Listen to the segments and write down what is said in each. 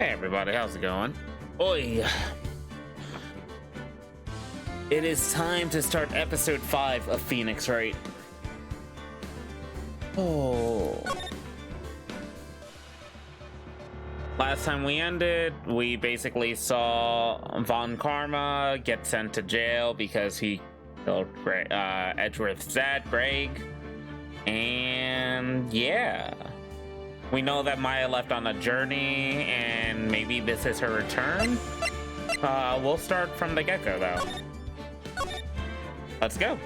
Hey everybody, how's it going? Oi! It is time to start episode 5 of Phoenix Wright. Oh. Last time we ended, we basically saw Von Karma get sent to jail because he killed Edgeworth's dad, Greg. And yeah. We know that Maya left on a journey, and maybe this is her return. We'll start from the get-go, though. Let's go.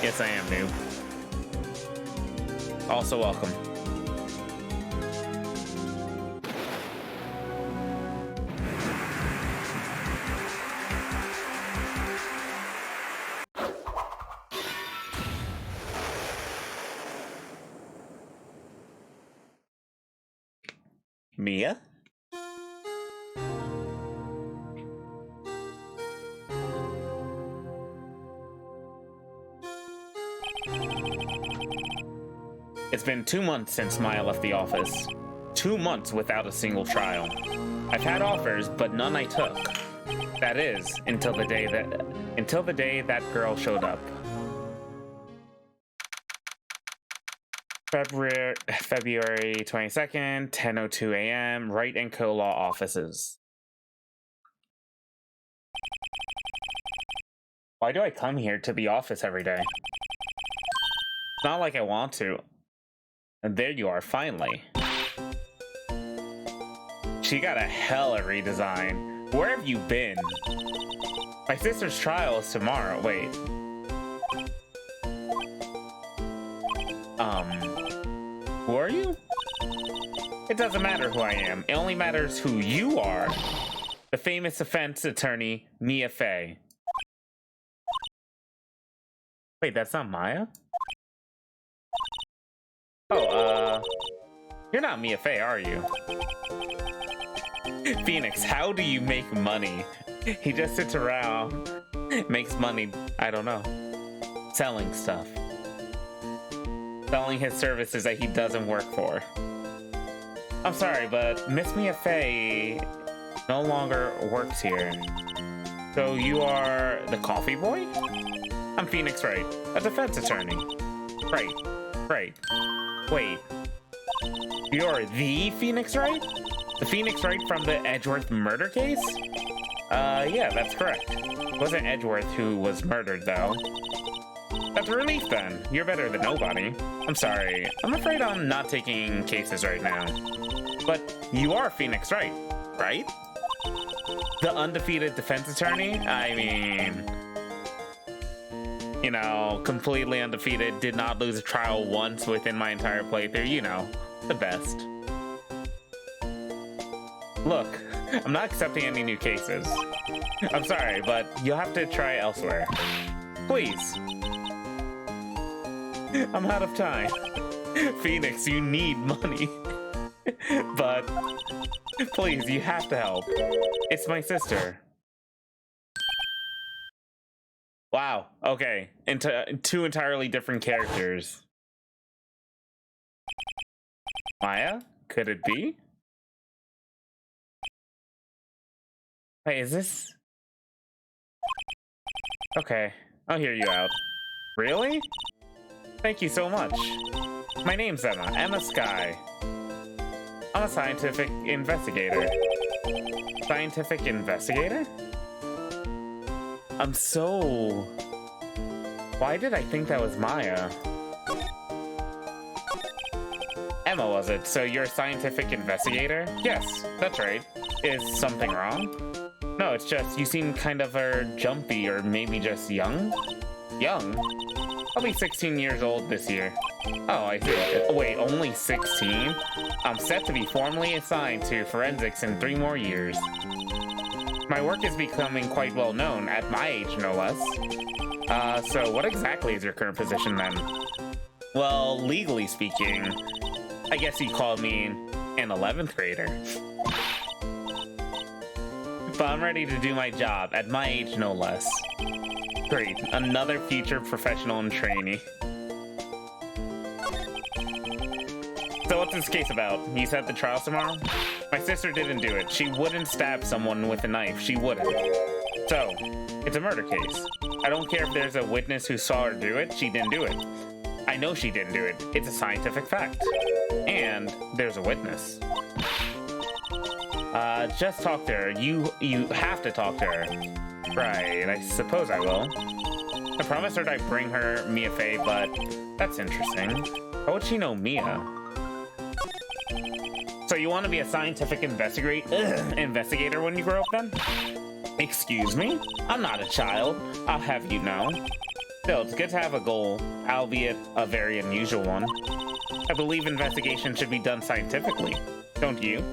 Yes, I am new. Also welcome. Mia? It's been 2 months since Maya left the office. 2 months without a single trial. I've had offers, but none I took. That is, until the day that girl showed up. February 22nd, 10:02 a.m., Wright & Co. Law Offices. Why do I come here to the office every day? It's not like I want to. And there you are, finally. She got a hella redesign. Where have you been? My sister's trial is tomorrow. Wait. Who are you? It doesn't matter who I am. It only matters who you are. The famous defense attorney, Mia Fey. Wait, that's not Maya? Oh, you're not Mia Fey, are you? Phoenix, how do you make money? He just sits around, makes money, I don't know, selling stuff. Selling his services that he doesn't work for. I'm sorry, but Miss Mia Fey no longer works here. So you are the coffee boy? I'm Phoenix Wright, a defense attorney. Right. Wait, you're the Phoenix Wright? The Phoenix Wright from the Edgeworth murder case? Yeah, that's correct. It wasn't Edgeworth who was murdered, though. That's a relief, then. You're better than nobody. I'm sorry. I'm afraid I'm not taking cases right now. But you are Phoenix Wright, right? The undefeated defense attorney? I mean... You know, completely undefeated, did not lose a trial once within my entire playthrough, you know, the best. Look, I'm not accepting any new cases. I'm sorry, but you'll have to try elsewhere. Please. I'm out of time. Phoenix, you need money. But, please, you have to help. It's my sister. Wow, okay. Two entirely different characters. Maya? Could it be? Wait, is this... Okay, I'll hear you out. Really? Thank you so much. My name's Emma Sky. I'm a scientific investigator. Scientific investigator? I'm so... Why did I think that was Maya? Emma, was it? So you're a scientific investigator? Yes, that's right. Is something wrong? No, it's just you seem kind of jumpy or maybe just young? Young? I'll be 16 years old this year. Oh, I see. Wait, only 16? I'm set to be formally assigned to forensics in 3 more years. My work is becoming quite well known, at my age no less. So what exactly is your current position then? Well, legally speaking, I guess you called me an 11th grader. But I'm ready to do my job, at my age no less. Great, another future professional and trainee. So what's this case about? You said the trial's tomorrow? My sister didn't do it. She wouldn't stab someone with a knife. She wouldn't. So, it's a murder case. I don't care if there's a witness who saw her do it. She didn't do it. I know she didn't do it. It's a scientific fact. And there's a witness. Just talk to her. You have to talk to her. Right, I suppose I will. I promised her I'd bring her Mia Fey, but that's interesting. How would she know Mia? So you want to be a scientific investigator when you grow up then? Excuse me? I'm not a child. I'll have you know. Still, it's good to have a goal, albeit a very unusual one. I believe investigation should be done scientifically. Don't you?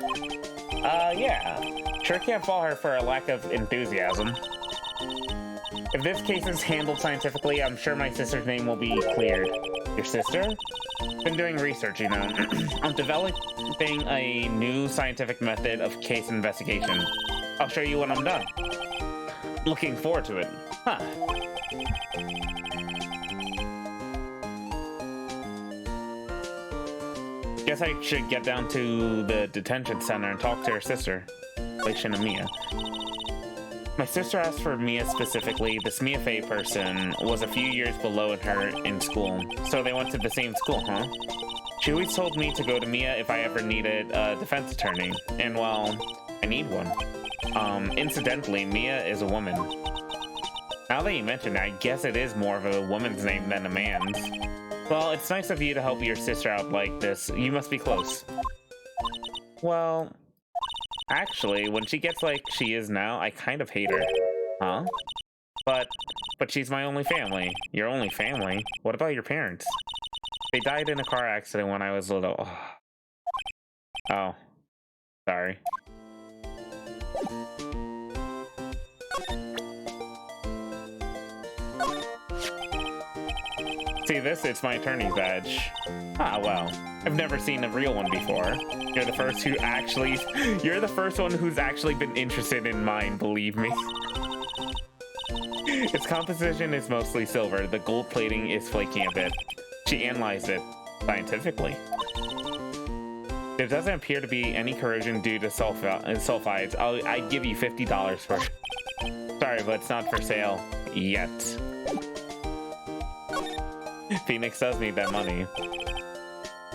Yeah. Sure can't fault her for a lack of enthusiasm. If this case is handled scientifically, I'm sure my sister's name will be cleared. Your sister? Been doing research, you know. I'm developing a new scientific method of case investigation. I'll show you when I'm done. Looking forward to it. Huh. Guess I should get down to the detention center and talk to her sister, relation to Mia. My sister asked for Mia specifically. This Mia Fey person was a few years below her in school, so they went to the same school, huh? She always told me to go to Mia if I ever needed a defense attorney, and well, I need one. Incidentally, Mia is a woman. Now that you mention it, I guess it is more of a woman's name than a man's. Well, it's nice of you to help your sister out like this. You must be close. Well, actually, when she gets like she is now, I kind of hate her. Huh? But she's my only family. Your only family? What about your parents? They died in a car accident when I was little. Oh. Sorry. See this? It's my attorney's badge. Ah, well. I've never seen a real one before. You're the first one who's actually been interested in mine, believe me. Its composition is mostly silver. The gold plating is flaking a bit. She analyzed it scientifically. There doesn't appear to be any corrosion due to sulfides. I'd give you $50 for it. Sorry, but it's not for sale yet. Phoenix does need that money.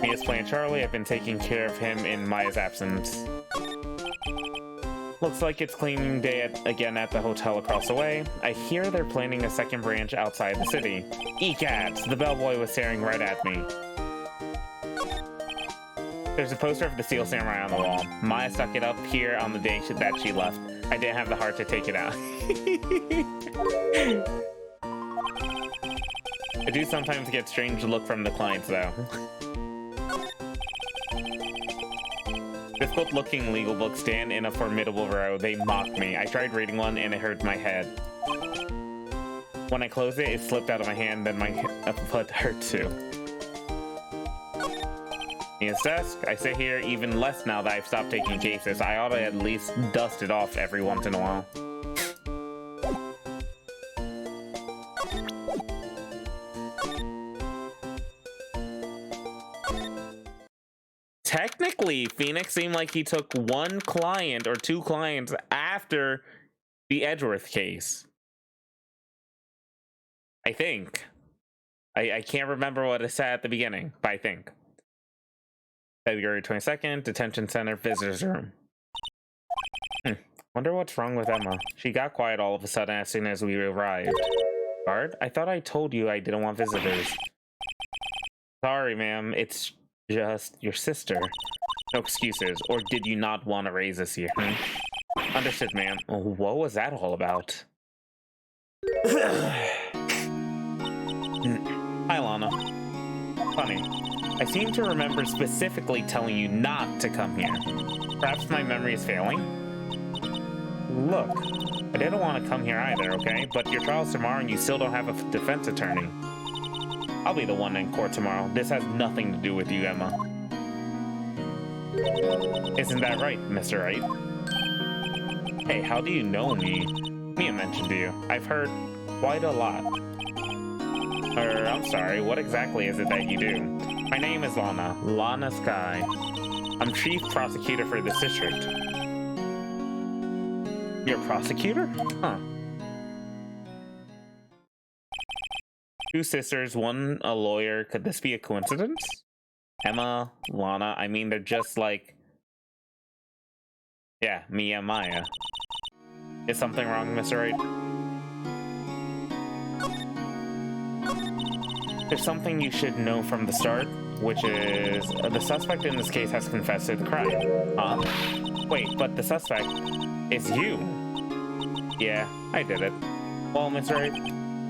Mia's playing Charlie. I've been taking care of him in Maya's absence. Looks like it's cleaning day again at the hotel across the way. I hear they're planning a second branch outside the city. ECATS! The bellboy was staring right at me. There's a poster of the Steel Samurai on the wall. Maya stuck it up here on the day that she left. I didn't have the heart to take it out. I do sometimes get strange look from the clients, though. Difficult-looking legal books stand in a formidable row. They mock me. I tried reading one, and it hurt my head. When I closed it, it slipped out of my hand, then my foot hurt too. Mia's desk. I sit here even less now that I've stopped taking cases. I ought to at least dust it off every once in a while. Technically, Phoenix seemed like he took one client or two clients after the Edgeworth case. I think. I can't remember what it said at the beginning, but I think. February 22nd, detention center, visitors room. Wonder what's wrong with Emma. She got quiet all of a sudden as soon as we arrived. Guard? I thought I told you I didn't want visitors. Sorry, ma'am. It's just your sister. No excuses. Or did you not want to raise us here? Understood, ma'am. What was that all about? Hi, Lana. Funny. I seem to remember specifically telling you not to come here. Perhaps my memory is failing? Look, I didn't want to come here either, okay? But your trial's tomorrow and you still don't have a defense attorney. I'll be the one in court tomorrow. This has nothing to do with you, Emma. Isn't that right, Mr. Wright? Hey, how do you know me? Mia mentioned you. I've heard quite a lot. I'm sorry, what exactly is it that you do? My name is Lana. Lana Sky. I'm chief prosecutor for this district. You're a prosecutor? Huh. Two sisters, one a lawyer. Could this be a coincidence? Emma, Lana, I mean, they're just like... Yeah, Mia, Maya. Is something wrong, Mr. Wright? There's something you should know from the start, which is the suspect in this case has confessed to the crime. Huh? Wait, but the suspect is you. Yeah, I did it. Well, Mr. Wright,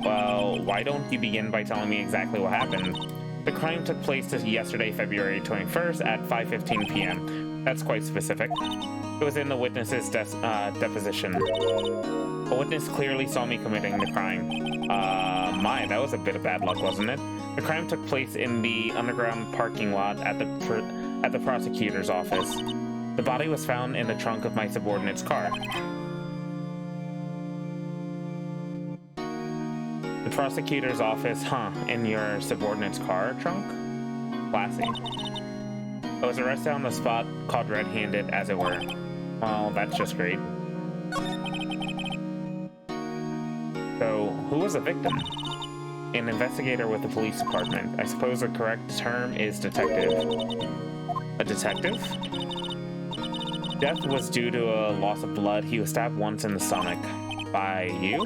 well, why don't you begin by telling me exactly what happened? The crime took place yesterday, February 21st at 5:15 p.m. That's quite specific. It was in the witness's deposition. A witness clearly saw me committing the crime. That was a bit of bad luck, wasn't it? The crime took place in the underground parking lot at the prosecutor's office. The body was found in the trunk of my subordinate's car. The prosecutor's office, huh? In your subordinate's car trunk? Classy. I was arrested on the spot, caught red-handed, as it were. Well, that's just great. So, who was the victim? An investigator with the police department. I suppose the correct term is detective. A detective? Death was due to a loss of blood. He was stabbed once in the stomach. By you?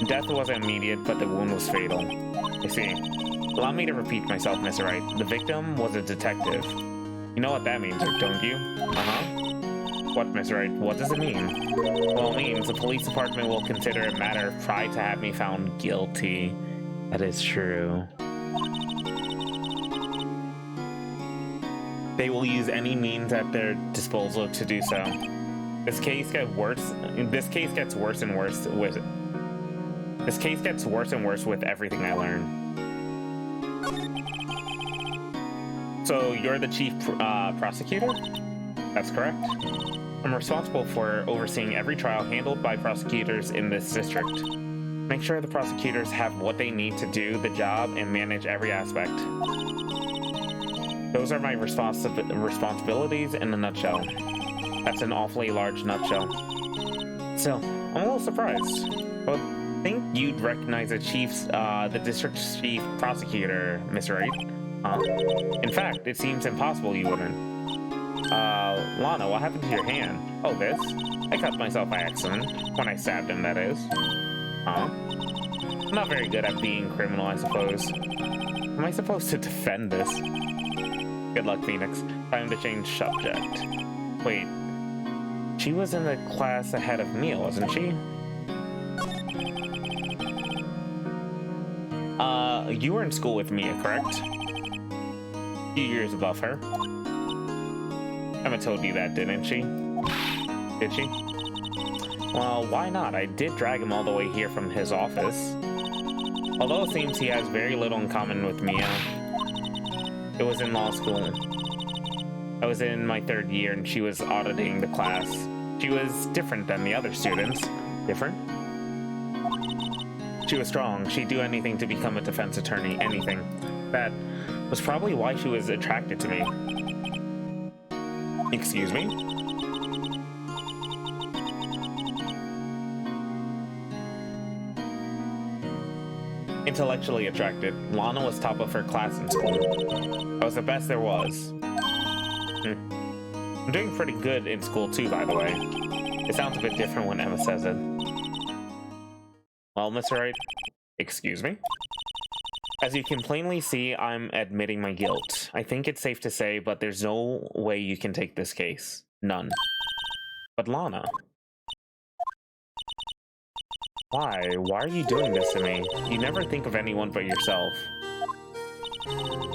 Death wasn't immediate, but the wound was fatal. I see. Allow me to repeat myself, Mr. Wright. The victim was a detective. You know what that means, don't you? Uh-huh. What, Mr. Wright? What does it mean? Well, it means the police department will consider it a matter of pride to have me found guilty. That is true. They will use any means at their disposal to do so. This case gets worse and worse with everything I learn. So you're the chief prosecutor? That's correct. I'm responsible for overseeing every trial handled by prosecutors in this district. Make sure the prosecutors have what they need to do the job and manage every aspect. Those are my responsibilities in a nutshell. That's an awfully large nutshell. Still, I'm a little surprised. Well, I think you'd recognize the district's chief prosecutor, Mr. Wright. In fact, it seems impossible you wouldn't. Lana, what happened to your hand? Oh, this? I cut myself by accident. When I stabbed him, that is. Huh? I'm not very good at being criminal, I suppose. Am I supposed to defend this? Good luck, Phoenix. Time to change subject. Wait. She was in the class ahead of me, wasn't she? You were in school with Mia, correct? A few years above her. Emma told you that, didn't she? Did she? Well, why not? I did drag him all the way here from his office. Although it seems he has very little in common with Mia. It was in law school. I was in my 3rd year and she was auditing the class. She was different than the other students. Different? She was strong. She'd do anything to become a defense attorney. Anything. That was probably why she was attracted to me. Excuse me? Intellectually attracted. Lana was top of her class in school. I was the best there was. I'm doing pretty good in school too, by the way. It sounds a bit different when Emma says it. Well, Mr. Wright, excuse me? As you can plainly see, I'm admitting my guilt. I think it's safe to say, but there's no way you can take this case. None. But Lana... Why? Why are you doing this to me? You never think of anyone but yourself.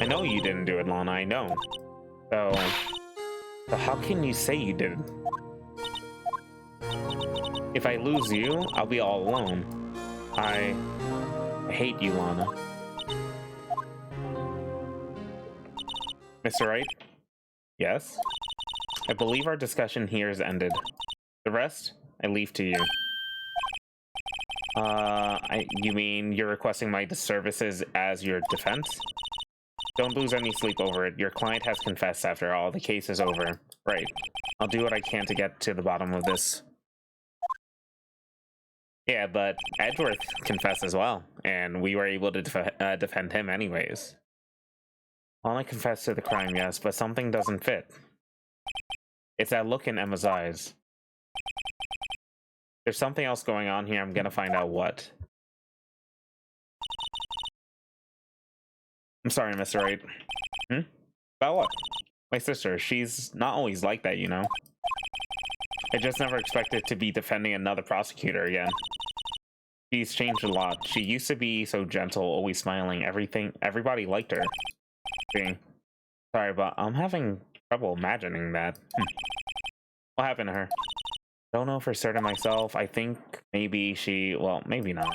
I know you didn't do it, Lana, I know. So how can you say you did? If I lose you, I'll be all alone. I hate you, Lana. Mr. Wright? Yes? I believe our discussion here is ended. The rest, I leave to you. You mean you're requesting my services as your defense? Don't lose any sleep over it. Your client has confessed after all. The case is over. Right. I'll do what I can to get to the bottom of this. Yeah, but Edgeworth confessed as well, and we were able to defend him anyways. Well, I confessed to the crime, yes, but something doesn't fit. It's that look in Emma's eyes. There's something else going on here. I'm gonna find out what. I'm sorry, Mr. Wright. About what? My sister, she's not always like that, you know? I just never expected to be defending another prosecutor again. She's changed a lot. She used to be so gentle, always smiling, everybody liked her. Sorry, but I'm having trouble imagining that. What happened to her? Don't know for certain myself. I think maybe she, well, maybe not.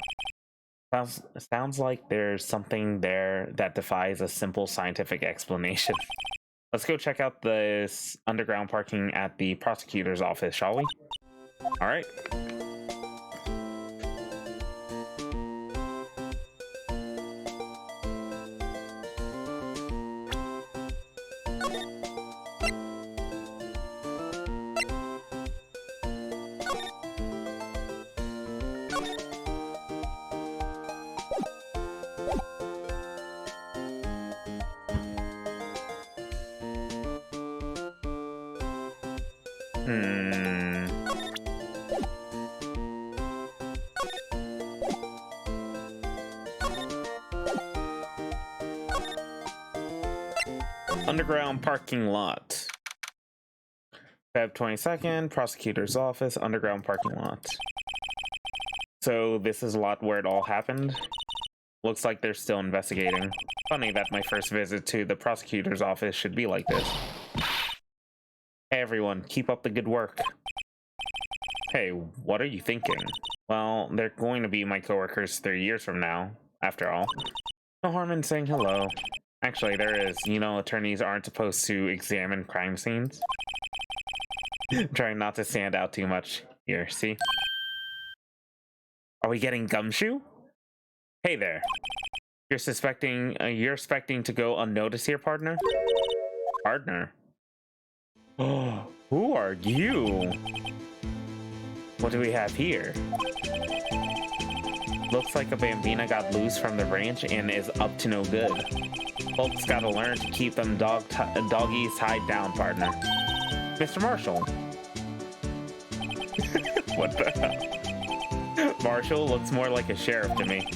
Sounds like there's something there that defies a simple scientific explanation. Let's go check out this underground parking at the prosecutor's office, shall we? All right. Underground parking lot. Feb 22nd, prosecutor's office, underground parking lot. So this is a lot where it all happened. Looks like they're still investigating. Funny that my first visit to the prosecutor's office should be like this. Hey everyone, keep up the good work. Hey, what are you thinking? Well, they're going to be my coworkers 3 years from now, after all. No harm in saying hello. Actually, there is. You know, attorneys aren't supposed to examine crime scenes. Trying not to stand out too much here, see? Are we getting gumshoe? Hey there. You're expecting to go unnoticed here, partner? Partner? Oh, who are you? What do we have here? Looks like a Bambina got loose from the ranch and is up to no good. Folks gotta learn to keep them doggies tied down, partner. Mr. Marshall. What the hell? Marshall looks more like a sheriff to me.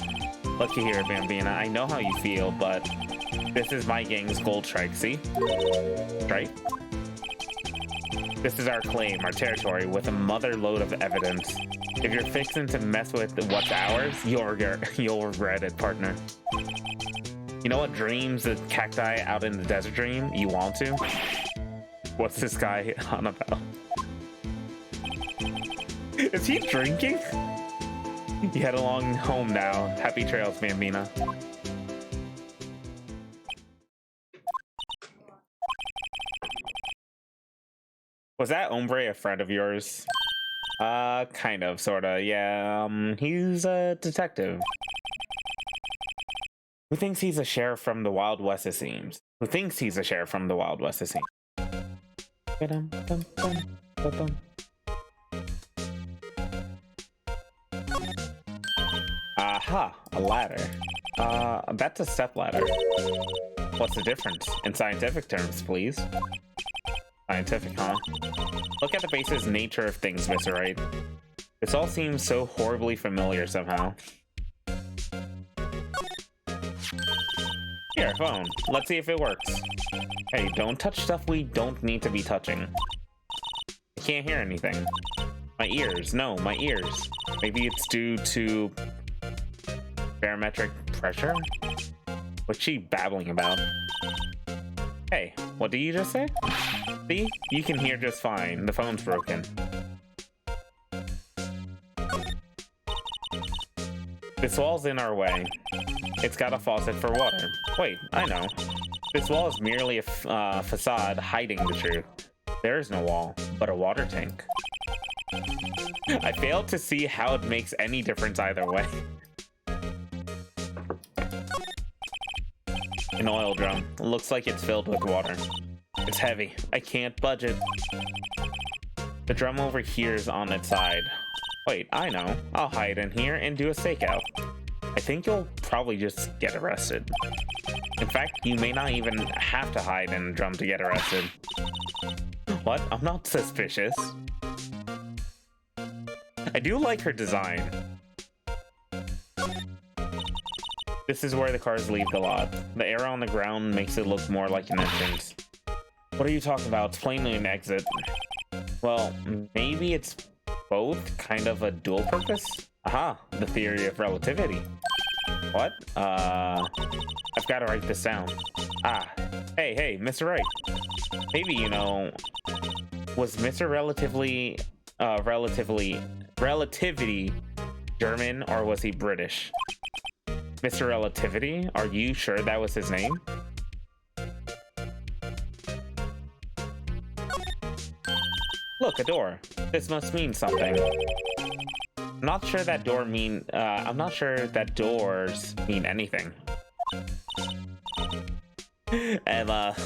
Looky here, Bambina. I know how you feel, but this is my gang's gold strike, see? Right? This is our claim, our territory, with a mother load of evidence. If you're fixing to mess with what's ours, you'll regret it, partner. You know what dreams the cacti out in the desert dream? You want to? What's this guy on about? Is he drinking? You head along home now. Happy trails, Bambina. Was that hombre a friend of yours? Kind of, sorta, yeah. He's a detective. Who thinks he's a sheriff from the Wild West, it seems? Who thinks he's a sheriff from the Wild West, it seems? Aha, a ladder. That's a step ladder. What's the difference? In scientific terms, please. Scientific, huh? Look at the basis nature of things, Mr. Wright. This all seems so horribly familiar somehow. Here, phone. Let's see if it works. Hey, don't touch stuff we don't need to be touching. I can't hear anything. My ears. No, my ears. Maybe it's due to barometric pressure? What's she babbling about? Hey, what did you just say? See? You can hear just fine. The phone's broken. This wall's in our way. It's got a faucet for water. Wait, I know. This wall is merely a facade hiding the truth. There is no wall, but a water tank. I failed to see how it makes any difference either way. An oil drum. Looks like it's filled with water. It's heavy. I can't budge it. The drum over here is on its side. Wait, I know. I'll hide in here and do a stakeout. I think you'll probably just get arrested. In fact, you may not even have to hide in a drum to get arrested. What? I'm not suspicious. I do like her design. This is where the cars leave the lot. The arrow on the ground makes it look more like an entrance. What are you talking about? It's plainly an exit. Well, maybe it's both kind of a dual purpose? Aha, the theory of relativity. What? I've got to write this down. Ah, hey, Mr. Wright. Maybe, you know, was Mr. Relativity German, or was he British? Mr. Relativity? Are you sure that was his name? Look, a door. This must mean something. I'm not sure that doors mean anything. And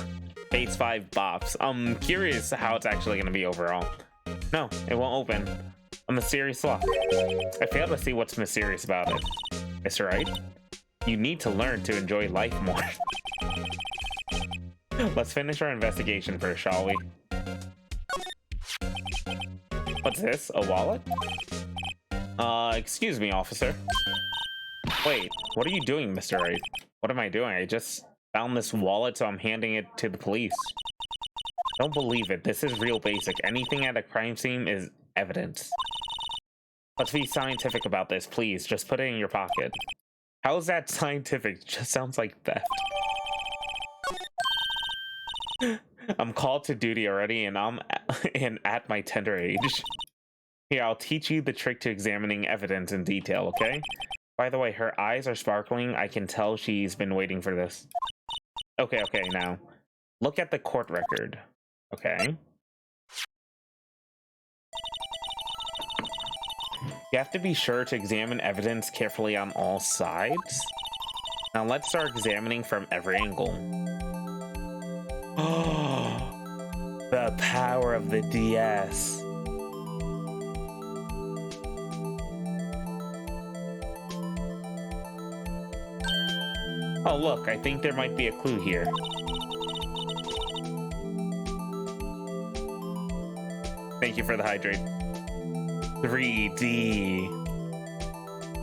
phase 5 bops. I'm curious how it's actually gonna be overall. No, it won't open. A mysterious lock. I fail to see what's mysterious about it. Mr. Wright, you need to learn to enjoy life more. Let's finish our investigation first, shall we? What's this? A wallet? Excuse me, officer. Wait, what are you doing, Mr. Wright? What am I doing? I just found this wallet, so I'm handing it to the police. Don't believe it. This is real basic. Anything at a crime scene is evidence. Let's be scientific about this, please. Just put it in your pocket. How is that scientific? It just sounds like theft. I'm called to duty already, and I'm at my tender age. Here, I'll teach you the trick to examining evidence in detail, okay? By the way, her eyes are sparkling. I can tell she's been waiting for this. Okay, now. Look at the court record. Okay. You have to be sure to examine evidence carefully on all sides. Now let's start examining from every angle. Oh, the power of the DS. Oh, look, I think there might be a clue here. Thank you for the hydrate. 3D.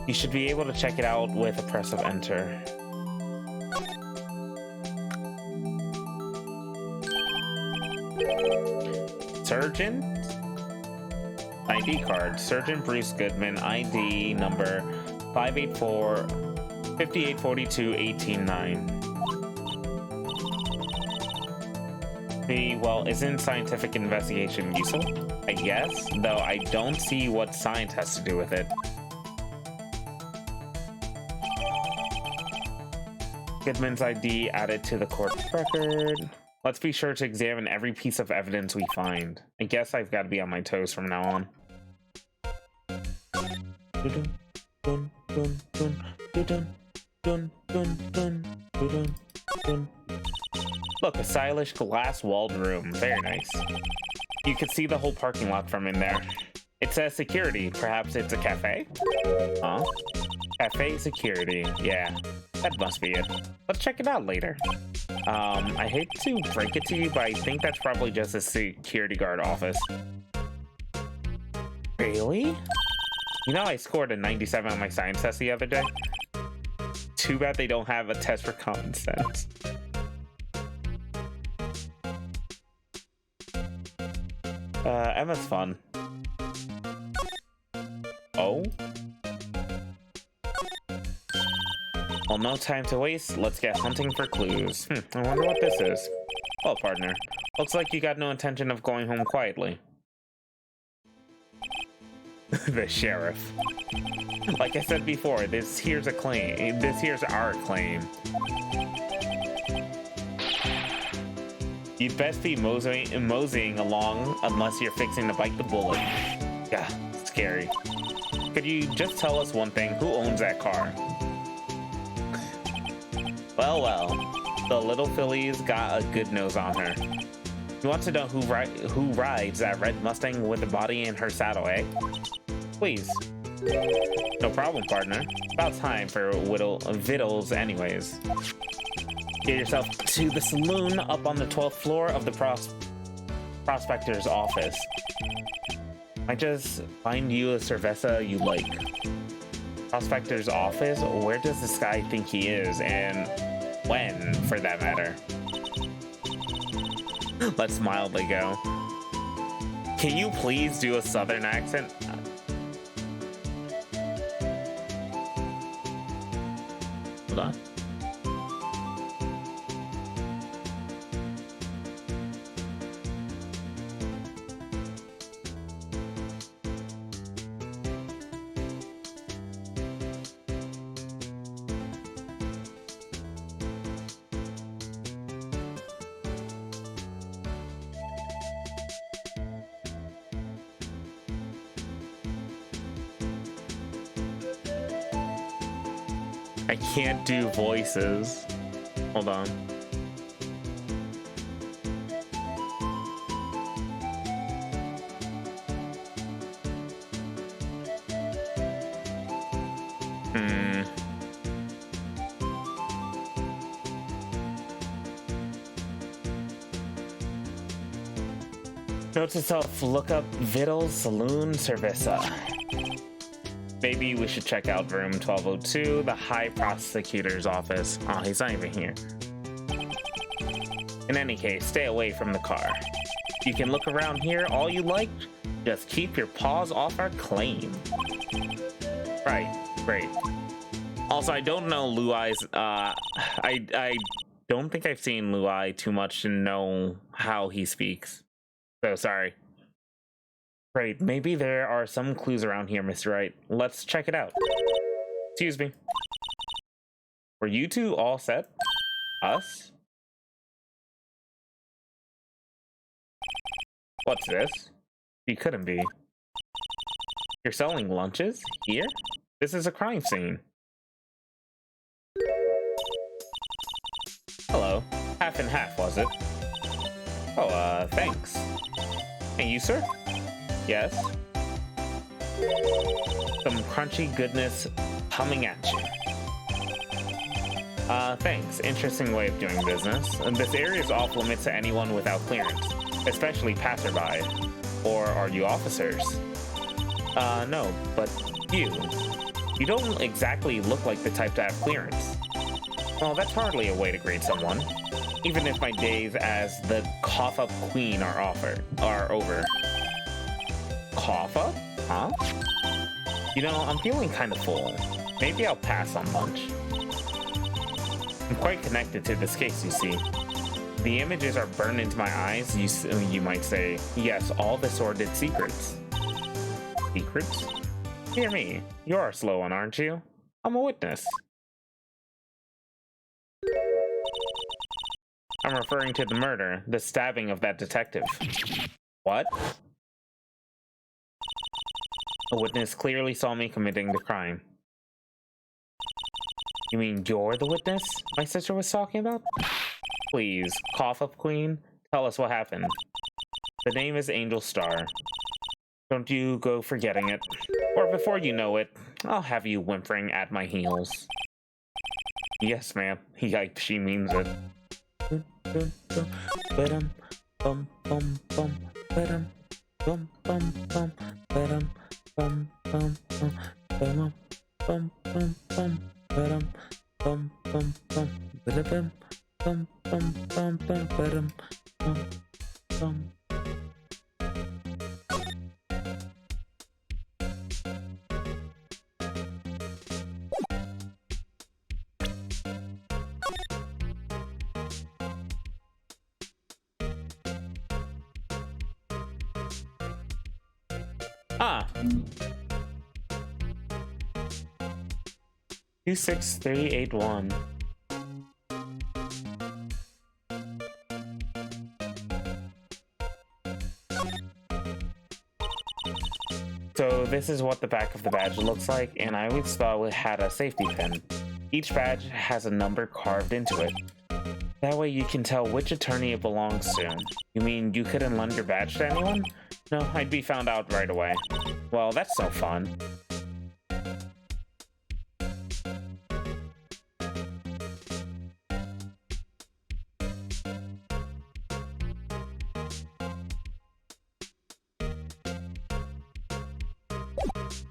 You should be able to check it out with a press of enter. Sergeant? ID card. Sergeant Bruce Goodman, ID number 584-5842-189. Well, isn't scientific investigation useful? I guess, though I don't see what science has to do with it. Goodman's ID added to the court record. Let's be sure to examine every piece of evidence we find. I guess I've got to be on my toes from now on. Look, a stylish glass-walled room. Very nice. You can see the whole parking lot from in there. It says security. Perhaps it's a cafe? Huh? Cafe security. Yeah, that must be it. Let's check it out later. I hate to break it to you, but I think that's probably just a security guard office. Really? You know, I scored a 97 on my science test the other day. Too bad they don't have a test for common sense. Emma's fun. Oh? Well, no time to waste. Let's get hunting for clues. I wonder what this is. Well, partner, looks like you got no intention of going home quietly. The sheriff. Like I said before, this here's a claim. This here's our claim. You'd best be moseying along unless you're fixing to bite the bullet. Yeah, scary. Could you just tell us one thing? Who owns that car? Well, well. The little filly's got a good nose on her. You want to know who rides that red Mustang with the body in her saddle, eh? Please. No problem, partner. About time for vittles anyways. Get yourself to the saloon up on the 12th floor of the prospector's office. Might just find you a cerveza you like. Prospector's office? Where does this guy think he is? And when, for that matter? Let's mildly go. Can you please do a southern accent? Hold on. I can't do voices. Hold on. Note to self, look up Vittles Saloon Cerveza. Maybe we should check out room 1202, the High Prosecutor's office. Oh, he's not even here. In any case, stay away from the car. You can look around here all you like, just keep your paws off our claim. Right, great. Also, I don't know Luai's, I don't think I've seen Luai too much to know how he speaks. So sorry. Great, maybe there are some clues around here, Mr. Wright. Let's check it out. Excuse me. Were you two all set? Us? What's this? You couldn't be. You're selling lunches? Here? This is a crime scene. Hello. Half and half, was it? Oh, thanks. And you, sir? Yes? Some crunchy goodness coming at you. Thanks. Interesting way of doing business. This area is off limits to anyone without clearance, especially passerby. Or are you officers? No, but you. You don't exactly look like the type to have clearance. Well, that's hardly a way to grade someone. Even if my days as the cough-up queen are over. Cough up? Huh? You know, I'm feeling kind of full. Maybe I'll pass on lunch. I'm quite connected to this case, you see. The images are burned into my eyes, you might say. Yes, all the sordid secrets. Secrets? Hear me. You're a slow one, aren't you? I'm a witness. I'm referring to the murder, the stabbing of that detective. What? A witness clearly saw me committing the crime. You mean you're the witness my sister was talking about? Please, cough up queen, tell us what happened. The name is Angel Star. Don't you go forgetting it. Or before you know it, I'll have you whimpering at my heels. Yes, ma'am. Yikes, she means it. Ah. 26381. So this is what the back of the badge looks like, and I always thought it had a safety pin. Each badge has a number carved into it. That way you can tell which attorney it belongs to. You mean you couldn't lend your badge to anyone? No, I'd be found out right away. Well, that's no fun.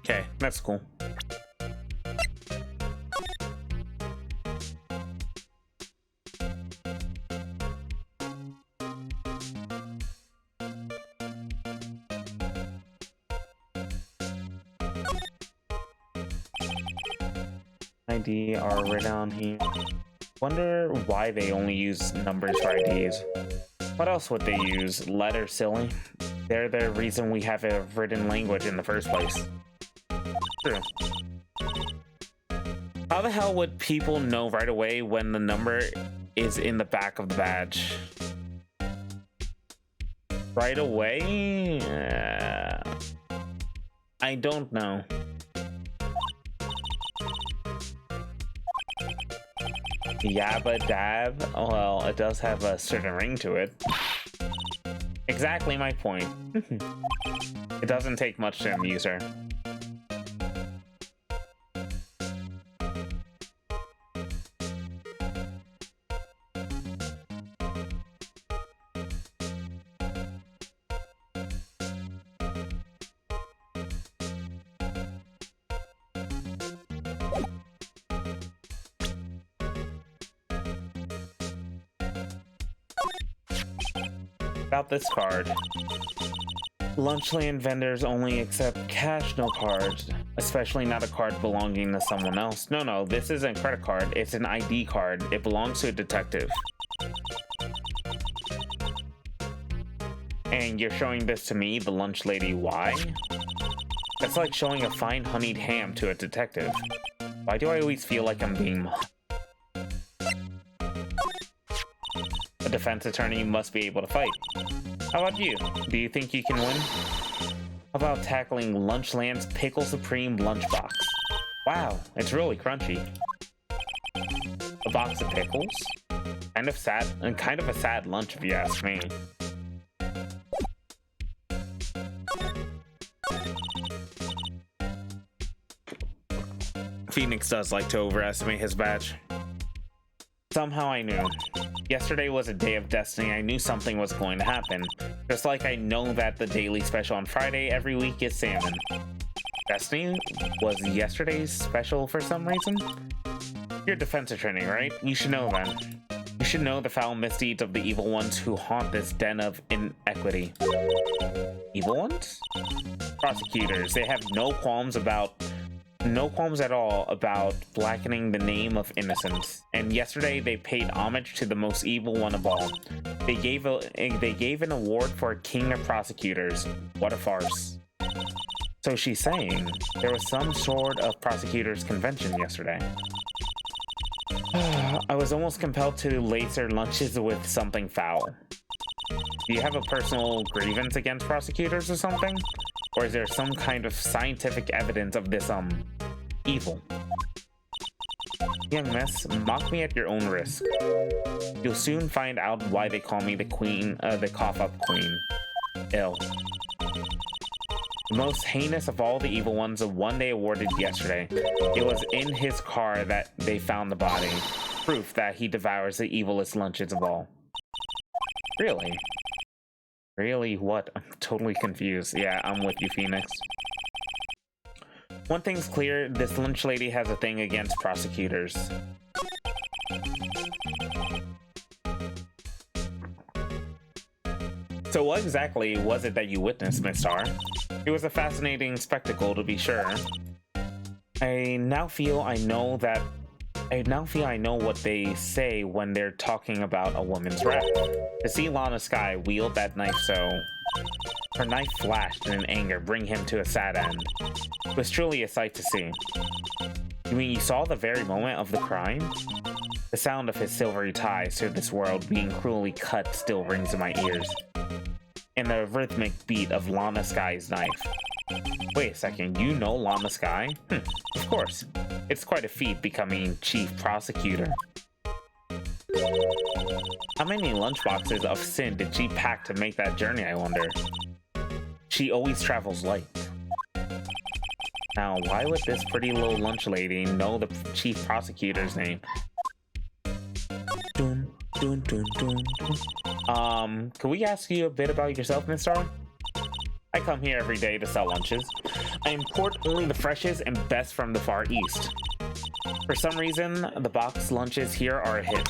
Okay, that's cool. ID are right down here. Wonder why they only use numbers for IDs. What else would they use? Letters, silly. They're the reason we have a written language in the first place. True. How the hell would people know right away when the number is in the back of the badge? Right away? I don't know. Yabba dab? Well, it does have a certain ring to it. Exactly my point. It doesn't take much to amuse her. About this card. Lunchland vendors only accept cash, no cards. Especially not a card belonging to someone else. No, this isn't a credit card. It's an ID card. It belongs to a detective. And you're showing this to me, the lunch lady. Why? That's like showing a fine honeyed ham to a detective. Why do I always feel like I'm being mocked? A defense attorney must be able to fight. How about you? Do you think you can win? How about tackling Lunchland's Pickle Supreme lunchbox? Wow, it's really crunchy. A box of pickles? Kind of sad, and kind of a sad lunch if you ask me. Phoenix does like to overestimate his badge. Somehow I knew. Yesterday was a day of destiny. I knew something was going to happen. Just like I know that the daily special on Friday every week is salmon. Destiny was yesterday's special for some reason? You're a defense attorney, right? You should know then. You should know the foul misdeeds of the evil ones who haunt this den of inequity. Evil ones? Prosecutors. They have no qualms at all about blackening the name of innocence. And yesterday they paid homage to the most evil one of all. They gave an award for King of Prosecutors. What a farce. So she's saying there was some sort of prosecutors convention yesterday. I was almost compelled to lace her lunches with something foul. Do you have a personal grievance against prosecutors or something? Or is there some kind of scientific evidence of this, evil? Young miss, mock me at your own risk. You'll soon find out why they call me the queen, the cough-up queen. Ill. The most heinous of all the evil ones, the one they awarded yesterday. It was in his car that they found the body. Proof that he devours the evilest lunches of all. Really? Really? What? I'm totally confused. Yeah, I'm with you, Phoenix. One thing's clear, this lunch lady has a thing against prosecutors. So what exactly was it that you witnessed, Miss Star? It was a fascinating spectacle, to be sure. I now feel I know what they say when they're talking about a woman's rep. To see Lana Skye wield that knife so... Her knife flashed in anger, bring him to a sad end. It was truly a sight to see. You mean you saw the very moment of the crime? The sound of his silvery ties to this world being cruelly cut still rings in my ears. And the rhythmic beat of Lana Skye's knife. Wait a second, you know Llama Sky? Of course. It's quite a feat becoming chief prosecutor. How many lunchboxes of sin did she pack to make that journey, I wonder? She always travels light. Now, why would this pretty little lunch lady know the chief prosecutor's name? Dun, dun, dun, dun, dun. Can we ask you a bit about yourself, Miss Star? I come here every day to sell lunches. I import only the freshest and best from the Far East. For some reason, the box lunches here are a hit.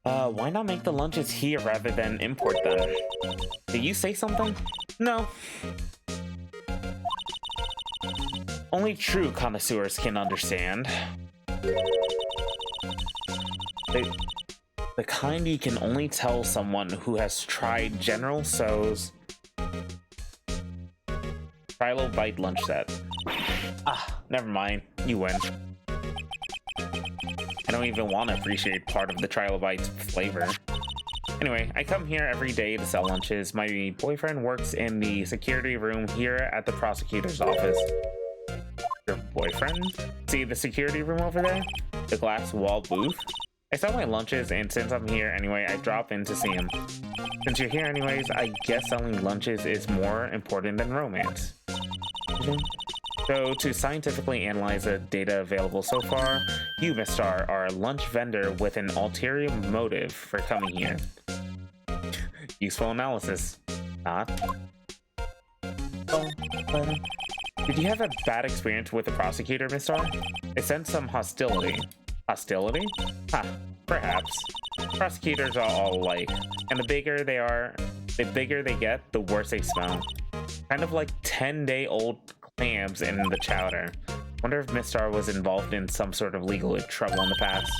Why not make the lunches here rather than import them? Did you say something? No. Only true connoisseurs can understand. The kind you can only tell someone who has tried General Tso's Trilobite lunch set. Ah, never mind. You win. I don't even want to appreciate part of the Trilobite's flavor. Anyway, I come here every day to sell lunches. My boyfriend works in the security room here at the prosecutor's office. Your boyfriend? See the security room over there? The glass wall booth? I sell my lunches, and since I'm here anyway, I drop in to see him. Since you're here anyways, I guess selling lunches is more important than romance. So, to scientifically analyze the data available so far, you, Miss Star, are a lunch vendor with an ulterior motive for coming here. Useful analysis. Not. Did you have a bad experience with the prosecutor, Miss Star? It sensed some hostility. Hostility? Huh, perhaps. Prosecutors are all alike, and the bigger they get, the worse they smell. Kind of like 10-day-old clams in the chowder. Wonder if Miss Star was involved in some sort of legal trouble in the past.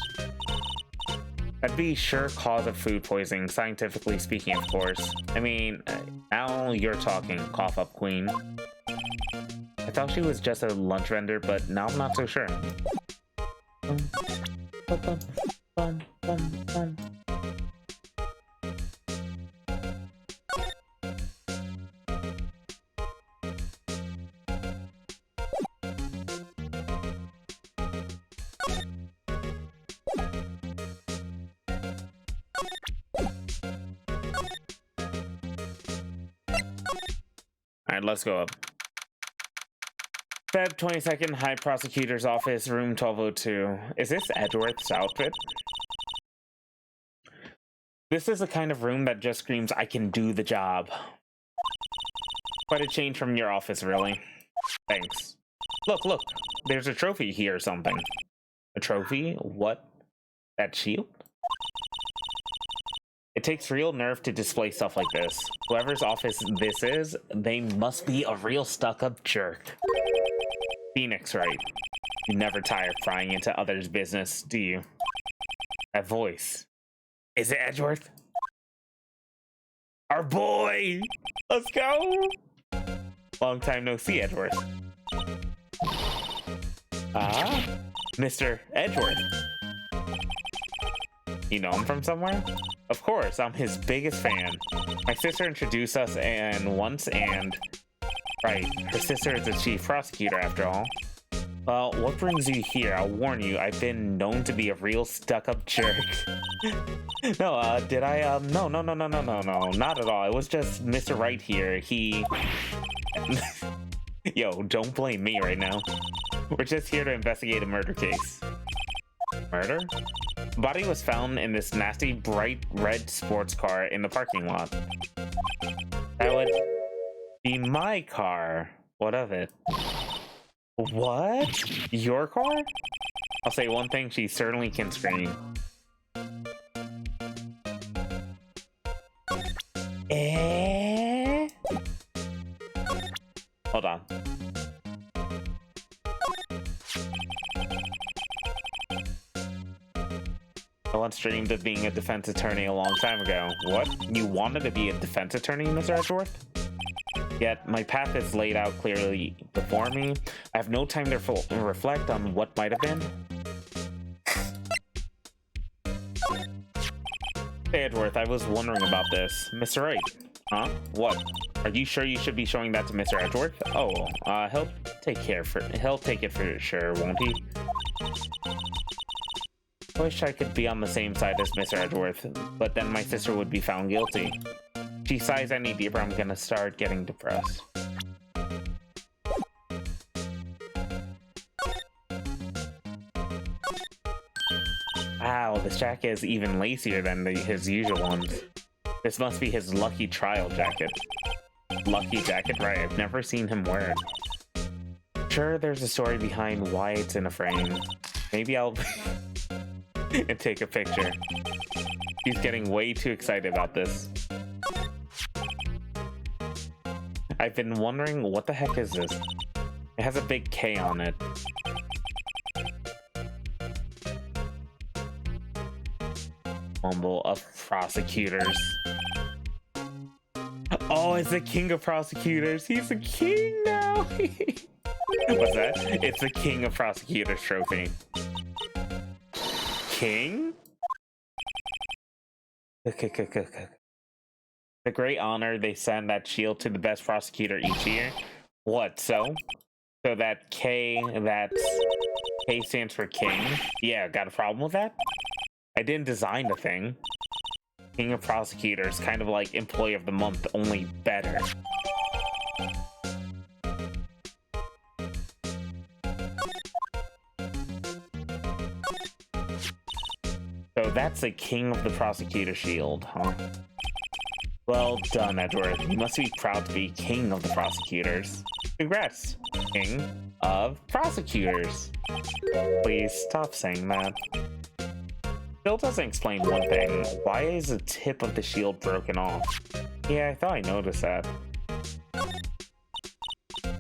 That'd be sure cause of food poisoning, scientifically speaking, of course. I mean, now you're talking, cough up queen. I thought she was just a lunch vendor, but now I'm not so sure. Alright, let's go up. Feb 22nd, High Prosecutor's Office, room 1202. Is this Edgeworth's outfit? This is the kind of room that just screams, I can do the job. Quite a change from your office, really. Thanks. Look, there's a trophy here or something. A trophy? What? That shield? It takes real nerve to display stuff like this. Whoever's office this is, they must be a real stuck-up jerk. Phoenix, right? You never tire of prying into others' business, do you? That voice. Is it Edgeworth? Our boy! Let's go! Long time no see, Edgeworth. Ah, Mr. Edgeworth. You know him from somewhere? Of course, I'm his biggest fan. My sister introduced us once and... Right, her sister is the chief prosecutor after all. Well, what brings you here? I'll warn you, I've been known to be a real stuck-up jerk. No, did I, no, not at all. It was just Mr. Wright here. He... Yo, don't blame me right now. We're just here to investigate a murder case. Murder? The body was found in this nasty bright red sports car in the parking lot. That would be my car. What of it? What? Your car? I'll say one thing, she certainly can scream. Hold on. I once dreamed of being a defense attorney a long time ago. What? You wanted to be a defense attorney, Mr. Edgeworth? Yet, my path is laid out clearly before me. I have no time to reflect on what might have been. Hey, Edgeworth, I was wondering about this. Mr. Wright. Huh? What? Are you sure you should be showing that to Mr. Edgeworth? Oh, he'll take it for sure, won't he? I wish I could be on the same side as Mr. Edgeworth, but then my sister would be found guilty. If she sighs any deeper, I'm gonna start getting depressed. Wow, this jacket is even lacier than his usual ones. This must be his lucky trial jacket. Lucky jacket, right? I've never seen him wear it. Sure, there's a story behind why it's in a frame. Maybe I'll and take a picture. He's getting way too excited about this. I've been wondering, what the heck is this? It has a big K on it. Mumble of prosecutors. Oh, it's the king of prosecutors. He's the king now. What's that? It's the king of prosecutors trophy. King? The great honor they send that shield to the best prosecutor each year. What, so? So that K stands for king? Yeah, got a problem with that? I didn't design the thing. King of prosecutors, kind of like employee of the month, only better. So that's the king of the prosecutor shield, huh? Well done, Edward. You must be proud to be king of the prosecutors. Congrats, king of prosecutors. Please stop saying that. Still doesn't explain one thing. Why is the tip of the shield broken off? Yeah, I thought I noticed that.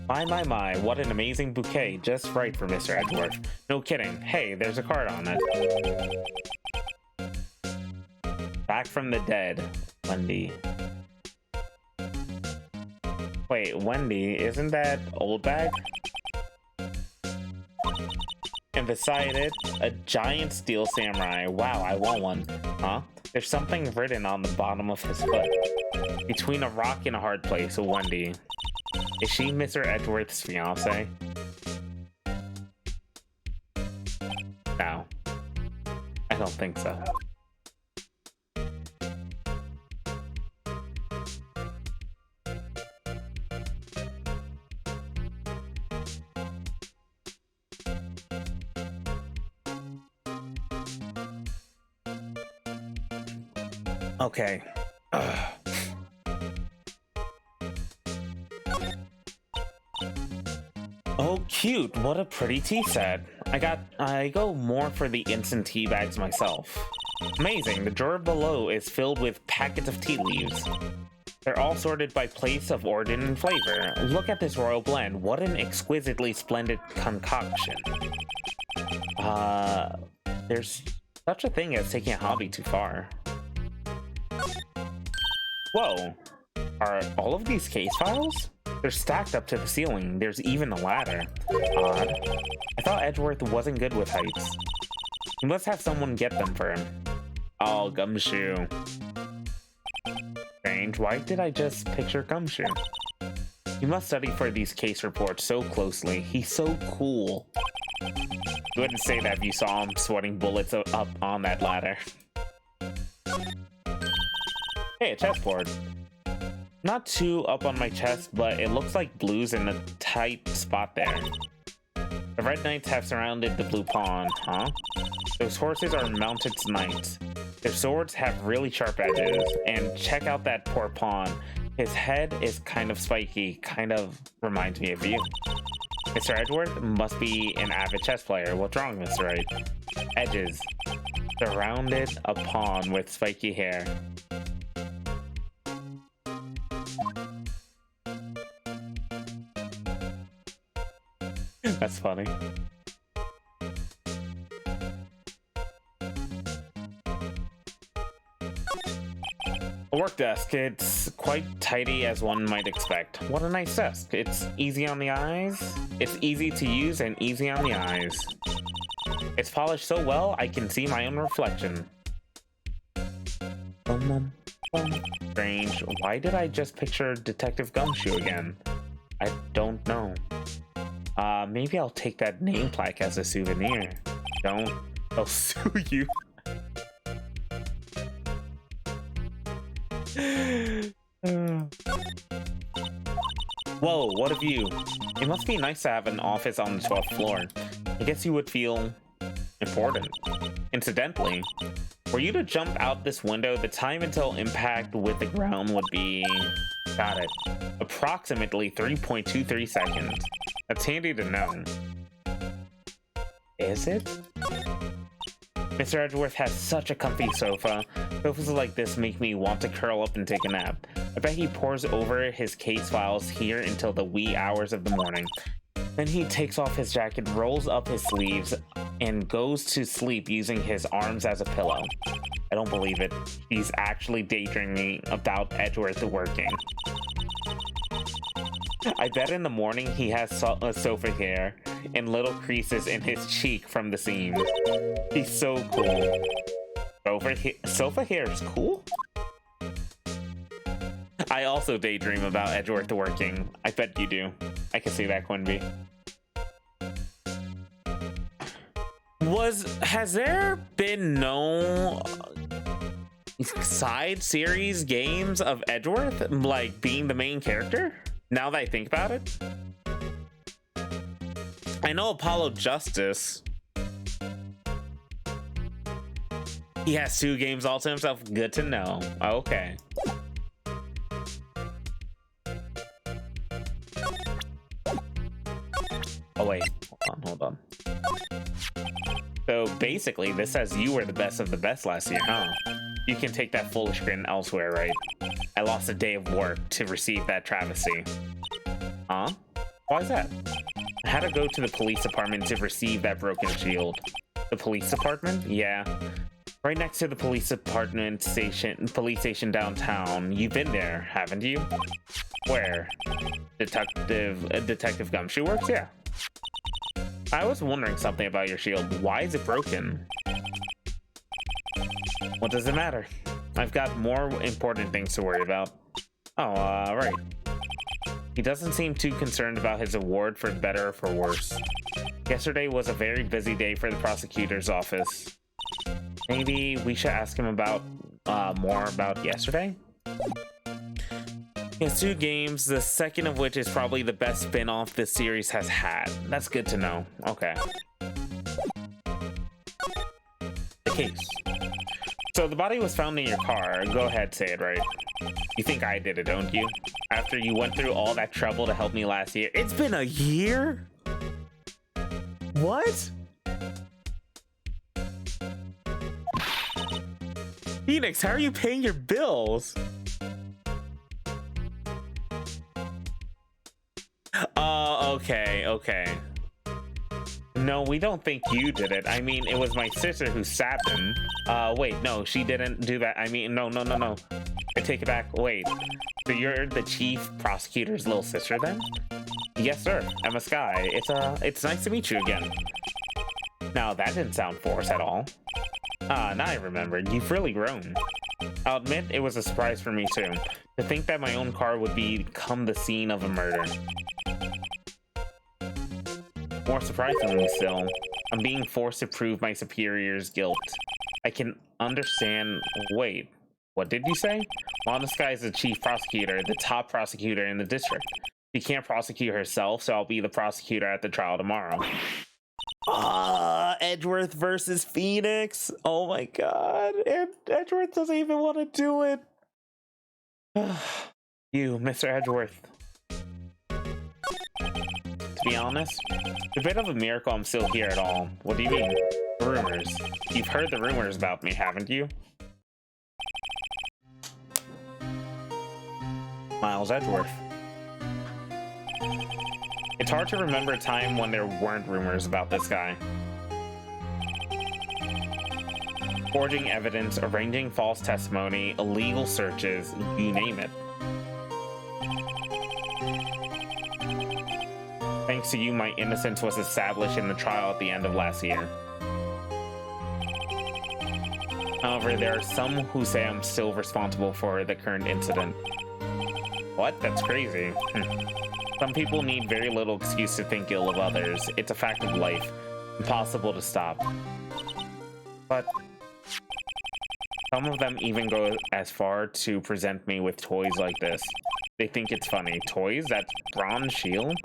My, what an amazing bouquet. Just right for Mr. Edgeworth. No kidding. Hey, there's a card on it. Back from the dead, Wendy. Wait, Wendy, isn't that old bag? And beside it, a giant steel samurai. Wow, I want one. Huh? There's something written on the bottom of his foot. Between a rock and a hard place, Wendy. Is she Mr. Edgeworth's fiance? No. I don't think so. Okay. Oh, cute. What a pretty tea set. I go more for the instant tea bags myself. Amazing. The drawer below is filled with packets of tea leaves. They're all sorted by place of origin and flavor. Look at this royal blend. What an exquisitely splendid concoction. There's such a thing as taking a hobby too far. Whoa, are all of these case files? They're stacked up to the ceiling. There's even a ladder. Odd. I thought Edgeworth wasn't good with heights. He must have someone get them for him. Oh, Gumshoe. Strange, why did I just picture Gumshoe? He must study for these case reports so closely. He's so cool. You wouldn't say that if you saw him sweating bullets up on that ladder. Hey, a chessboard. Not too up on my chest, but it looks like blue's in a tight spot there. The red knights have surrounded the blue pawn, huh? Those horses are mounted knights. Their swords have really sharp edges, and check out that poor pawn. His head is kind of spiky, kind of reminds me of you. Mr. Edgeworth must be an avid chess player. What's wrong, Mr. Wright? Edges. Surrounded a pawn with spiky hair. That's funny. A work desk. It's quite tidy as one might expect. What a nice desk. It's easy on the eyes. It's easy to use and easy on the eyes. It's polished so well I can see my own reflection. Strange. Why did I just picture Detective Gumshoe again? I don't know. Maybe I'll take that name plaque as a souvenir. Don't. I'll sue you. Whoa, what a view. It must be nice to have an office on the 12th floor. I guess you would feel important. Incidentally, were you to jump out this window, the time until impact with the ground would be... Got it. Approximately 3.23 seconds. That's handy to know. Is it? Mr. Edgeworth has such a comfy sofa. Sofas like this make me want to curl up and take a nap. I bet he pores over his case files here until the wee hours of the morning. Then he takes off his jacket, rolls up his sleeves, and goes to sleep using his arms as a pillow. I don't believe it. He's actually daydreaming about Edgeworth working. I bet in the morning he has sofa hair and little creases in his cheek from the seams. He's so cool. Sofa hair is cool? I also daydream about Edgeworth working. I bet you do. I can see that, Quinby. Has there been no side series games of Edgeworth, like, being the main character? Now that I think about it. I know Apollo Justice. He has 2 games all to himself. Good to know. Okay. Oh wait, hold on. So basically, this says you were the best of the best last year, huh? You can take that foolish grin elsewhere, right? I lost a day of work to receive that travesty. Huh? Why is that? I had to go to the police department to receive that broken shield. The police department? Yeah. Right next to the police station downtown. You've been there, haven't you? Where? Detective Gumshoe works? Yeah. I was wondering something about your shield. Why is it broken? What does it matter? I've got more important things to worry about. Oh, right. He doesn't seem too concerned about his award for better or for worse. Yesterday was a very busy day for the prosecutor's office. Maybe we should ask him about more about yesterday? He has 2 games, the second of which is probably the best spin-off this series has had. That's good to know. Okay. The case. So the body was found in your car. Go ahead, say it right. You think I did it, don't you? After you went through all that trouble to help me last year. It's been a year? What? Phoenix, how are you paying your bills? Okay. No, we don't think you did it. I mean, it was my sister who stabbed him. Wait, no, she didn't do that. I mean, no. I take it back. Wait, so you're the chief prosecutor's little sister then? Yes, sir. Emma Sky. It's nice to meet you again. Now, that didn't sound forced at all. Now I remembered. You've really grown. I'll admit it was a surprise for me too. To think that my own car would become the scene of a murder. More surprisingly still, I'm being forced to prove my superior's guilt. I can understand... Wait, what did you say? Well, this guy is the chief prosecutor, the top prosecutor in the district. She can't prosecute herself, so I'll be the prosecutor at the trial tomorrow. Edgeworth versus Phoenix. Oh my god. Edgeworth doesn't even want to do it. You, Mr. Edgeworth. To be honest, it's a bit of a miracle I'm still here at all. What do you mean? Rumors. You've heard the rumors about me, haven't you? Miles Edgeworth. It's hard to remember a time when there weren't rumors about this guy. Forging evidence, arranging false testimony, illegal searches, you name it. Thanks to you, my innocence was established in the trial at the end of last year. However, there are some who say I'm still responsible for the current incident. What? That's crazy. Some people need very little excuse to think ill of others. It's a fact of life. Impossible to stop. But some of them even go as far to present me with toys like this. They think it's funny. Toys? That bronze shield?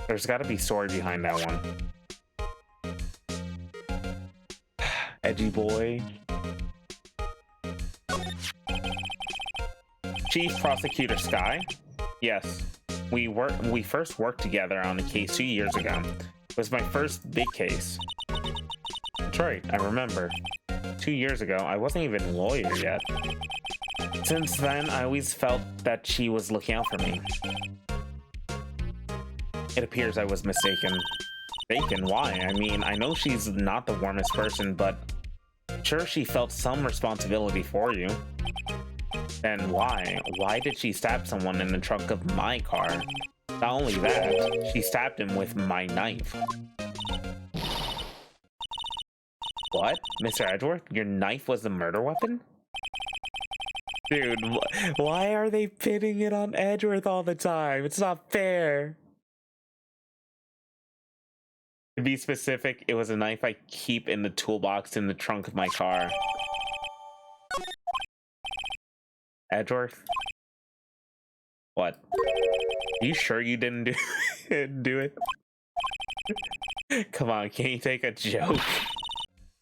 There's gotta be story behind that one. Edgy boy. Chief Prosecutor Sky? Yes. We first worked together on a case 2 years ago. It was my first big case. That's right, I remember. 2 years ago, I wasn't even a lawyer yet. Since then, I always felt that she was looking out for me. It appears I was mistaken. Mistaken? Why? I mean, I know she's not the warmest person, but sure she felt some responsibility for you. Then why? Why did she stab someone in the trunk of my car? Not only that, she stabbed him with my knife. What? Mr. Edgeworth, your knife was the murder weapon? Dude, why are they pitting it on Edgeworth all the time? It's not fair. To be specific, it was a knife I keep in the toolbox in the trunk of my car. Edgeworth? What? Are you sure you didn't do it? Come on, can't you take a joke?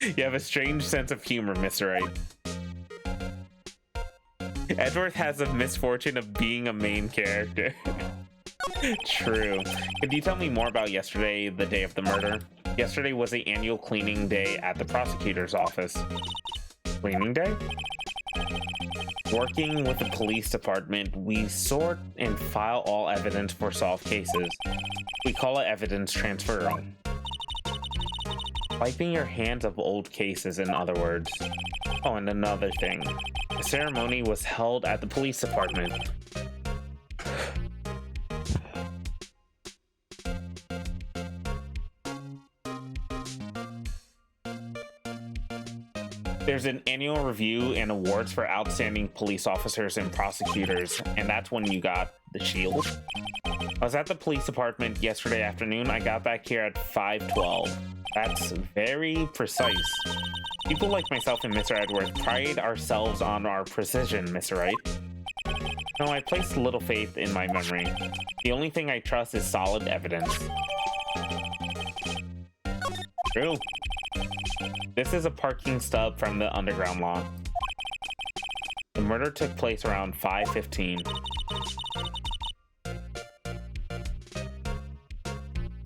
You have a strange sense of humor, Mr. Wright. Edgeworth has the misfortune of being a main character. True. Could you tell me more about yesterday, the day of the murder? Yesterday was the annual cleaning day at the prosecutor's office. Cleaning day? Working with the police department, we sort and file all evidence for solved cases. We call it evidence transfer. Wiping your hands of old cases, in other words. Oh, and another thing. The ceremony was held at the police department. There's an annual review and awards for outstanding police officers and prosecutors, and that's when you got the shield. I was at the police department yesterday afternoon. I got back here at 5:12. That's very precise. People like myself and Mr. Edgeworth pride ourselves on our precision, Mr. Wright. No, I placed little faith in my memory. The only thing I trust is solid evidence. True. This is a parking stub from the underground lot. The murder took place around 5:15.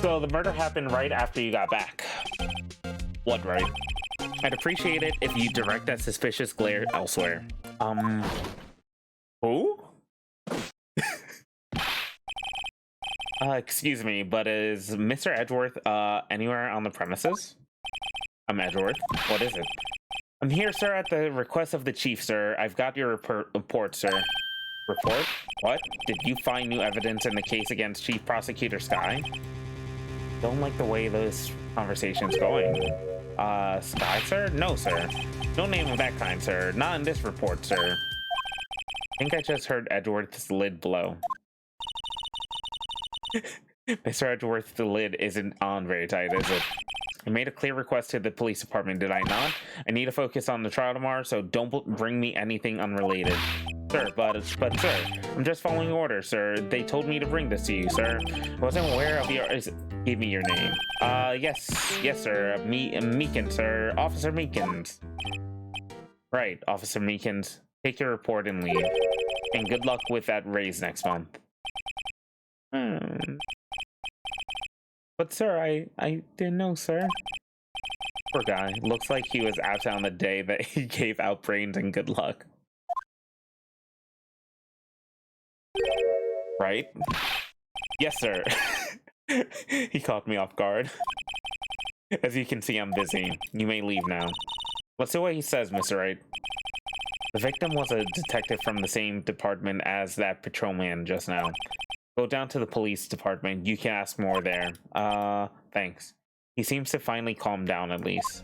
So the murder happened right after you got back. What, right? I'd appreciate it if you direct that suspicious glare elsewhere. Who? Excuse me, but is Mr. Edgeworth, anywhere on the premises? I'm Edgeworth. What is it? I'm here, sir, at the request of the chief, sir. I've got your report, sir. Report? What? Did you find new evidence in the case against Chief Prosecutor Sky? Don't like the way this conversation's going. Sky, sir? No, sir. No name of that kind, sir. Not in this report, sir. I think I just heard Edgeworth's lid blow. Mr. Edgeworth, the lid isn't on very tight, is it? I made a clear request to the police department, did I not? I need to focus on the trial tomorrow, so don't bring me anything unrelated. Sir, but sir, I'm just following orders, sir. They told me to bring this to you, sir. I wasn't aware of your... Give me your name. Yes, sir. Meekins, sir. Officer Meekins. Right, Officer Meekins. Take your report and leave. And good luck with that raise next month. But sir, I didn't know, sir. Poor guy. Looks like he was absent on the day that he gave out brains and good luck. Right? Yes, sir. He caught me off guard. As you can see, I'm busy. You may leave now. Let's see what he says, Mr. Wright. The victim was a detective from the same department as that patrolman just now. Go down to the police department. You can ask more there. Thanks. He seems to finally calm down at least.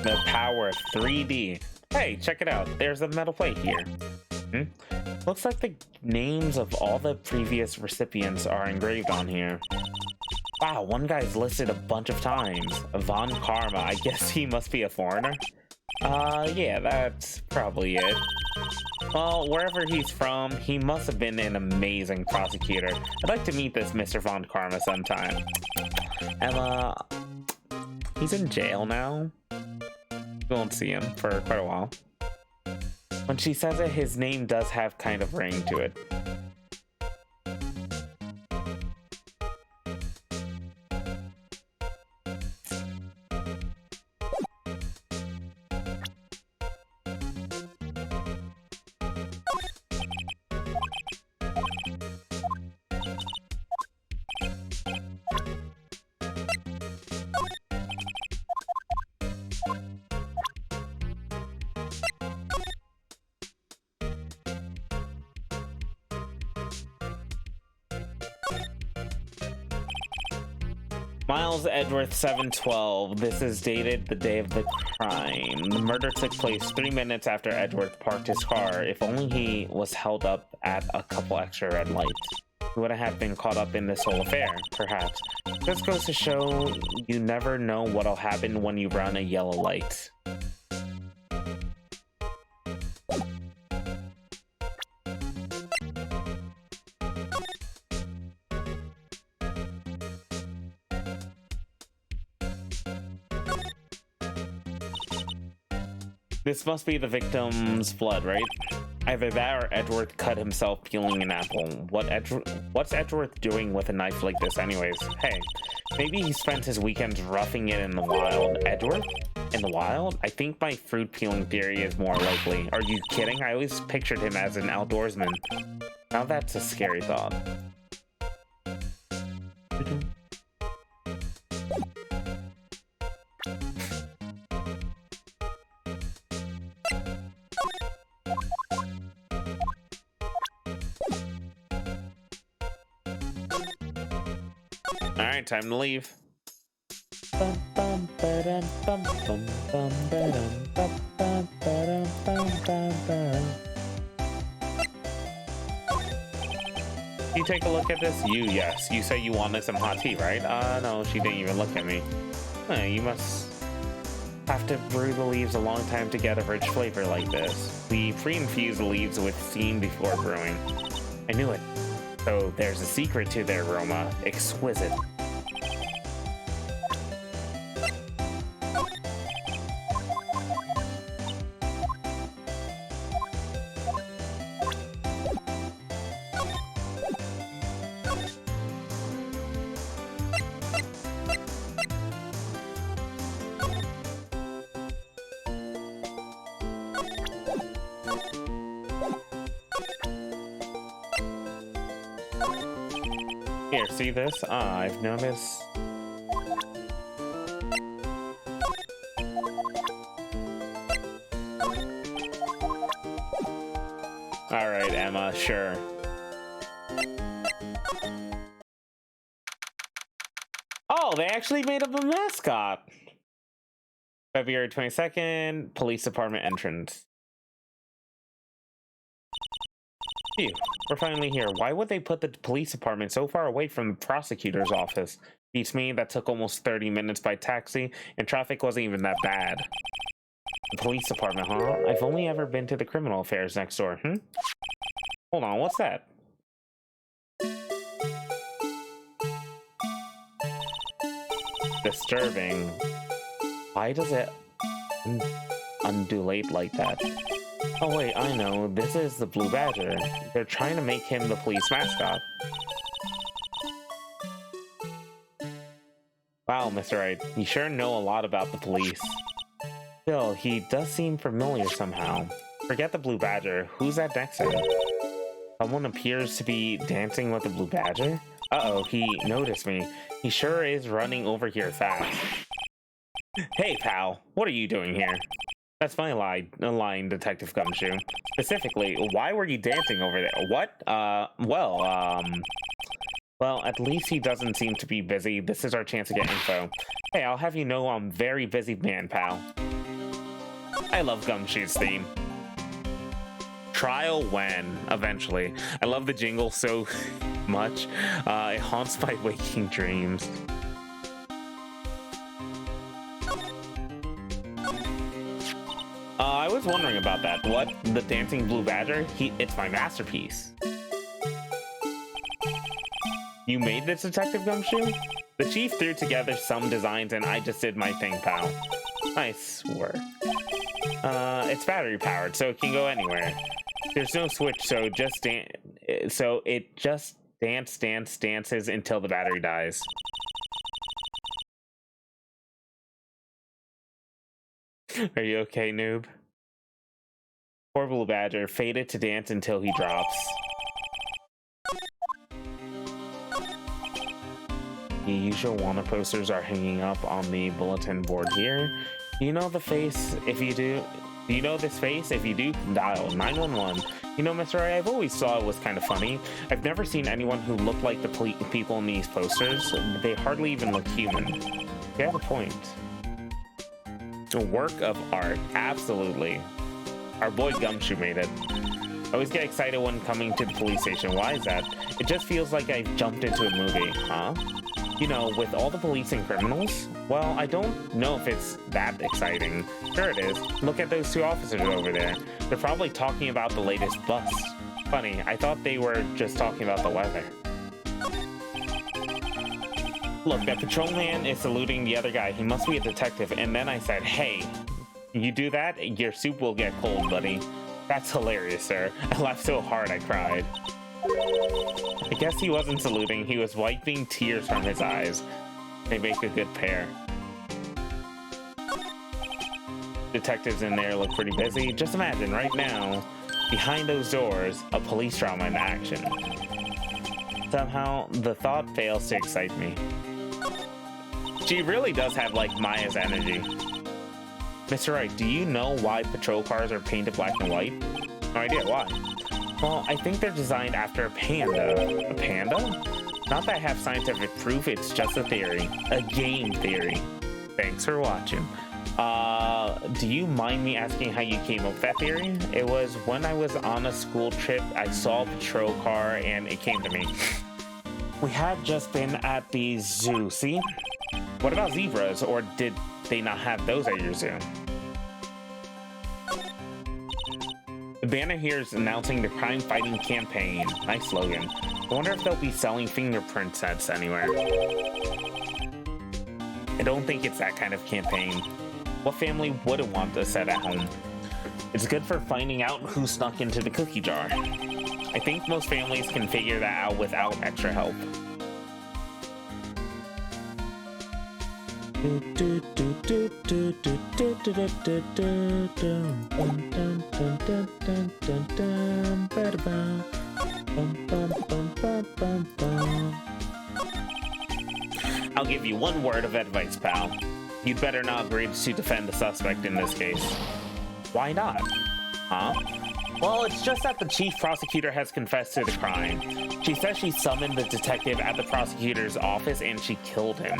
The power of 3D. Hey, check it out. There's a metal plate here. Looks like the names of all the previous recipients are engraved on here. Wow, one guy's listed a bunch of times. Von Karma. I guess he must be a foreigner. Yeah, that's probably it. Well, wherever he's from, he must have been an amazing prosecutor. I'd like to meet this Mr. Von Karma sometime. Emma, he's in jail now. We won't see him for quite a while. When she says it, his name does have kind of ring to it. Miles Edgeworth 712. This is dated the day of the crime. The murder took place 3 minutes after Edgeworth parked his car. If only he was held up at a couple extra red lights, he wouldn't have been caught up in this whole affair, perhaps. This goes to show you never know what'll happen when you run a yellow light. This must be the victim's blood, right? Either that or Edgeworth cut himself peeling an apple. What's Edgeworth doing with a knife like this anyways? Hey, maybe he spent his weekends roughing it in the wild. Edgeworth? In the wild? I think my fruit peeling theory is more likely. Are you kidding? I always pictured him as an outdoorsman. Now that's a scary thought. Alright, time to leave. You take a look at this? Yes. You say you wanted some hot tea, right? No, she didn't even look at me. You must have to brew the leaves a long time to get a rich flavor like this. We pre-infuse the leaves with steam before brewing. I knew it. So there's a secret to their aroma. Exquisite. Here, see this? I've noticed. Alright, Emma, sure. Oh, they actually made up a mascot! February 22nd, police department entrance. Phew, we're finally here. Why would they put the police department so far away from the prosecutor's office? Beats me, that took almost 30 minutes by taxi, and traffic wasn't even that bad. The police department, huh? I've only ever been to the criminal affairs next door, Hold on, what's that? Disturbing. Why does it undulate like that? Oh wait, I know. This is the Blue Badger. They're trying to make him the police mascot. Wow, Mr. Wright, you sure know a lot about the police. Still, he does seem familiar somehow. Forget the Blue Badger. Who's that next to him? Someone appears to be dancing with the Blue Badger? Uh-oh, he noticed me. He sure is running over here fast. Hey, pal, what are you doing here? That's my line, Detective Gumshoe. Specifically, why were you dancing over there? What? Well, at least he doesn't seem to be busy. This is our chance to get info. Hey, I'll have you know I'm very busy man, pal. I love Gumshoe's theme. Trial when, eventually. I love the jingle so much. It haunts my waking dreams. I was wondering about that. What? The Dancing Blue Badger? It's my masterpiece. You made this, Detective Gumshoe? The chief threw together some designs and I just did my thing, pal. Nice work. It's battery powered, so it can go anywhere. There's no switch, so it just dances until the battery dies. Are you okay, noob? Poor Blue Badger, fated to dance until he drops. The usual Wanna posters are hanging up on the bulletin board here. Do you know the face? If you do you know this face? If you do, dial 911. You know, Mr. Wright, I've always thought it was kind of funny. I've never seen anyone who looked like the people in these posters. They hardly even look human. You have a point. A work of art, absolutely. Our boy Gumshoe made it. I always get excited when coming to the police station. Why is that? It just feels like I've jumped into a movie, huh? You know, with all the police and criminals? Well, I don't know if it's that exciting. Sure it is. Look at those two officers over there. They're probably talking about the latest bus. Funny, I thought they were just talking about the weather. Look, that patrolman is saluting the other guy. He must be a detective. And then I said, hey, you do that, your soup will get cold, buddy. That's hilarious, sir. I laughed so hard I cried. I guess he wasn't saluting, he was wiping tears from his eyes. They make a good pair. Detectives in there look pretty busy. Just imagine, right now, behind those doors, a police drama in action. Somehow, the thought fails to excite me. She really does have, like, Maya's energy. Mr. Wright, do you know why patrol cars are painted black and white? No idea, why? Well, I think they're designed after a panda. A panda? Not that I have scientific proof, it's just a theory. A game theory. Thanks for watching. Do you mind me asking how you came up with that theory? It was when I was on a school trip, I saw a patrol car and it came to me. We had just been at the zoo, see? What about zebras, or did they not have those at your zoo? The banner here is announcing the crime-fighting campaign. Nice slogan. I wonder if they'll be selling fingerprint sets anywhere. I don't think it's that kind of campaign. What family wouldn't want a set at home? It's good for finding out who snuck into the cookie jar. I think most families can figure that out without extra help. I'll give you one word of advice, pal. You'd better not agree to defend the suspect in this case. Why not? Huh? Well, it's just that the chief prosecutor has confessed to the crime. She says she summoned the detective at the prosecutor's office and she killed him.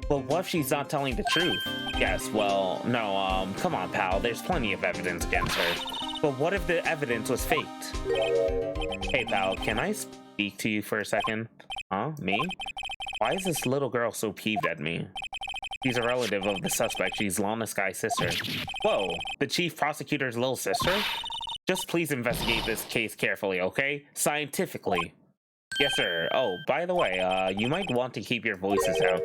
But what if she's not telling the truth? Yes, well, no, come on, pal. There's plenty of evidence against her. But what if the evidence was faked? Hey, pal, can I speak to you for a second? Huh? Me? Why is this little girl so peeved at me? She's a relative of the suspect. She's Lana Sky's sister. Whoa, the chief prosecutor's little sister? Just please investigate this case carefully, okay? Scientifically. Yes, sir. Oh, by the way, you might want to keep your voices down.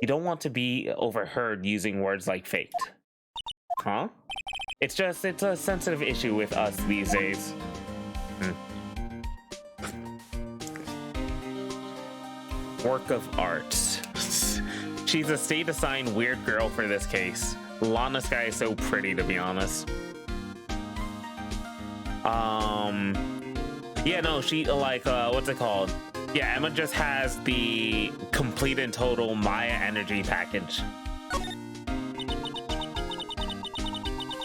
You don't want to be overheard using words like faked. Huh? It's a sensitive issue with us these days. Work of art. She's a state-assigned weird girl for this case. Lana Sky is so pretty, to be honest. Yeah, no, she, like, what's it called? Yeah, Emma just has the complete and total Maya energy package.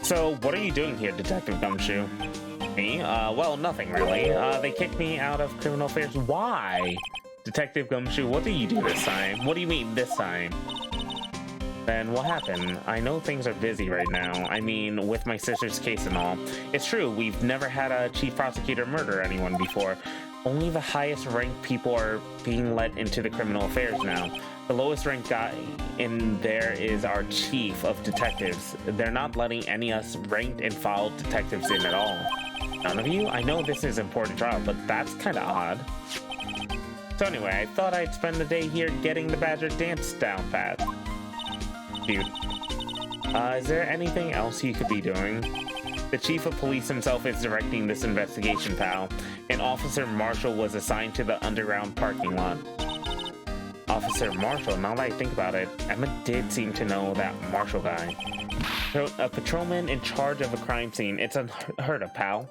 So, what are you doing here, Detective Gumshoe? Me? Well, nothing really. They kicked me out of criminal affairs. Why? Detective Gumshoe, what did you do this time? What do you mean, this time? Then what happened? I know things are busy right now. I mean, with my sister's case and all. It's true, we've never had a chief prosecutor murder anyone before. Only the highest ranked people are being let into the criminal affairs now. The lowest ranked guy in there is our chief of detectives. They're not letting any us ranked and filed detectives in at all. None of you? I know this is an important trial, but that's kind of odd. So anyway, I thought I'd spend the day here getting the Badger dance down pat. Dude. Is there anything else you could be doing? The chief of police himself is directing this investigation, pal. And Officer Marshall was assigned to the underground parking lot. Officer Marshall, now that I think about it, Emma did seem to know that Marshall guy. So, a patrolman in charge of a crime scene. It's unheard of, pal.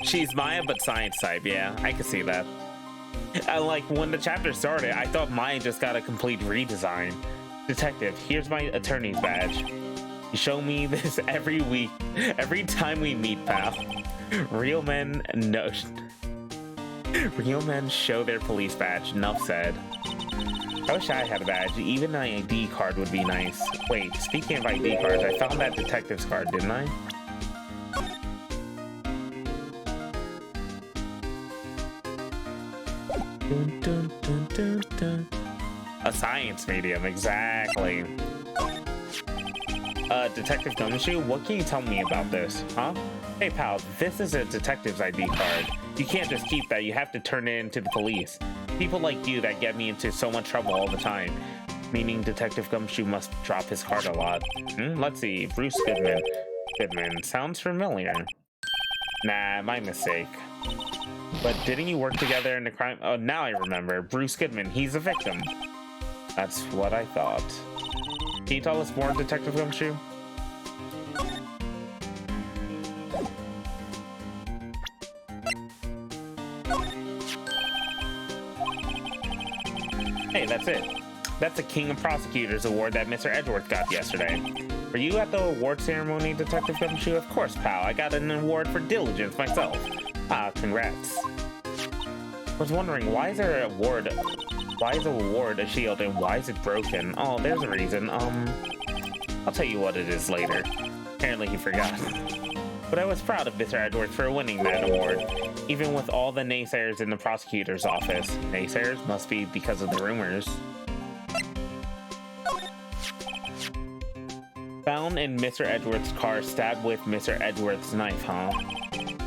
She's Maya, but science type. Yeah, I can see that. Like, when the chapter started, I thought Maya just got a complete redesign. Detective, here's my attorney's badge. You show me this every week, every time we meet, pal. Real men show their police badge. Enough said. I wish I had a badge. Even an ID card would be nice. Wait, speaking of ID cards, I found that detective's card, didn't I? Dun, dun, dun, dun, dun. A science medium, exactly. Detective Gumshoe, what can you tell me about this, huh? Hey pal, this is a detective's ID card. You can't just keep that, you have to turn it in to the police. People like you that get me into so much trouble all the time. Meaning Detective Gumshoe must drop his card a lot. Let's see, Bruce Goodman. Goodman, sounds familiar. Nah, my mistake. But didn't you work together in the crime? Oh, now I remember. Bruce Goodman, he's a victim. That's what I thought. Can you tell us more, Detective Gumshoe? Hey, that's it. That's the King of Prosecutors award that Mr. Edgeworth got yesterday. Were you at the award ceremony, Detective Gumshoe? Of course, pal. I got an award for diligence myself. Ah, congrats. I was wondering, why is there an award? Why is the award a shield and why is it broken? Oh, there's a reason. I'll tell you what it is later. Apparently he forgot. But I was proud of Mr. Edgeworth for winning that award. Even with all the naysayers in the prosecutor's office. Naysayers must be because of the rumors. Found in Mr. Edgeworth's car, stabbed with Mr. Edgeworth's knife, huh?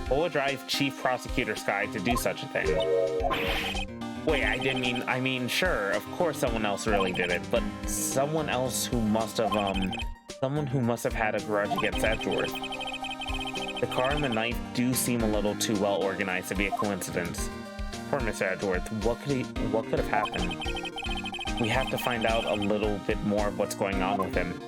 What would drive Chief Prosecutor Sky to do such a thing? Wait, I mean, sure, of course someone else really did it, but someone else who must have, someone who must have had a grudge against Edgeworth. The car and the knife do seem a little too well organized to be a coincidence. Poor Mr. Edgeworth, what could have happened? We have to find out a little bit more of what's going on with him.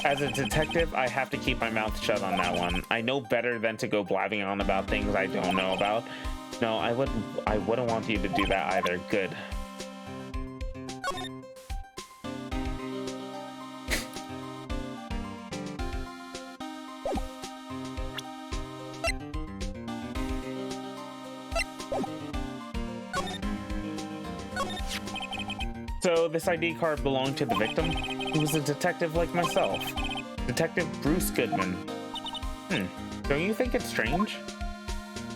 As a detective, I have to keep my mouth shut on that one. I know better than to go blabbing on about things I don't know about. No, I wouldn't want you to do that either. Good. So this ID card belonged to the victim? He was a detective like myself. Detective Bruce Goodman. Don't you think it's strange?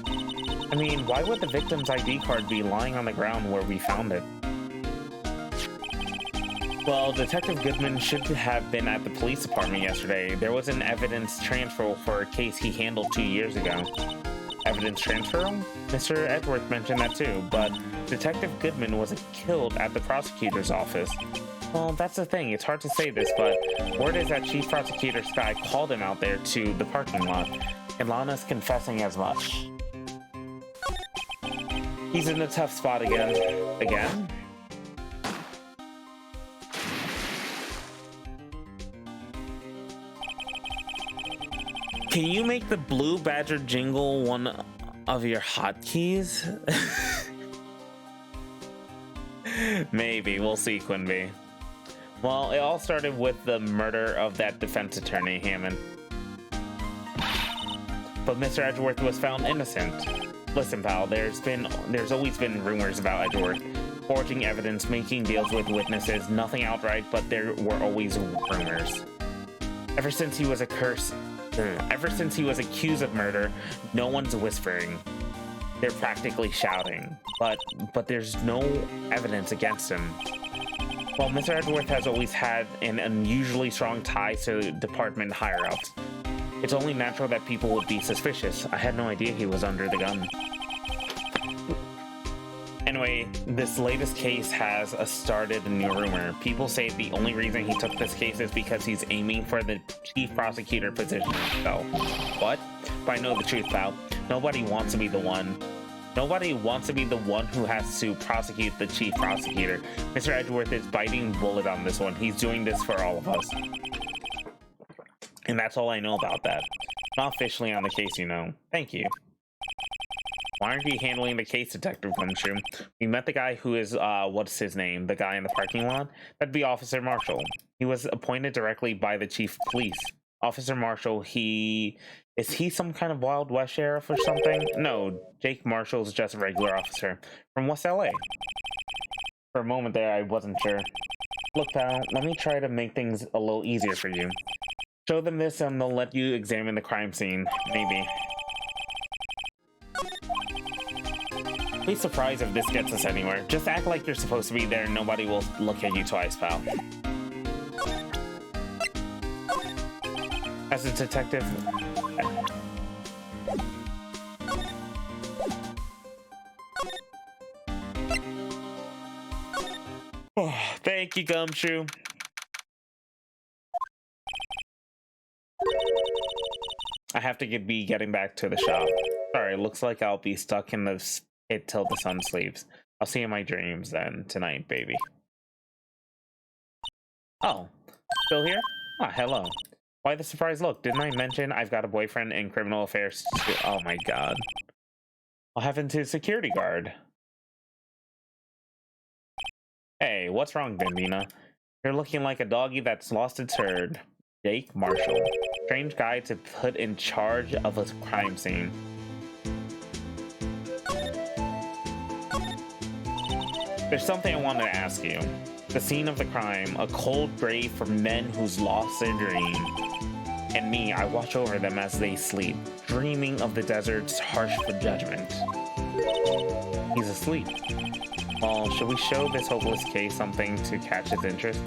I mean, why would the victim's ID card be lying on the ground where we found it? Well, Detective Goodman should have been at the police department yesterday. There was an evidence transfer for a case he handled 2 years ago. Evidence transfer? Mr. Edgeworth mentioned that too, but Detective Goodman was killed at the prosecutor's office. Well, that's the thing, it's hard to say this, but word is that Chief Prosecutor Sky called him out there to the parking lot, and Lana's confessing as much. He's in a tough spot again. Again? Can you make the Blue Badger jingle one of your hotkeys? Maybe. We'll see, Quinby. Well, it all started with the murder of that defense attorney, Hammond. But Mr. Edgeworth was found innocent. Listen, pal, there's always been rumors about Edgeworth. Forging evidence, making deals with witnesses, nothing outright, but there were always rumors. Ever since he was accused of murder, no one's whispering. They're practically shouting. But there's no evidence against him. Well, Mr. Edgeworth has always had an unusually strong tie to department higher-ups. It's only natural that people would be suspicious. I had no idea he was under the gun. Anyway, this latest case has started a new rumor. People say the only reason he took this case is because he's aiming for the chief prosecutor position himself. What? But I know the truth, pal. Nobody wants to be the one. Nobody wants to be the one who has to prosecute the chief prosecutor. Mr. Edgeworth is biting bullet on this one. He's doing this for all of us. And that's all I know about that. Not officially on the case, you know. Thank you. Why aren't you handling the case, Detective Gumshoe? We met the guy who is, what's his name? The guy in the parking lot? That'd be Officer Marshall. He was appointed directly by the chief of police. Officer Marshall, is he some kind of Wild West sheriff or something? No, Jake Marshall's just a regular officer from West LA. For a moment there, I wasn't sure. Look, pal, let me try to make things a little easier for you. Show them this and they'll let you examine the crime scene. Maybe. Be surprised if this gets us anywhere. Just act like you're supposed to be there and nobody will look at you twice, pal. As a detective... Oh, thank you, Gumshoe. I have to be getting back to the shop. Sorry, looks like I'll be stuck in the pit till the sun sleeps. I'll see you in my dreams then, tonight, baby. Oh, still here? Ah, hello. Why the surprise look? Didn't I mention I've got a boyfriend in criminal affairs too? Oh my god. What happened to security guard? Hey, what's wrong, Bambina? You're looking like a doggy that's lost its herd. Jake Marshall. Strange guy to put in charge of a crime scene. There's something I wanted to ask you. The scene of the crime, a cold grave for men who's lost their dream. And me, I watch over them as they sleep, dreaming of the desert's harsh judgment. He's asleep. Well, should we show this hopeless case something to catch his interest?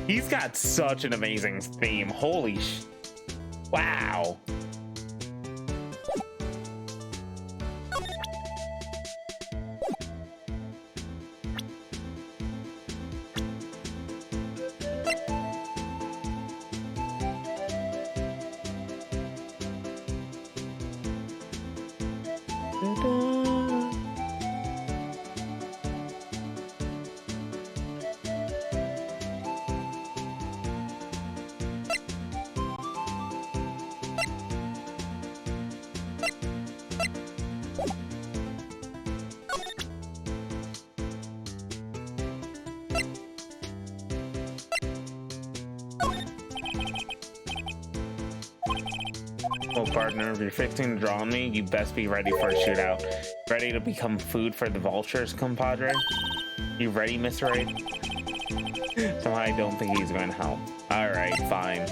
He's got such an amazing theme. Holy sh... Wow. Well, partner, if you're fixing to draw on me, you best be ready for a shootout. Ready to become food for the vultures, compadre? You ready, Mr. Wright? Somehow I don't think he's going to help. Alright, fine.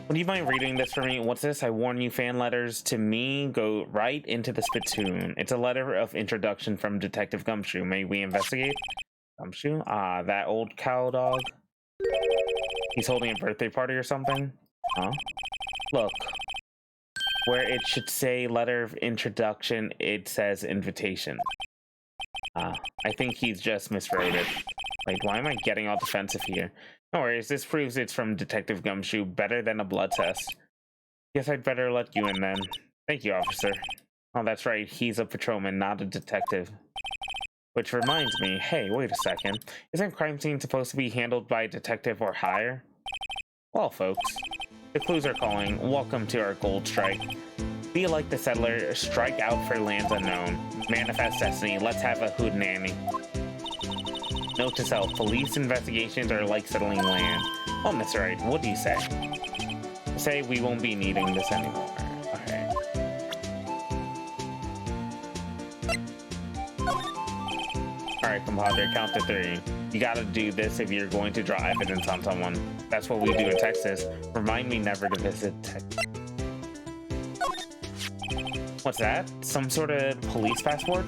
Would you mind reading this for me? What's this? I warn you, fan letters to me go right into the spittoon. It's a letter of introduction from Detective Gumshoe. May we investigate? Gumshoe? Ah, that old cow dog? He's holding a birthday party or something? Huh? Look, where it should say letter of introduction, it says invitation. I think he's just miswrote it. Wait, why am I getting all defensive here? No worries, this proves it's from Detective Gumshoe, better than a blood test. Guess I'd better let you in then. Thank you, officer. Oh, that's right, he's a patrolman, not a detective. Which reminds me, hey, wait a second. Isn't crime scene supposed to be handled by a detective or higher? Well, folks, The clues are calling. Welcome to our gold strike. Be like the settler, strike out for lands unknown. Manifest destiny, let's have a hootenanny. Note to self, police investigations are like settling land. Oh, Mr. Wright, what do you say? Say we won't be needing this anymore. Alright. Alright, compadre, count to 3. You gotta do this if you're going to draw evidence on someone. That's what we do in Texas. Remind me never to visit Texas. What's that? Some sort of police passport?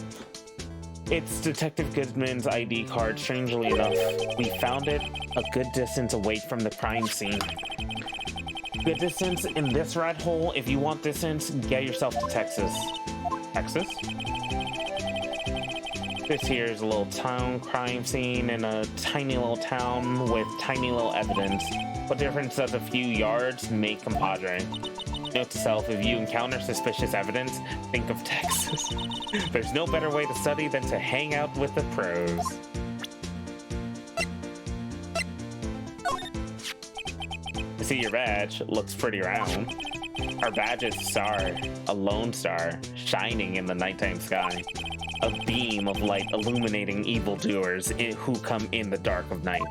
It's Detective Goodman's ID card, strangely enough. We found it a good distance away from the crime scene. Good distance in this rat hole. If you want distance, get yourself to Texas. Texas? This here is a little town crime scene in a tiny little town with tiny little evidence. What difference does a few yards make, compadre? Note to self, if you encounter suspicious evidence, think of Texas. There's no better way to study than to hang out with the pros. I see your badge. Looks pretty round. Our badge is star, a lone star, shining in the nighttime sky. A beam of light illuminating evildoers who come in the dark of night.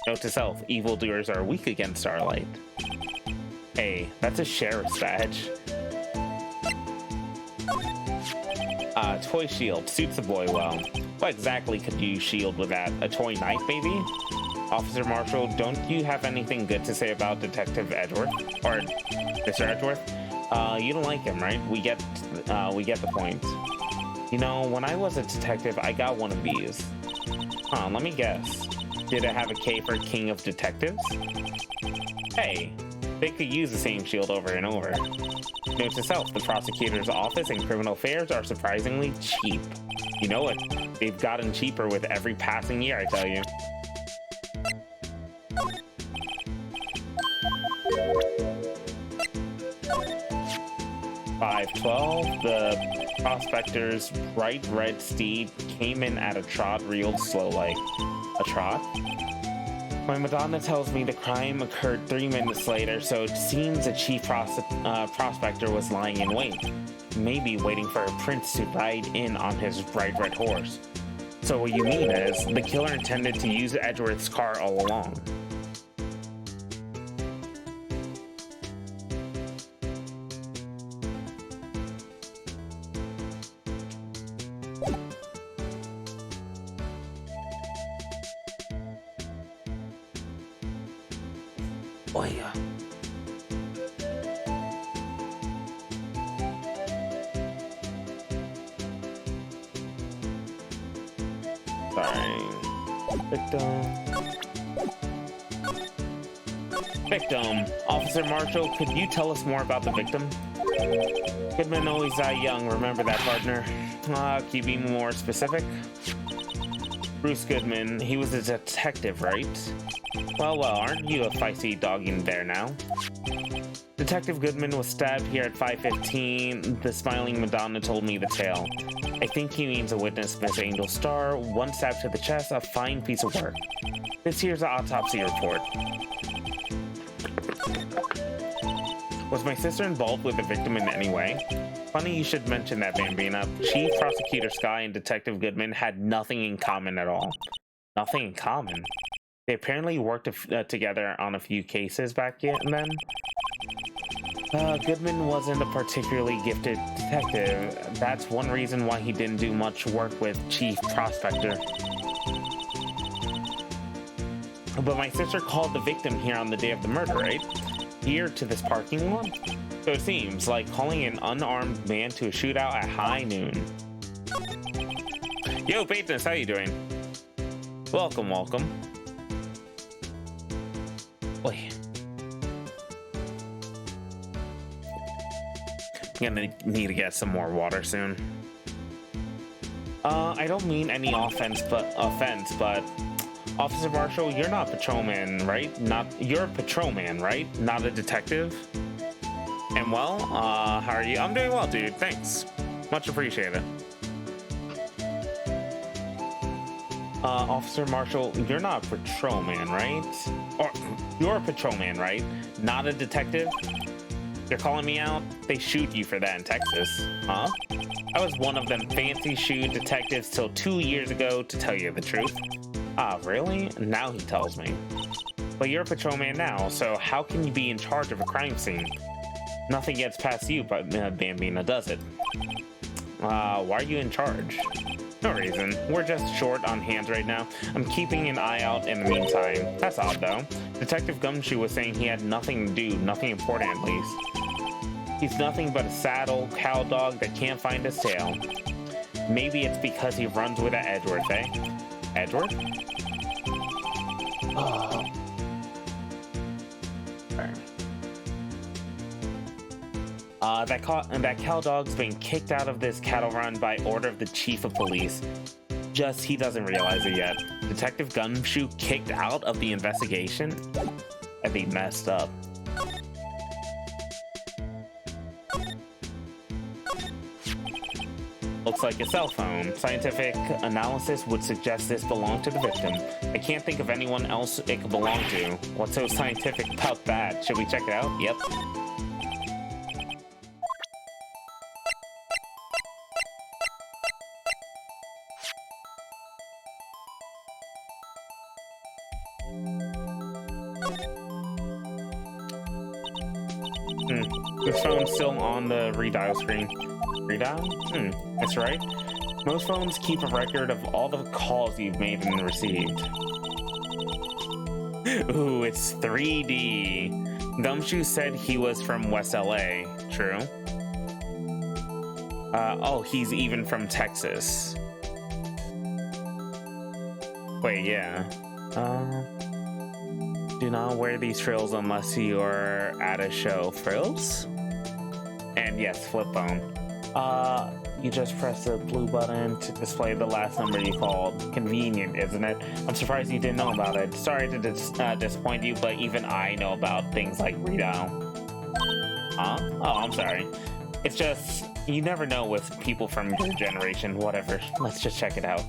Note to self, evildoers are weak against starlight. Hey, that's a sheriff's badge. Toy shield suits the boy well. What exactly could you shield with that? A toy knife, maybe? Officer Marshall, don't you have anything good to say about Detective Edgeworth? Or Mr. Edgeworth? You don't like him, right? We get the point. You know, when I was a detective, I got one of these. Let me guess. Did it have a K for King of Detectives? Hey, they could use the same shield over and over. Note to self, the prosecutor's office and criminal affairs are surprisingly cheap. You know it. They've gotten cheaper with every passing year, I tell you. $5.12. The prospector's bright red steed came in at a trot, reeled slow like. A trot? My Madonna tells me the crime occurred 3 minutes later, so it seems the chief prospector was lying in wait. Maybe waiting for a prince to ride in on his bright red horse. So what you mean is, the killer intended to use Edgeworth's car all along. Oh yeah. Sorry. Victim. Officer Marshall, could you tell us more about the victim? Goodman always die young, remember that, partner. Can you be more specific? Bruce Goodman, he was a detective, right? Well, aren't you a feisty dog in there now? Detective Goodman was stabbed here at 5:15. The smiling Madonna told me the tale. I think he means a witness, Miss Angel Star. One stab to the chest, a fine piece of work. This here's the autopsy report. Was my sister involved with the victim in any way? Funny you should mention that, Bambina. Chief Prosecutor Sky and Detective Goodman had nothing in common at all. Nothing in common? They apparently worked together on a few cases back then. Goodman wasn't a particularly gifted detective. That's one reason why he didn't do much work with Chief Prospector. But my sister called the victim here on the day of the murder, right? Here to this parking lot? So it seems like calling an unarmed man to a shootout at high noon. Yo, Peyton, how you doing? Welcome. Boy. I'm gonna need to get some more water soon. I don't mean any offense, but Officer Marshall, you're not a patrolman, right? You're a patrolman, right? Not a detective? And well, how are you? I'm doing well, dude. Thanks. Much appreciated. Officer Marshall, you're not a patrolman, right? Or, you're a patrolman, right? Not a detective? You're calling me out? They shoot you for that in Texas. Huh? I was one of them fancy shoe detectives till 2 years ago, to tell you the truth. Ah, really? Now he tells me. But you're a patrolman now, so how can you be in charge of a crime scene? Nothing gets past you, but Bambina does it. Why are you in charge? No reason. We're just short on hands right now. I'm keeping an eye out in the meantime. That's odd, though. Detective Gumshoe was saying he had nothing to do, nothing important at least. He's nothing but a saddle cow dog that can't find his tail. Maybe it's because he runs with that Edward, eh? Edward? That cow dog's been kicked out of this cattle run by order of the chief of police. Just he doesn't realize it yet. Detective Gumshoe kicked out of the investigation? That'd be messed up. Looks like a cell phone. Scientific analysis would suggest this belonged to the victim. I can't think of anyone else it could belong to. What's so scientific about that? Should we check it out? Yep. This phone's still on the redial screen. Redial? That's right. Most phones keep a record of all the calls you've made and received. Ooh, it's 3D. Gumshoe said he was from West LA. True. Oh, he's even from Texas. Wait, yeah. Do not wear these frills unless you are at a show. Frills? And yes, flip phone. You just press the blue button to display the last number you called. Convenient, isn't it? I'm surprised you didn't know about it. Sorry to disappoint you, but even I know about things like redial. Huh? Oh, I'm sorry. It's just, you never know with people from your generation. Whatever. Let's just check it out.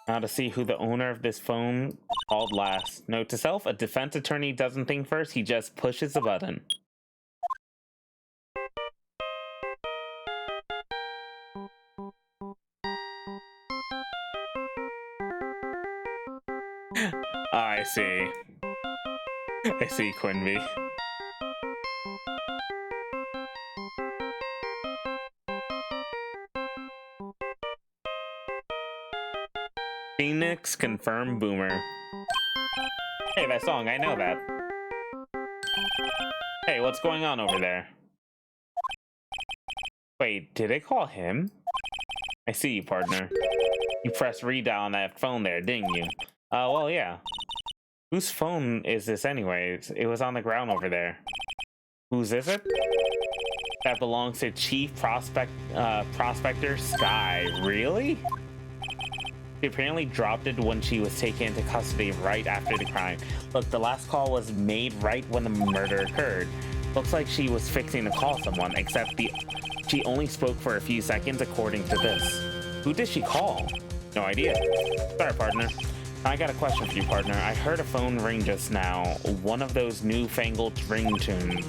Now to see who the owner of this phone called last. Note to self, a defense attorney doesn't think first, he just pushes the button. I see. I see, Quinby. Phoenix confirmed boomer. Hey, that song, I know that. Hey, what's going on over there? Wait, did it call him? I see you, partner. You pressed redial on that phone there, didn't you? Well, yeah. Whose phone is this anyways? It was on the ground over there. Whose is it? That belongs to Chief Prospector Sky. Really? She apparently dropped it when she was taken into custody right after the crime. Look, the last call was made right when the murder occurred. Looks like she was fixing to call someone, except she only spoke for a few seconds according to this. Who did she call? No idea. Sorry, partner. I got a question for you, partner. I heard a phone ring just now. One of those newfangled ringtones.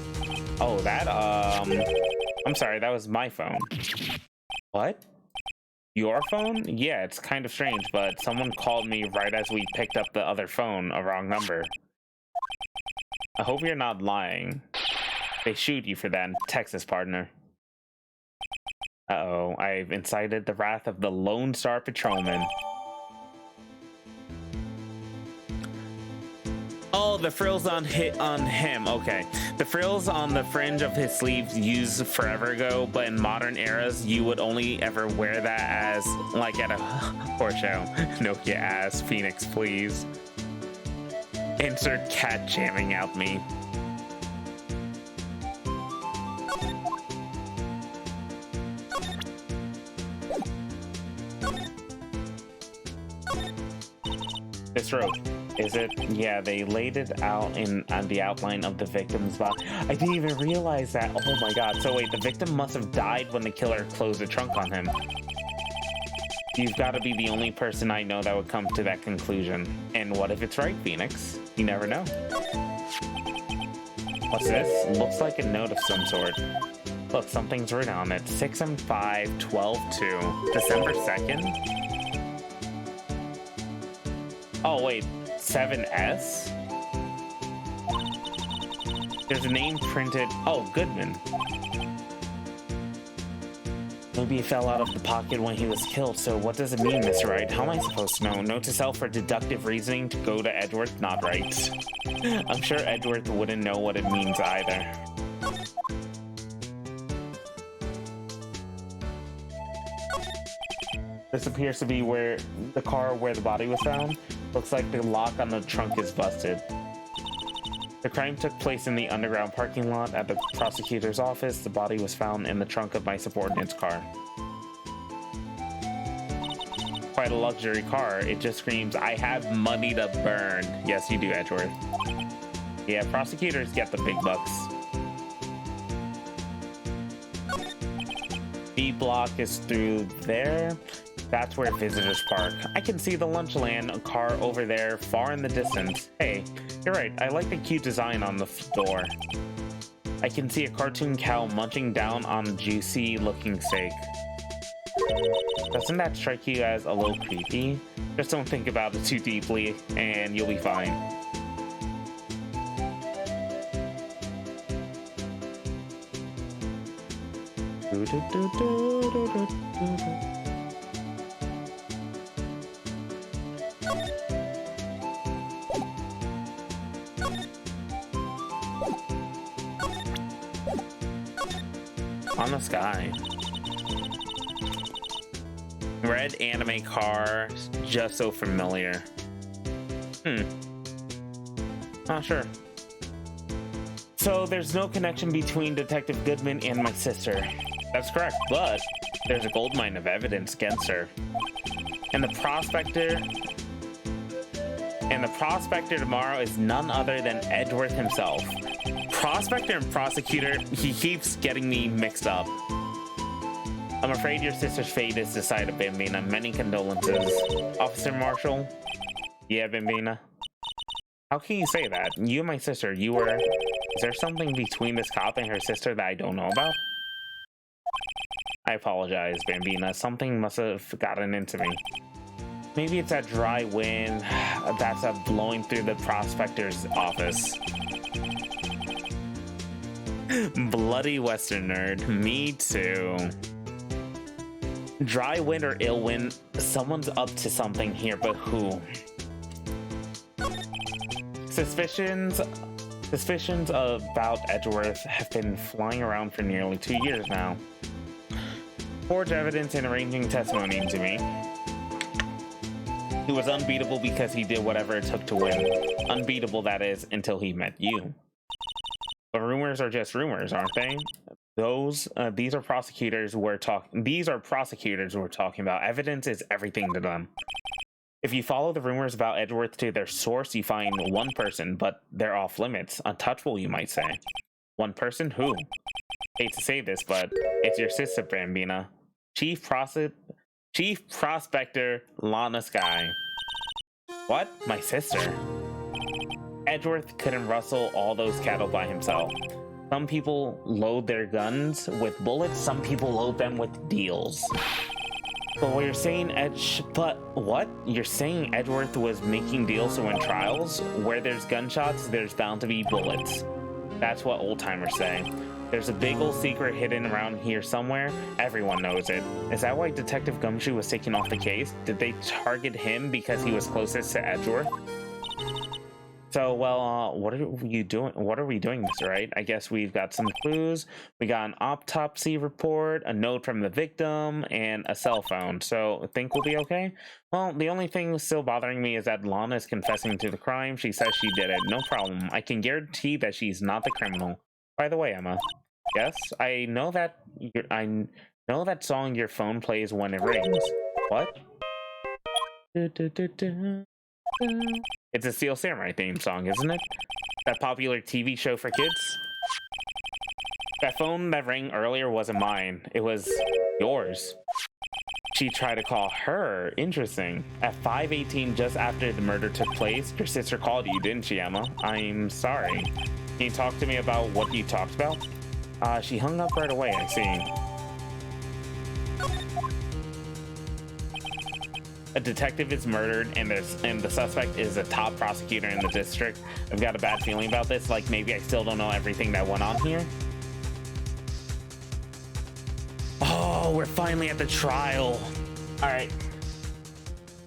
Oh, that, I'm sorry, that was my phone. What? Your phone? Yeah, it's kind of strange, but someone called me right as we picked up the other phone, a wrong number. I hope you're not lying. They shoot you for that in Texas, partner. Uh-oh, I've incited the wrath of the Lone Star Patrolman. Oh, the frills on him. Okay. The frills on the fringe of his sleeves used forever ago, but in modern eras, you would only ever wear that as, like, at a horse show. Nokia ass, Phoenix, please. Insert cat jamming out me. This rope. Is it? Yeah, they laid it out on the outline of the victim's body. I didn't even realize that. Oh my god. So wait, the victim must have died when the killer closed the trunk on him. You've got to be the only person I know that would come to that conclusion. And what if it's right, Phoenix? You never know. What's this? Looks like a note of some sort. Look, something's written on it. 6 and 5, 12-2. December 2nd? Oh, wait. 7S? There's a name printed. Oh, Goodman. Maybe it fell out of the pocket when he was killed, so what does it mean, Miss Wright? How am I supposed to know? Note to self for deductive reasoning to go to Edgeworth, not Wright. I'm sure Edgeworth wouldn't know what it means either. This appears to be where the car where the body was found. Looks like the lock on the trunk is busted. The crime took place in the underground parking lot at the prosecutor's office. The body was found in the trunk of my subordinate's car. Quite a luxury car. It just screams, I have money to burn. Yes, you do, Edgeworth. Yeah, prosecutors get the big bucks. B block is through there. That's where visitors park. I can see the Lunchland car over there, far in the distance. Hey, you're right. I like the cute design on the door. I can see a cartoon cow munching down on a juicy-looking steak. Doesn't that strike you as a little creepy? Just don't think about it too deeply, and you'll be fine. On the sky. Red anime car, just so familiar. Sure. So there's no connection between Detective Goodman and my sister. That's correct, but there's a goldmine of evidence against her. And the prospector tomorrow is none other than Edgeworth himself. Prospector and prosecutor, he keeps getting me mixed up. I'm afraid your sister's fate is decided, Bambina. Many condolences. Officer Marshall? Yeah, Bambina. How can you say that? You and my sister, you were... Is there something between this cop and her sister that I don't know about? I apologize, Bambina. Something must have gotten into me. Maybe it's that dry wind that's blowing through the prospector's office. Bloody Western nerd. Me too. Dry wind or ill wind, someone's up to something here, but who? Suspicions about Edgeworth have been flying around for nearly 2 years now. Forged evidence and arranging testimony into me. He was unbeatable because he did whatever it took to win. Unbeatable, that is, until he met you. But rumors are just rumors, aren't they? These are prosecutors we're talking about. Evidence is everything to them. If you follow the rumors about Edgeworth to their source, you find one person, but they're off limits. Untouchable, you might say. One person? Who? Hate to say this, but it's your sister, Bambina. Chief Prospector Lana Sky. What? My sister? Edgeworth couldn't rustle all those cattle by himself. Some people load their guns with bullets, some people load them with deals. But what you're saying, You're saying Edgeworth was making deals to win trials? Where there's gunshots, there's bound to be bullets. That's what old-timers say. There's a big old secret hidden around here somewhere. Everyone knows it. Is that why Detective Gumshoe was taken off the case? Did they target him because he was closest to Edgeworth? So, well, what are we doing, Mr. Wright? I guess we've got some clues. We got an autopsy report, a note from the victim, and a cell phone. So, think we'll be okay? Well, the only thing still bothering me is that Lana is confessing to the crime. She says she did it. No problem. I can guarantee that she's not the criminal. By the way, Emma. Yes, I know that song your phone plays when it rings. What? It's a Steel Samurai theme song, isn't it? That popular TV show for kids? That phone that rang earlier wasn't mine. It was yours. She tried to call her. Interesting. At 5:18, just after the murder took place, your sister called you, didn't she, Emma? I'm sorry. Can you talk to me about what you talked about? She hung up right away, I see. A detective is murdered, and the suspect is a top prosecutor in the district. I've got a bad feeling about this. Like, maybe I still don't know everything that went on here. Oh, we're finally at the trial. All right.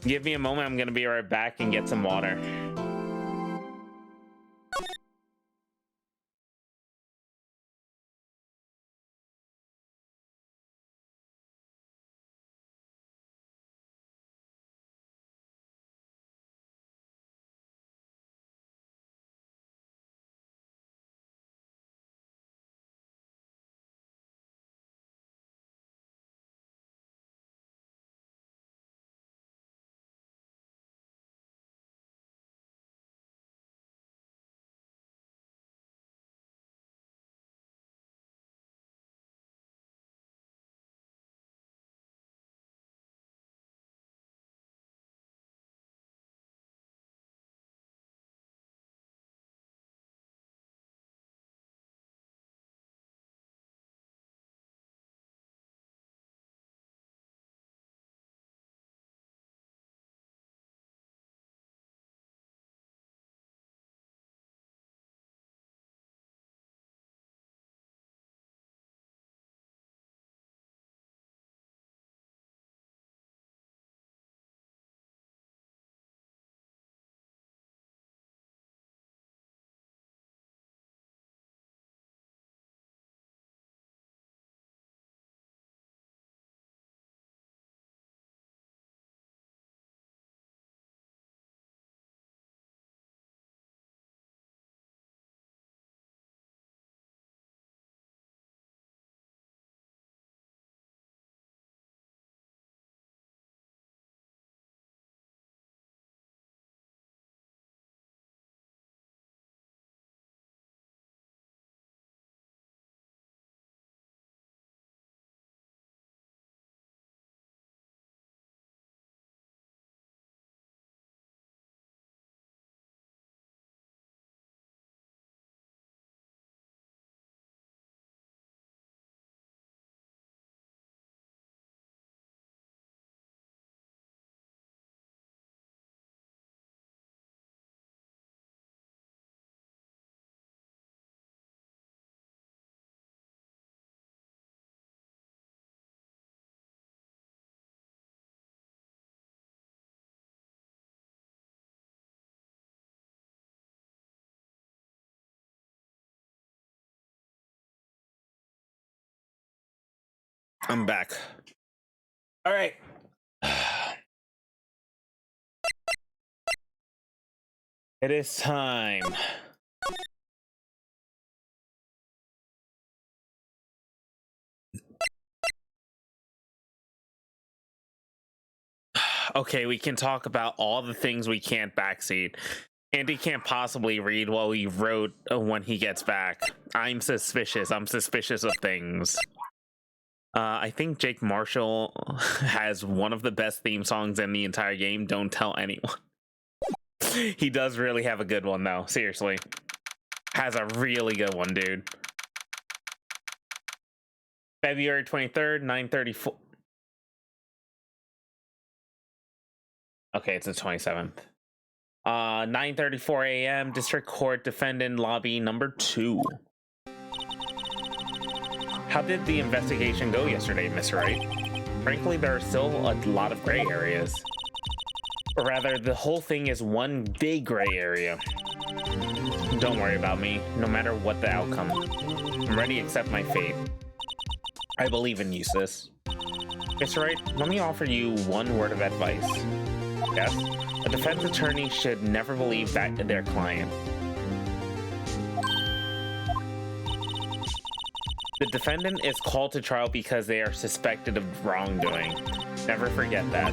Give me a moment. I'm going to be right back and get some water. I'm back. All right. It is time. Okay, we can talk about all the things we can't backseat. Andy can't possibly read what we wrote when he gets back. I'm suspicious. I'm suspicious of things. I think Jake Marshall has one of the best theme songs in the entire game. Don't tell anyone. He does really have a good one, though. Seriously. Has a really good one, dude. February 23rd, 9:34. Okay, it's the 27th. 9:34 a.m. District Court Defendant Lobby number 2. How did the investigation go yesterday, Miss Wright? Frankly, there are still a lot of gray areas. Or rather, the whole thing is one big gray area. Don't worry about me, no matter what the outcome. I'm ready to accept my fate. I believe in you, sis. Miss Wright, let me offer you one word of advice. Yes? A defense attorney should never believe that their client. The defendant is called to trial because they are suspected of wrongdoing. Never forget that.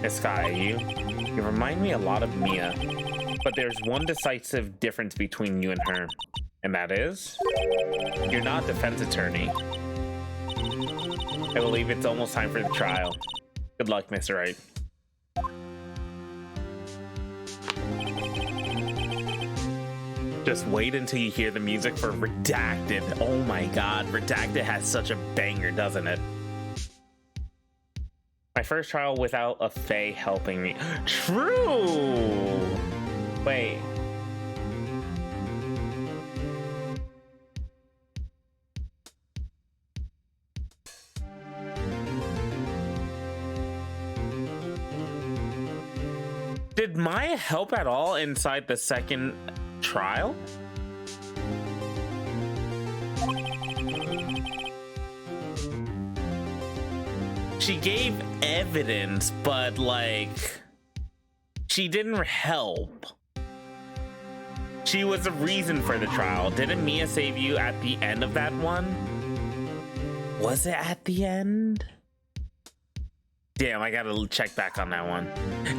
Miss Sky, you remind me a lot of Mia, but there's one decisive difference between you and her, and that is you're not a defense attorney. I believe it's almost time for the trial. Good luck, Mr. Wright. Just wait until you hear the music for Redacted. Oh my god, Redacted has such a banger, doesn't it? My first trial without a Fae helping me. True! Wait. Did Maya help at all inside the second trial? She gave evidence, but like she didn't help. She was the reason for the trial. Didn't Mia save you at the end of that one? Was it at the end? Damn, I gotta check back on that one.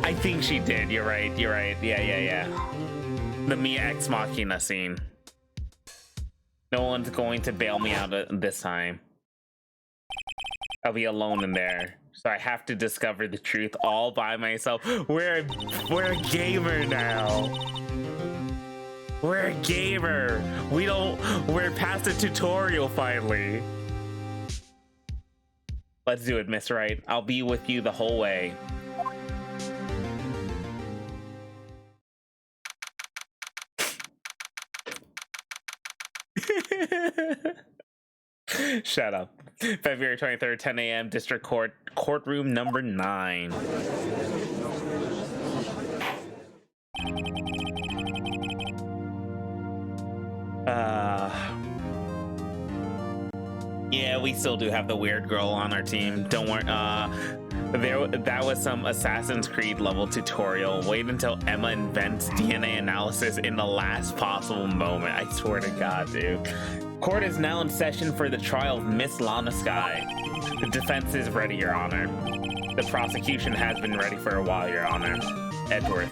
I think she did. You're right. You're right. Yeah. The Mia Ex Machina scene. No one's going to bail me out this time. I'll be alone in there. So I have to discover the truth all by myself. We're a gamer now. We're a gamer. We're past the tutorial finally. Let's do it, Miss Wright. I'll be with you the whole way. Shut up. February 23rd, 10 a.m. District Court, courtroom number 9. Yeah, we still do have the weird girl on our team. Don't worry. That was some Assassin's Creed level tutorial. Wait until Emma invents DNA analysis in the last possible moment. I swear to God, dude. Court is now in session for the trial of Miss Lana Sky. The defense is ready, Your Honor. The prosecution has been ready for a while, Your Honor. Edgeworth.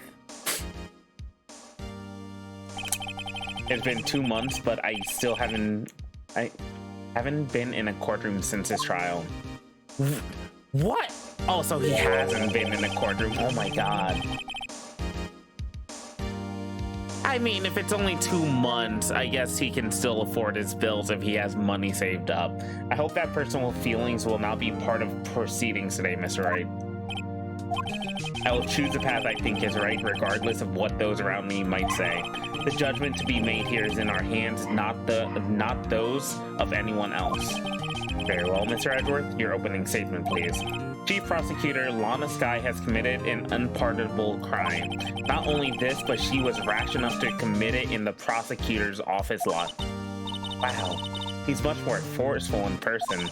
It's been 2 months, but I still haven't been in a courtroom since his trial. What? Oh, so he hasn't been in a courtroom. Oh my God. I mean, if it's only 2 months, I guess he can still afford his bills if he has money saved up. I hope that personal feelings will not be part of proceedings today, Mr. Wright. I will choose the path I think is right, regardless of what those around me might say. The judgment to be made here is in our hands, not those of anyone else. Very well, Mr. Edgeworth, your opening statement, please. Chief Prosecutor Lana Sky has committed an unpardonable crime. Not only this, but she was rash enough to commit it in the prosecutor's office lot. Wow, he's much more forceful in person.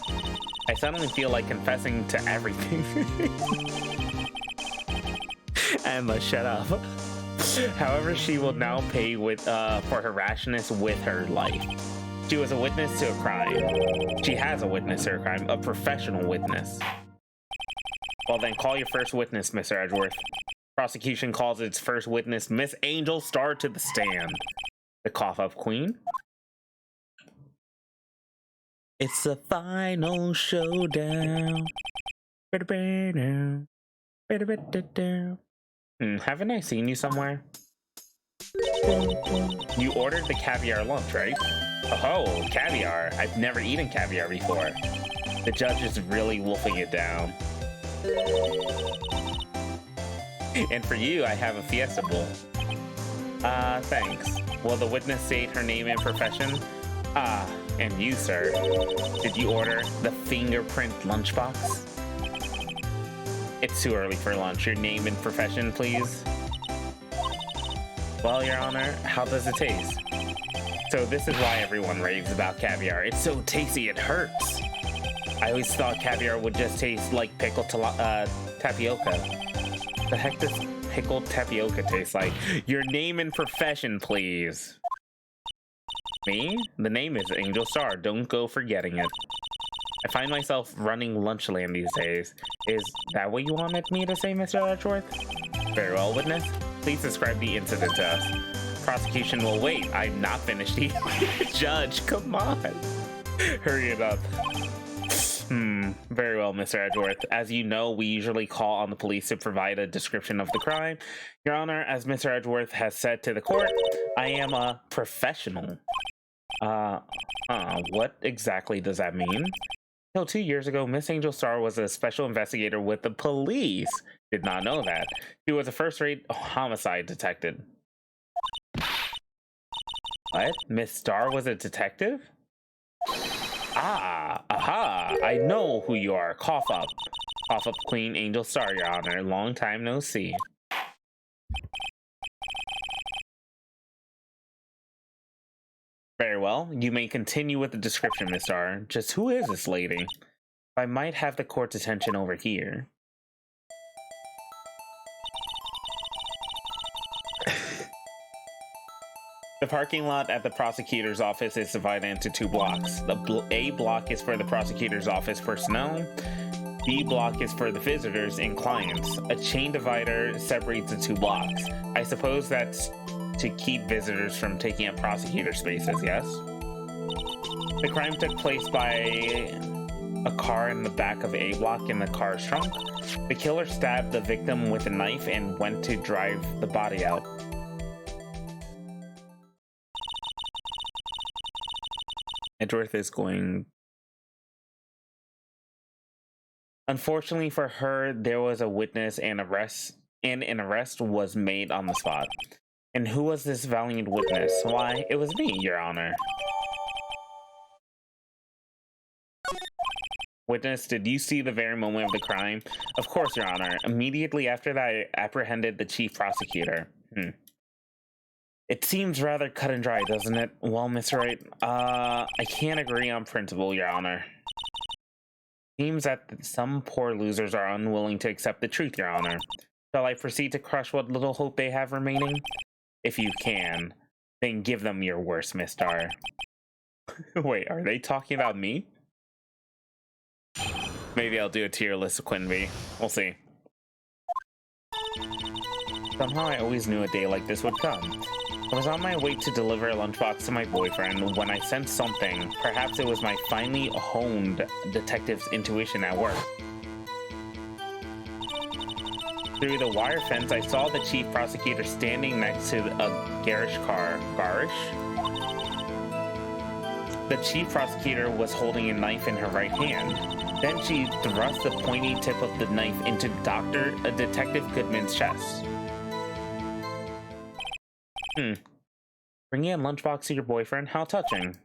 I suddenly feel like confessing to everything. Emma, shut up. However, she will now pay for her rashness with her life. She was a witness to a crime. She has a witness to a crime, a professional witness. Well then, call your first witness, Mr. Edgeworth. Prosecution calls its first witness, Miss Angel Star, to the stand. The cough-up queen. It's the final showdown. Haven't I seen you somewhere? You ordered the caviar lunch, right? Oh, caviar. I've never eaten caviar before. The judge is really wolfing it down. And for you, I have a Fiesta Bowl. Thanks. Will the witness state her name and profession? And you, sir. Did you order the fingerprint lunchbox? It's too early for lunch. Your name and profession, please. Well, Your Honor, how does it taste? So this is why everyone raves about caviar. It's so tasty, it hurts. I always thought caviar would just taste like pickled tapioca. The heck does pickled tapioca taste like? Your name and profession, please. Me? The name is Angel Star. Don't go forgetting it. I find myself running Lunchland these days. Is that what you wanted me to say, Mr. Edgeworth? Very well, witness. Please describe the incident to us. Prosecution will wait. I'm not finished yet. Judge, come on. Hurry it up. Very well, Mr. Edgeworth. As you know, we usually call on the police to provide a description of the crime. Your Honor, as Mr. Edgeworth has said to the court, I am a professional. What exactly does that mean? Until 2 years ago, Miss Angel Star was a special investigator with the police. Did not know that. She was a first-rate homicide detective. What? Miss Star was a detective? Aha! I know who you are. Cough up. Cough up, Queen Angel Star, Your Honor. Long time no see. Very well. You may continue with the description, Miss Star. Just who is this lady? I might have the court's attention over here. The parking lot at the prosecutor's office is divided into 2 blocks. The A block is for the prosecutor's office personnel. B block is for the visitors and clients. A chain divider separates the 2 blocks. I suppose that's to keep visitors from taking up prosecutor spaces, yes? The crime took place by a car in the back of A block in the car's trunk. The killer stabbed the victim with a knife and went to drive the body out. Edgeworth is going... Unfortunately for her, there was a witness and an arrest was made on the spot. And who was this valiant witness? Why, it was me, Your Honor. Witness, did you see the very moment of the crime? Of course, Your Honor. Immediately after that, I apprehended the chief prosecutor. It seems rather cut and dry, doesn't it? Well, Miss Wright, I can't agree on principle, Your Honor. Seems that some poor losers are unwilling to accept the truth, Your Honor. Shall I proceed to crush what little hope they have remaining? If you can, then give them your worst, Miss Star. Wait, are they talking about me? Maybe I'll do a tier list of Quinby. We'll see. Somehow I always knew a day like this would come. I was on my way to deliver a lunchbox to my boyfriend when I sensed something. Perhaps it was my finely honed detective's intuition at work. Through the wire fence, I saw the chief prosecutor standing next to a garish car. Garish? The chief prosecutor was holding a knife in her right hand. Then she thrust the pointy tip of the knife into Detective Goodman's chest. Bringing a lunchbox to your boyfriend? How touching.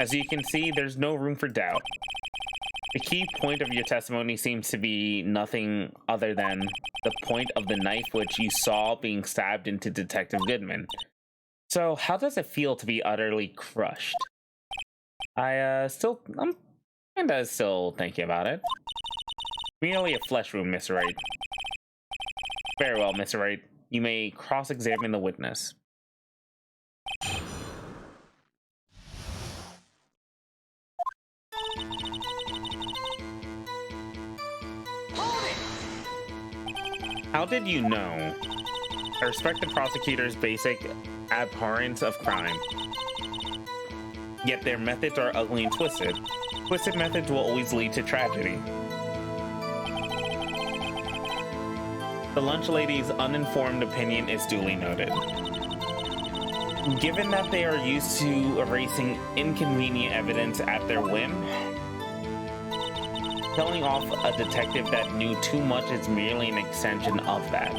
As you can see, there's no room for doubt. The key point of your testimony seems to be nothing other than the point of the knife which you saw being stabbed into Detective Goodman. So, how does it feel to be utterly crushed? I'm kinda still thinking about it. Merely a flesh wound, Mr. Wright. Very well, Mr. Wright. You may cross-examine the witness. How did you know? I respect the prosecutor's basic abhorrence of crime. Yet their methods are ugly and twisted. Twisted methods will always lead to tragedy. The lunch lady's uninformed opinion is duly noted. Given that they are used to erasing inconvenient evidence at their whim, telling off a detective that knew too much is merely an extension of that.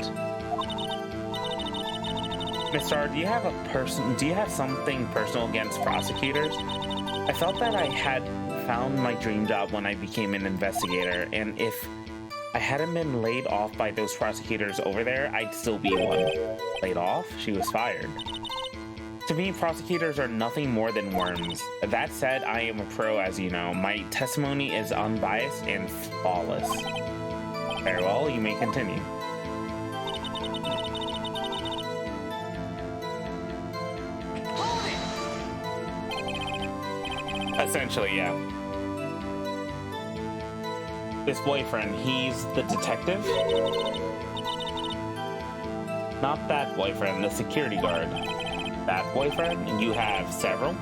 Miss Star, do you have something personal against prosecutors? I felt that I had found my dream job when I became an investigator, and if I hadn't been laid off by those prosecutors over there, I'd still be one. Laid off? She was fired. To me, prosecutors are nothing more than worms. That said, I am a pro, as you know. My testimony is unbiased and flawless. Very well, you may continue. Essentially, yeah. This boyfriend, he's the detective? Not that boyfriend, the security guard. That boyfriend? You have several?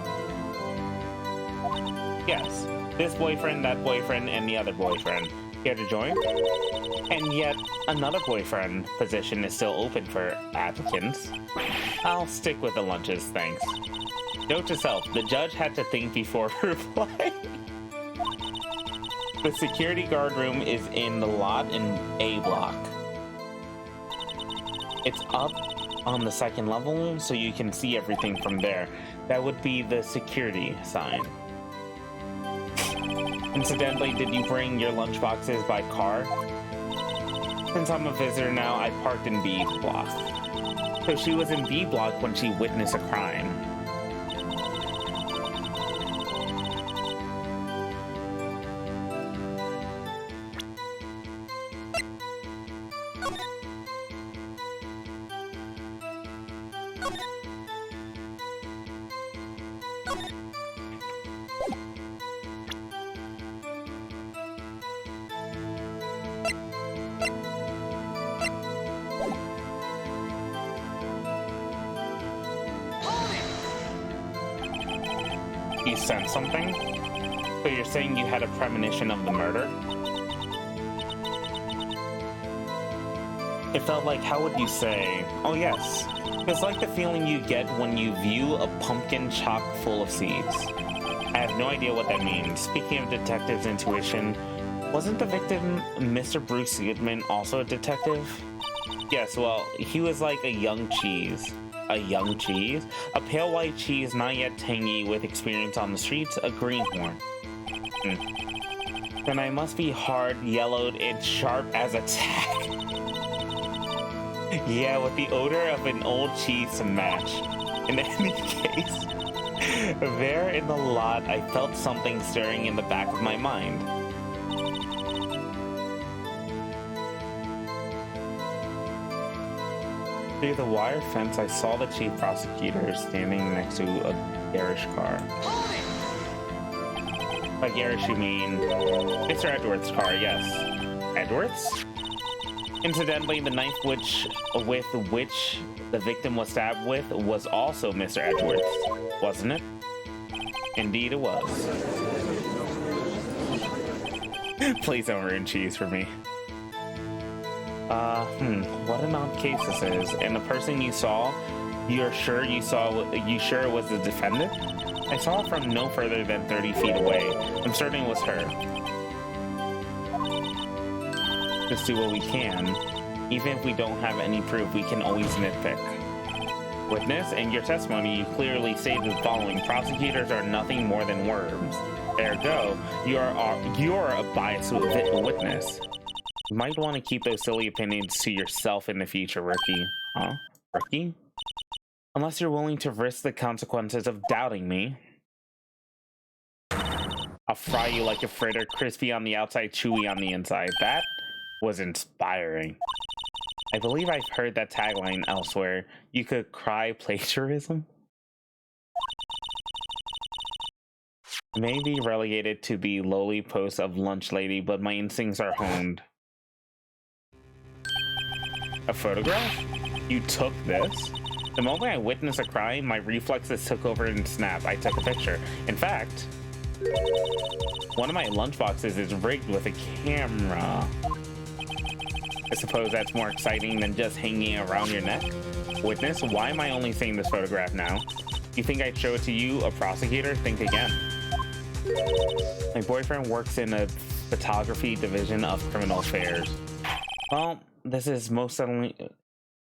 Yes. This boyfriend, that boyfriend, and the other boyfriend. Care to join? And yet, another boyfriend position is still open for applicants. I'll stick with the lunches, thanks. Note to self, the judge had to think before replying. The security guard room is in the lot in A block. It's up on the second level, so you can see everything from there. That would be the security sign. Incidentally, did you bring your lunchboxes by car? Since I'm a visitor now, I parked in B block. So she was in B block when she witnessed a crime. You sent something? So you're saying you had a premonition of the murder? It felt like, how would you say? Oh yes, it's like the feeling you get when you view a pumpkin chock full of seeds. I have no idea what that means. Speaking of detective's intuition, wasn't the victim Mr. Bruce Goodman also a detective? Yes, well, he was like a young cheese. A young cheese? A pale white cheese, not yet tangy, with experience on the streets, a greenhorn. Then I must be hard, yellowed, and sharp as a tack. Yeah, with the odor of an old cheese to match. In any case, there in the lot, I felt something stirring in the back of my mind. Through the wire fence, I saw the chief prosecutor standing next to a garish car. By garish, you mean Mr. Edwards' car, yes. Edwards? Incidentally, the knife with which the victim was stabbed with was also Mr. Edwards, wasn't it? Indeed it was. Please don't ruin cheese for me. What an odd case this is. And the person you saw, you sure it was the defendant? I saw it from no further than 30 feet away. I'm certain it was her. Just do what we can. Even if we don't have any proof, we can always nitpick. Witness, in your testimony, you clearly stated the following. Prosecutors are nothing more than worms. Ergo, you're a biased witness. You might want to keep those silly opinions to yourself in the future, rookie. Huh? Rookie? Unless you're willing to risk the consequences of doubting me. I'll fry you like a fritter, crispy on the outside, chewy on the inside. That was inspiring. I believe I've heard that tagline elsewhere. You could cry plagiarism? Maybe relegated to the lowly post of lunch lady, but my instincts are honed. A photograph? You took this? The moment I witnessed a crime, my reflexes took over and snapped. I took a picture. In fact, one of my lunchboxes is rigged with a camera. I suppose that's more exciting than just hanging around your neck. Witness, why am I only seeing this photograph now? You think I'd show it to you, a prosecutor? Think again. My boyfriend works in a photography division of criminal affairs. Well, this is most certainly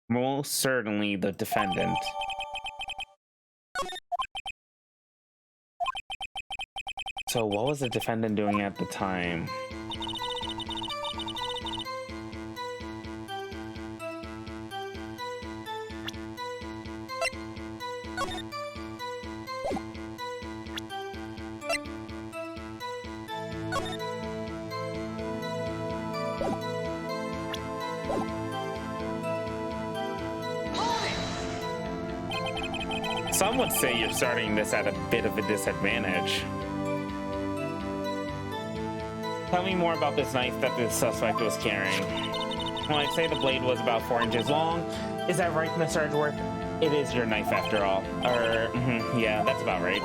the defendant. So what was the defendant doing at the time? Some would say you're starting this at a bit of a disadvantage. Tell me more about this knife that the suspect was carrying. Well, I'd say the blade was about 4 inches long. Is that right, Mr. Edgeworth? It is your knife after all. Yeah, that's about right.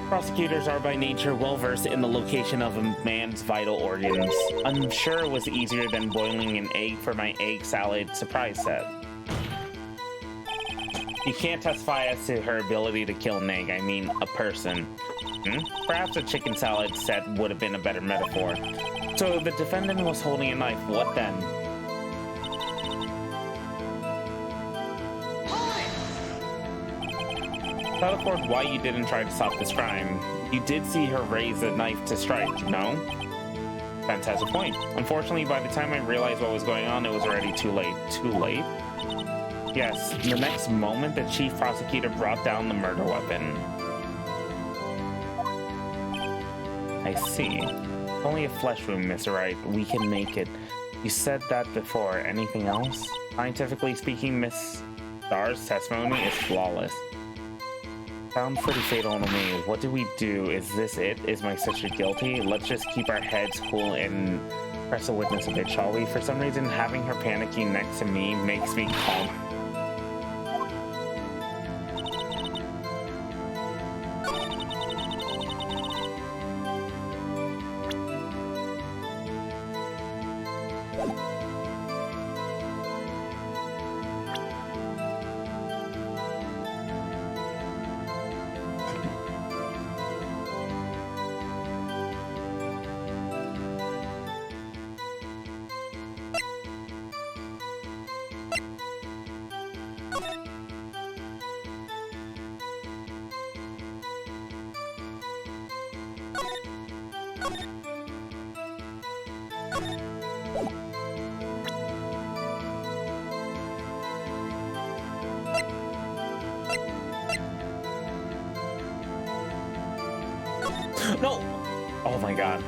Prosecutors are by nature well-versed in the location of a man's vital organs. I'm sure it was easier than boiling an egg for my egg salad surprise set. You can't testify as to her ability to kill an egg, I mean a person. Perhaps a chicken salad set would have been a better metaphor. So the defendant was holding a knife, what then? Tell the court why you didn't try to stop this crime. You did see her raise the knife to strike, no? Spence has a point. Unfortunately, by the time I realized what was going on, it was already too late. Too late? Yes, the next moment, the chief prosecutor brought down the murder weapon. I see. Only a flesh wound, Mr. Wright. We can make it. You said that before. Anything else? Scientifically speaking, Miss Starr's testimony is flawless. Sounds pretty fatal to me. What do we do? Is this it? Is my sister guilty? Let's just keep our heads cool and press the witness a bit, shall we? For some reason, having her panicking next to me makes me calm. No! Oh my god.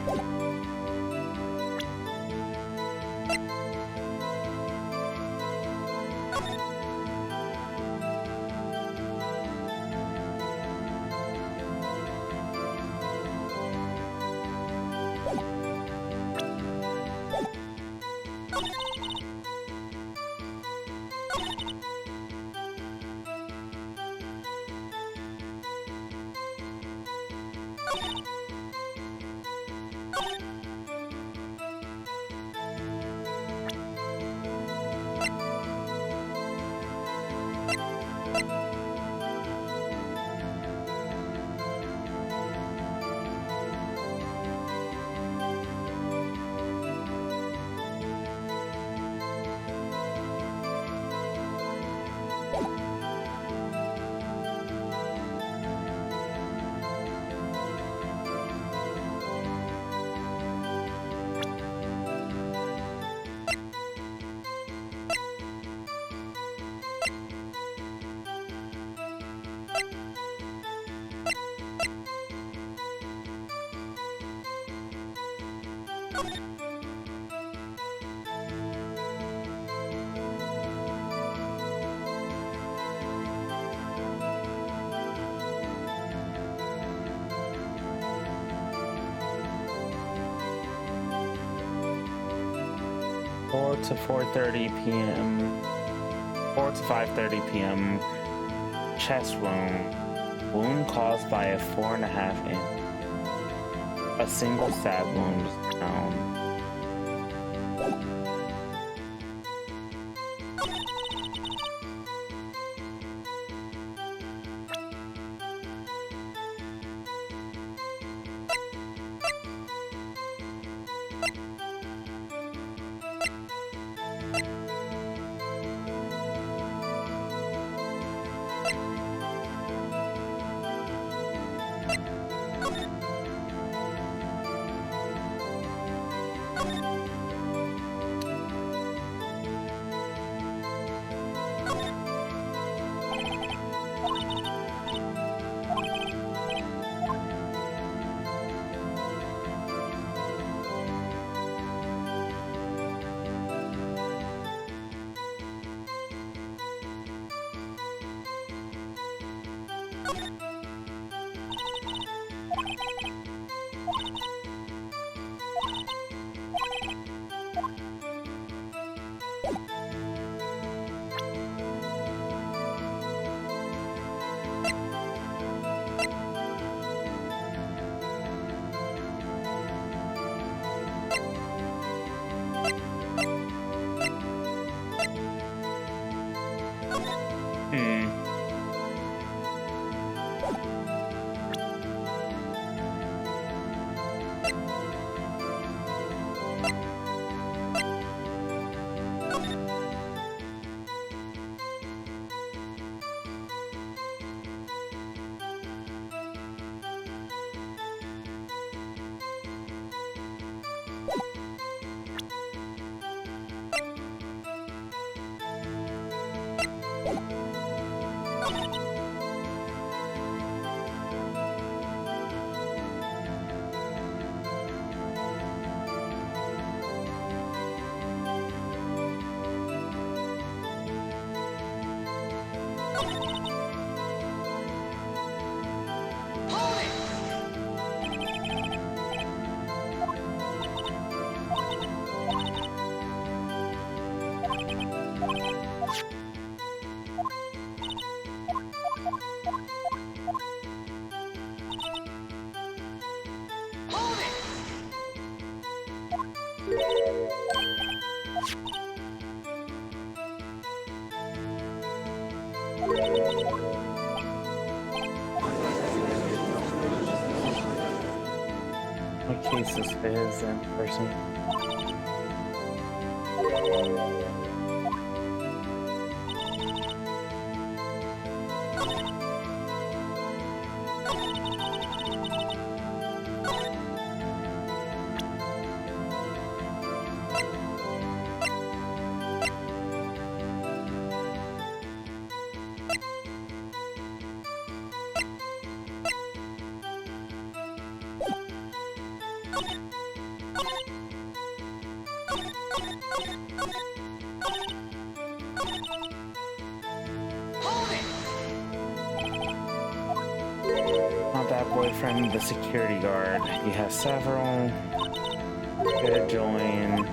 To 4:30 p.m. 4 to 5:30 p.m. Chest wound caused by a 4.5 inch. A single stab wound was found. What case this is in person? Not that boyfriend, the security guard. You have several. Good join.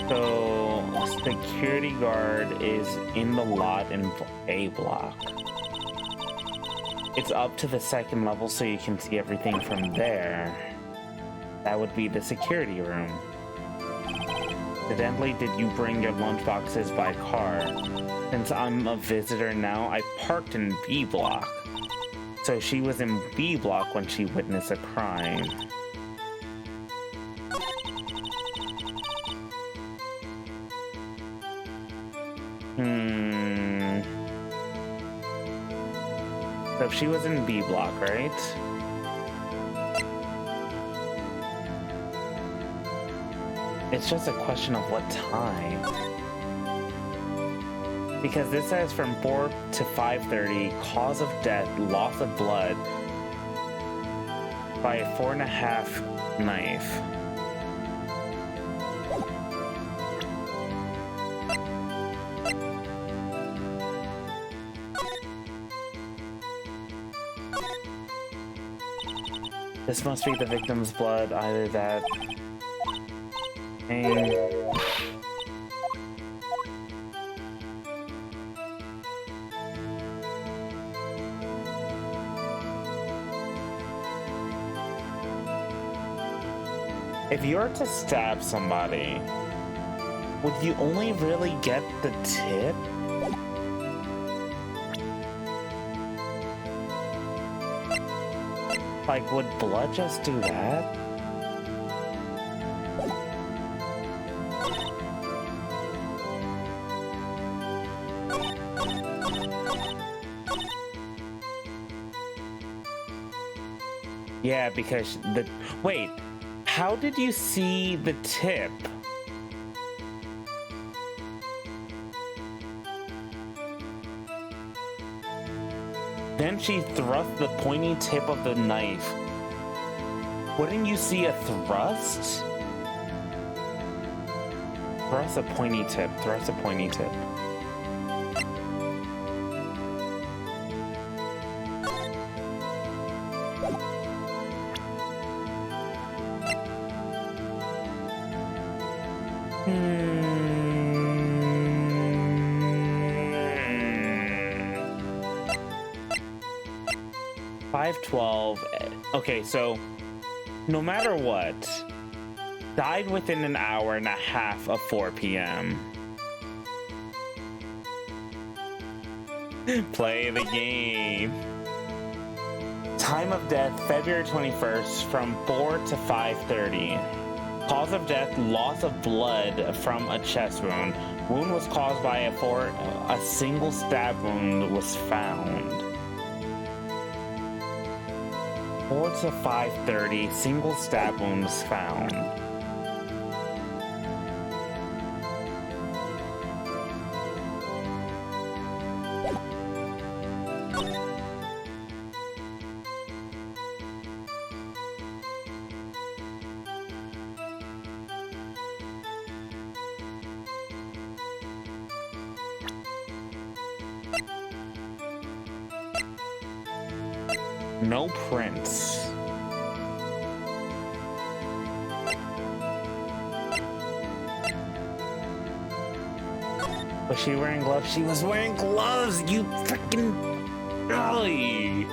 So, security guard is in the lot in A block. It's up to the second level so you can see everything from there. That would be the security room. Incidentally, did you bring your lunchboxes by car? Since I'm a visitor now, I parked in B block. So she was in B block when she witnessed a crime. So she was in B block, right? It's just a question of what time. Because this says from 4 to 5:30, cause of death, loss of blood by a 4.5 knife. This must be the victim's blood, either that. If you were to stab somebody, would you only really get the tip? Like, would blood just do that? Yeah, because the... Wait, how did you see the tip? Then she thrust the pointy tip of the knife. Wouldn't you see a thrust? Thrust a pointy tip, thrust a pointy tip. Hmm. 512. Okay, so no matter what, died within an hour and a half of 4 p.m. Play the game. Time of death, February 21st from 4 to 5:30. Cause of death, loss of blood from a chest wound. Wound was caused by a single stab wound was found. 4 to 5:30, single stab wound was found. No prints. Was she wearing gloves? She was wearing gloves, you freaking golly.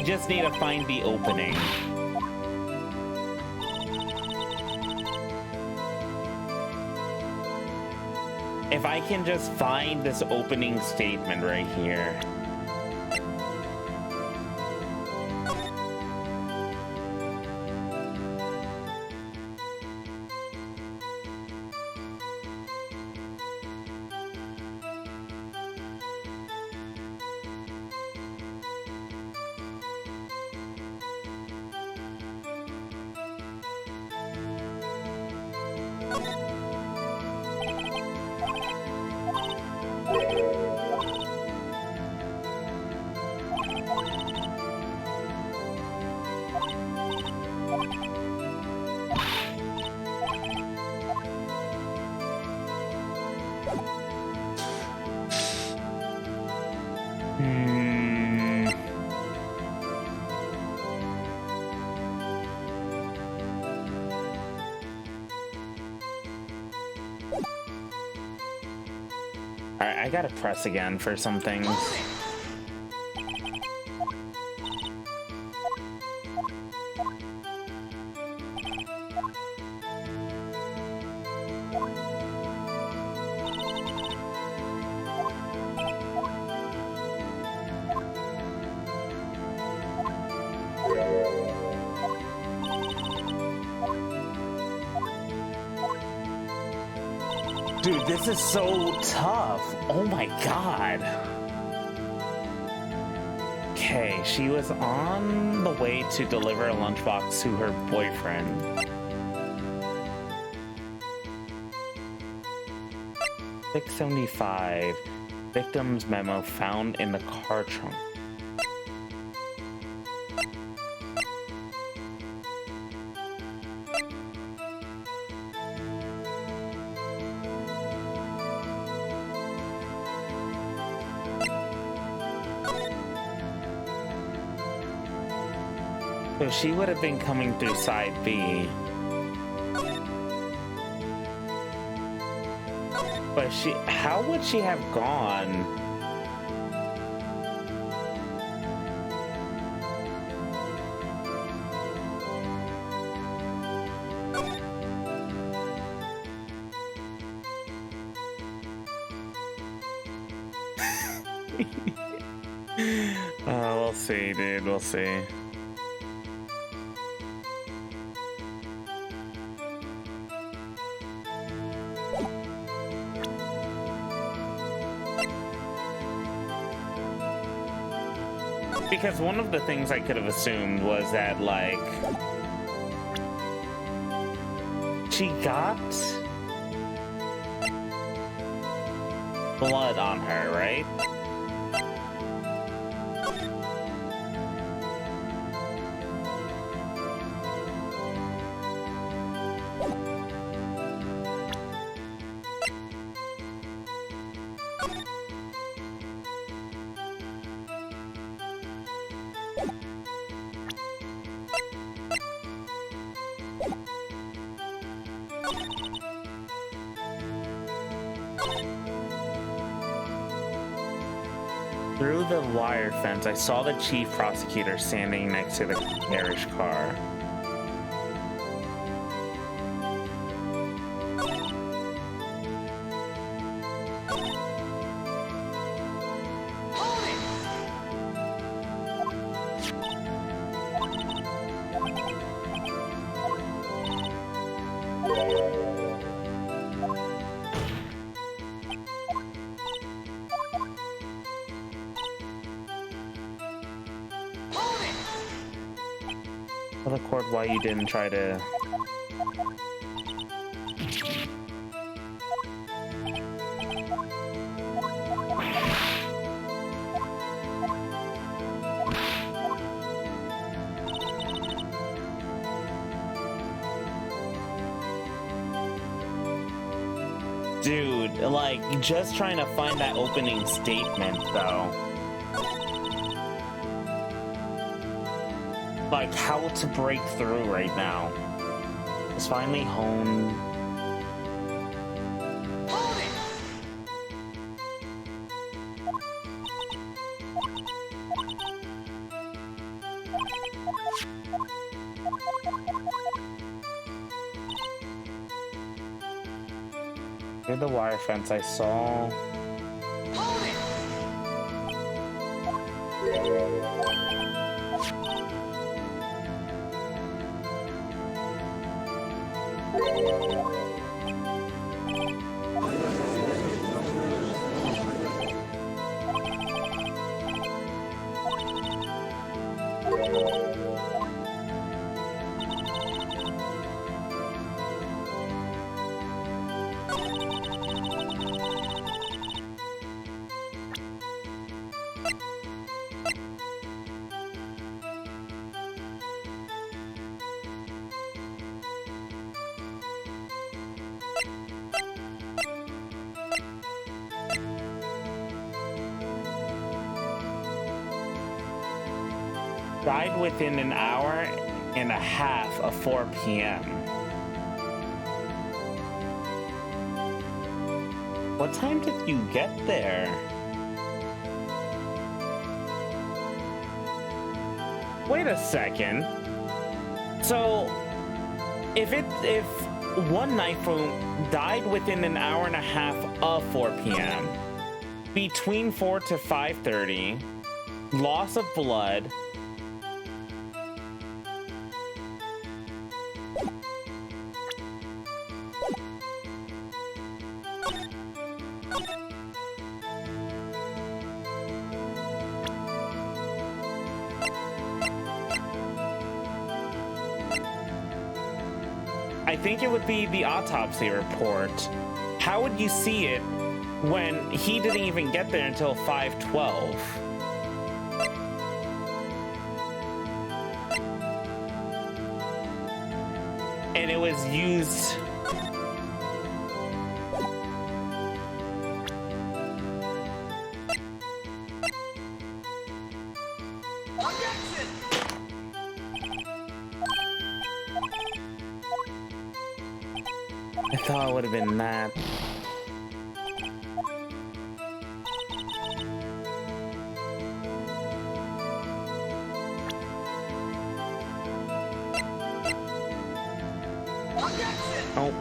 just need to find the opening. If I can just find this opening statement right here. Alright, I gotta press again for some things. Dude, this is so tough. Oh my god. Okay, she was on the way to deliver a lunchbox to her boyfriend. $6.75. Victim's memo found in the car trunk. So she would have been coming through side B. But how would she have gone? We'll see, dude, we'll see. Because one of the things I could have assumed was that, like, she got blood on her, right? Through the wire fence, I saw the chief prosecutor standing next to the carriage car. Tell the court why you didn't try to... Dude, like, just trying to find that opening statement, though. Like, how to break through right now. It's finally honed. Through the wire fence I saw. Died within an hour and a half of 4 p.m. What time did you get there? Wait a second. So, if one knife wound died within an hour and a half of 4 p.m., between 4 to 5:30, loss of blood, I think it would be the autopsy report. How would you see it when he didn't even get there until 5:12? And it was used... I thought it would have been that. Oh.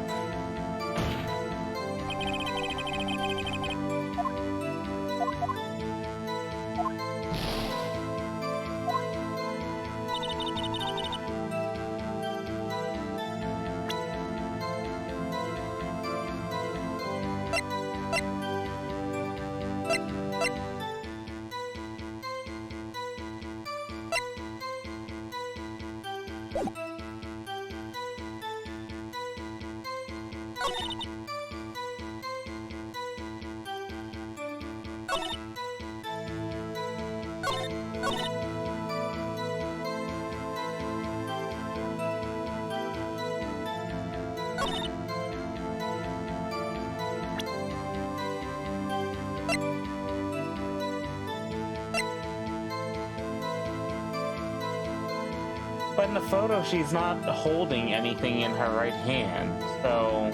But in the photo, she's not holding anything in her right hand, so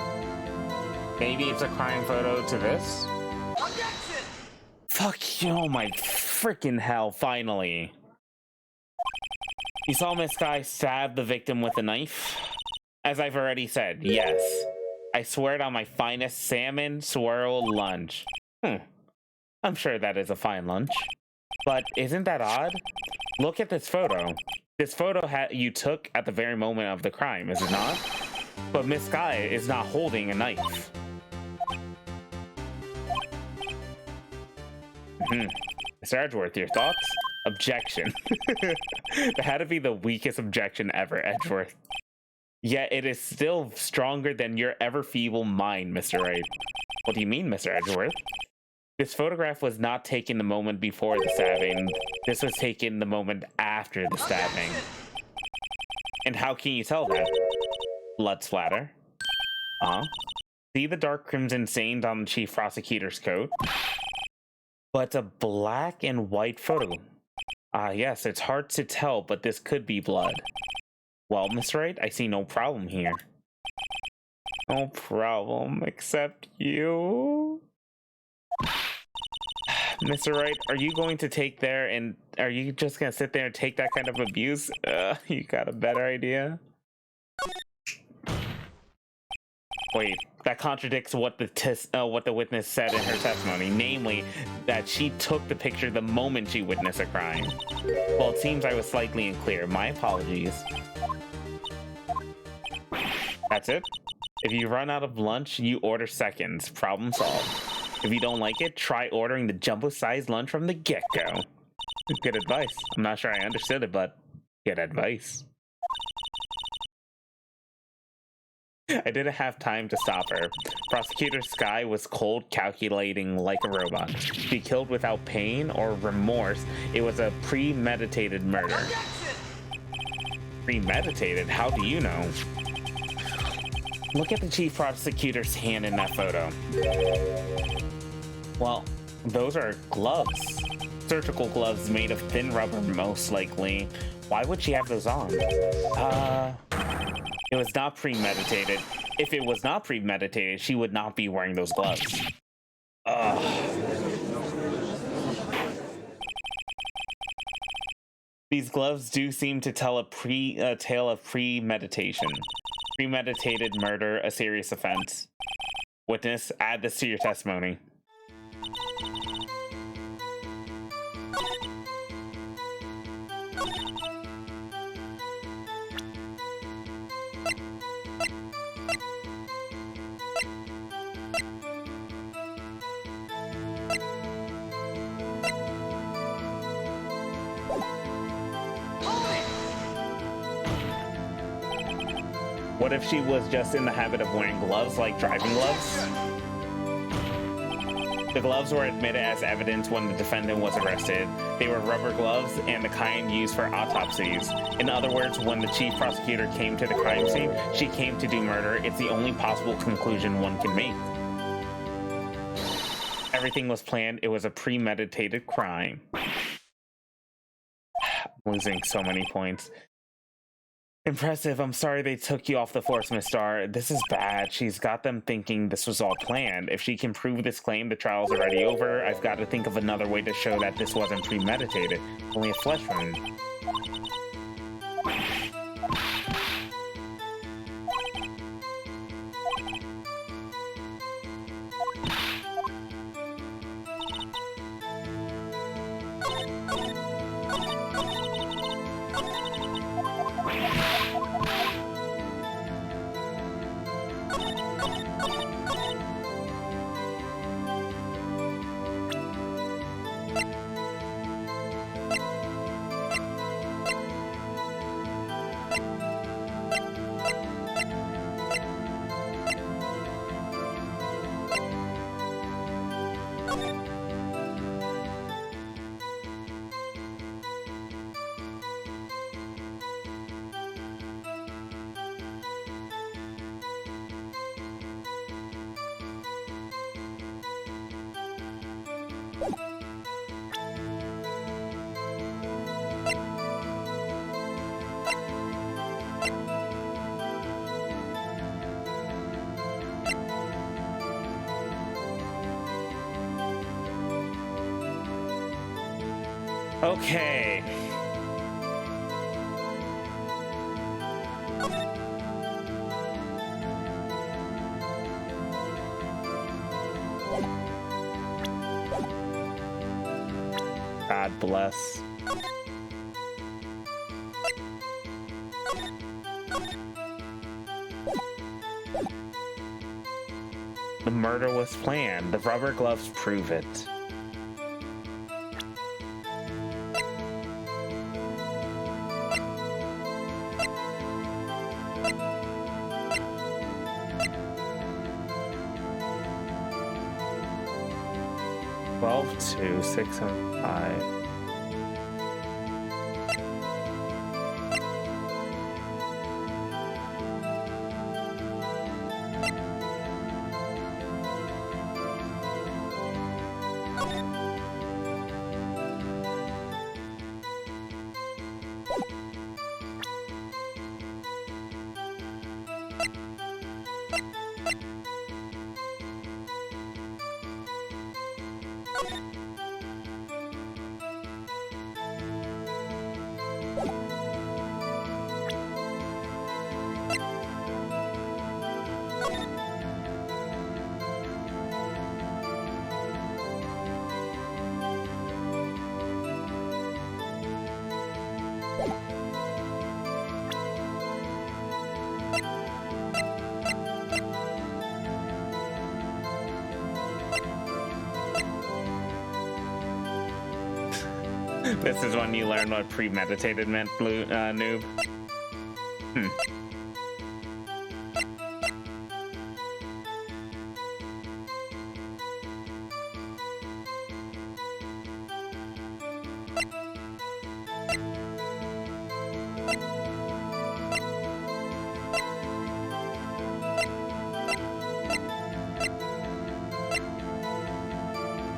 maybe it's a crime photo to this? Objection! Fuck you, oh my freaking hell, finally. You saw Miss Guy stab the victim with a knife? As I've already said, yes. I swear it on my finest salmon swirl lunch. I'm sure that is a fine lunch. But isn't that odd? Look at this photo. This photo you took at the very moment of the crime, is it not? But Miss Guy is not holding a knife. Mr. Edgeworth, your thoughts? Objection. That had to be the weakest objection ever, Edgeworth. Yet it is still stronger than your ever-feeble mind, Mr. Wright. What do you mean, Mr. Edgeworth? This photograph was not taken the moment before the stabbing. This was taken the moment after the stabbing. And how can you tell that? Blood splatter. See the dark crimson stains on the chief prosecutor's coat? But a black and white photo. Yes, it's hard to tell, but this could be blood. Well, Miss Wright, I see no problem here. No problem, except you. Mr. Wright, are you going to take there and are you just gonna sit there and take that kind of abuse? You got a better idea? Wait, that contradicts what the witness said in her testimony, namely that she took the picture the moment she witnessed a crime. Well, it seems I was slightly unclear. My apologies. That's it? If you run out of lunch, you order seconds. Problem solved. If you don't like it, try ordering the jumbo-sized lunch from the get-go. Good advice. I'm not sure I understood it, but good advice. I didn't have time to stop her. Prosecutor Sky was cold, calculating like a robot. She killed without pain or remorse. It was a premeditated murder. Premeditated? How do you know? Look at the chief prosecutor's hand in that photo. Well, those are gloves. Surgical gloves made of thin rubber, most likely. Why would she have those on? It was not premeditated. If it was not premeditated, she would not be wearing those gloves. These gloves do seem to tell a tale of premeditation. Premeditated murder, a serious offense. Witness, add this to your testimony. What if she was just in the habit of wearing gloves, like driving gloves? The gloves were admitted as evidence when the defendant was arrested. They were rubber gloves and the kind used for autopsies. In other words, when the chief prosecutor came to the crime scene, she came to do murder. It's the only possible conclusion one can make. Everything was planned. It was a premeditated crime. I'm losing so many points. Impressive. I'm sorry they took you off the force, Miss Starr. This is bad. She's got them thinking this was all planned. If she can prove this claim, the trial's already over. I've got to think of another way to show that this wasn't premeditated. Only a flesh wound. Okay. God bless. The murder was planned. The rubber gloves prove it. To 605. This is when you learn what premeditated meant, noob.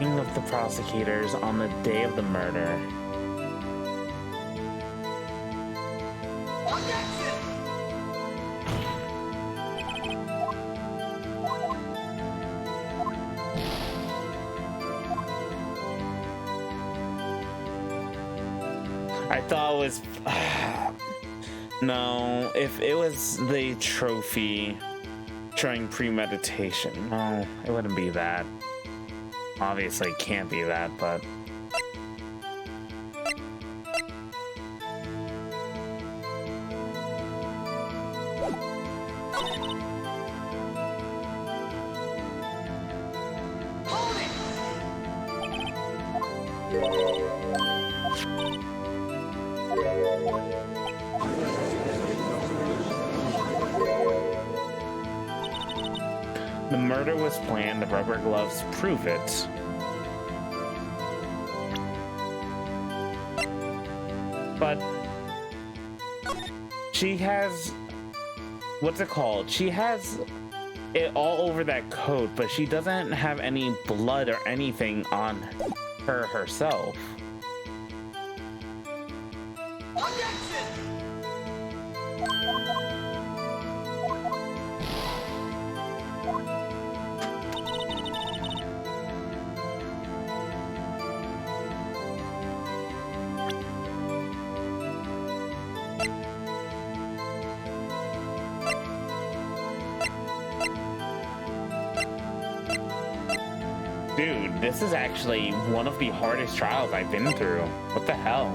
Of the prosecutors on the day of the murder. I thought it was no, if it was the trophy showing premeditation, no, it wouldn't be that. Obviously, it can't be that, but... The murder was planned, the rubber gloves prove it. But she has, what's it called? She has it all over that coat, but she doesn't have any blood or anything on her herself. Dude, this is actually one of the hardest trials I've been through. What the hell?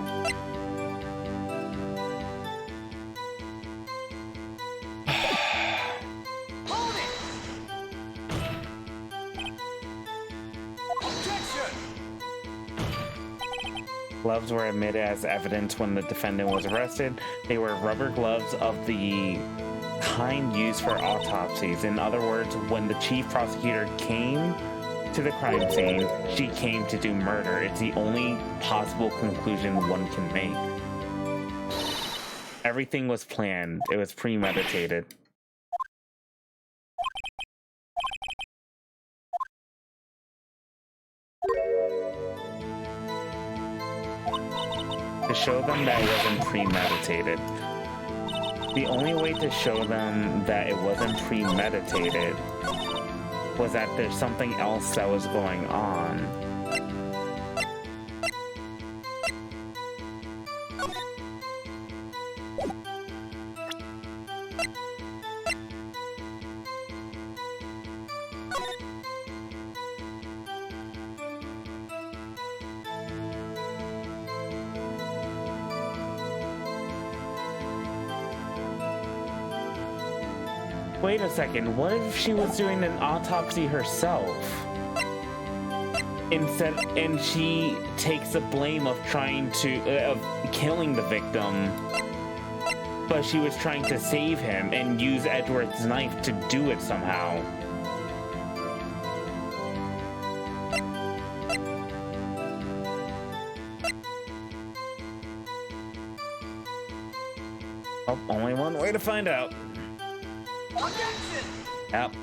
Gloves were admitted as evidence when the defendant was arrested. They were rubber gloves of the kind used for autopsies. In other words, when the chief prosecutor came to the crime scene, she came to do murder. It's the only possible conclusion one can make. Everything was planned. It was premeditated. To show them that it wasn't premeditated. The only way to show them that it wasn't premeditated was that there's something else that was going on. Wait a second, what if she was doing an autopsy herself? And she takes the blame of trying to, of killing the victim, but she was trying to save him and use Edward's knife to do it somehow. Oh, only one way to find out. Yep.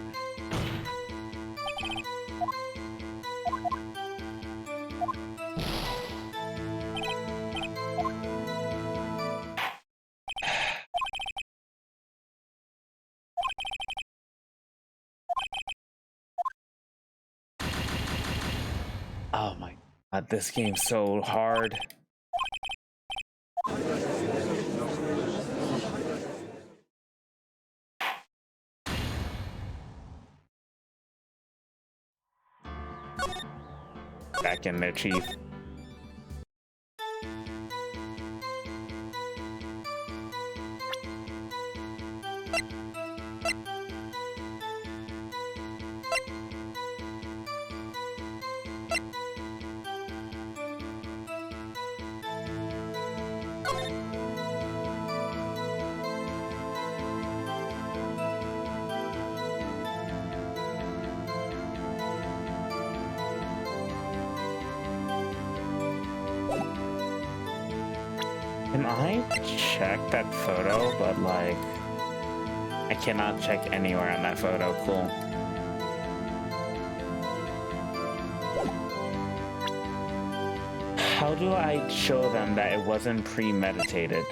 Oh my god, this game's so hard. Back in there, Chief. Can I check that photo? But like, I cannot check anywhere on that photo. Cool. How do I show them that it wasn't premeditated?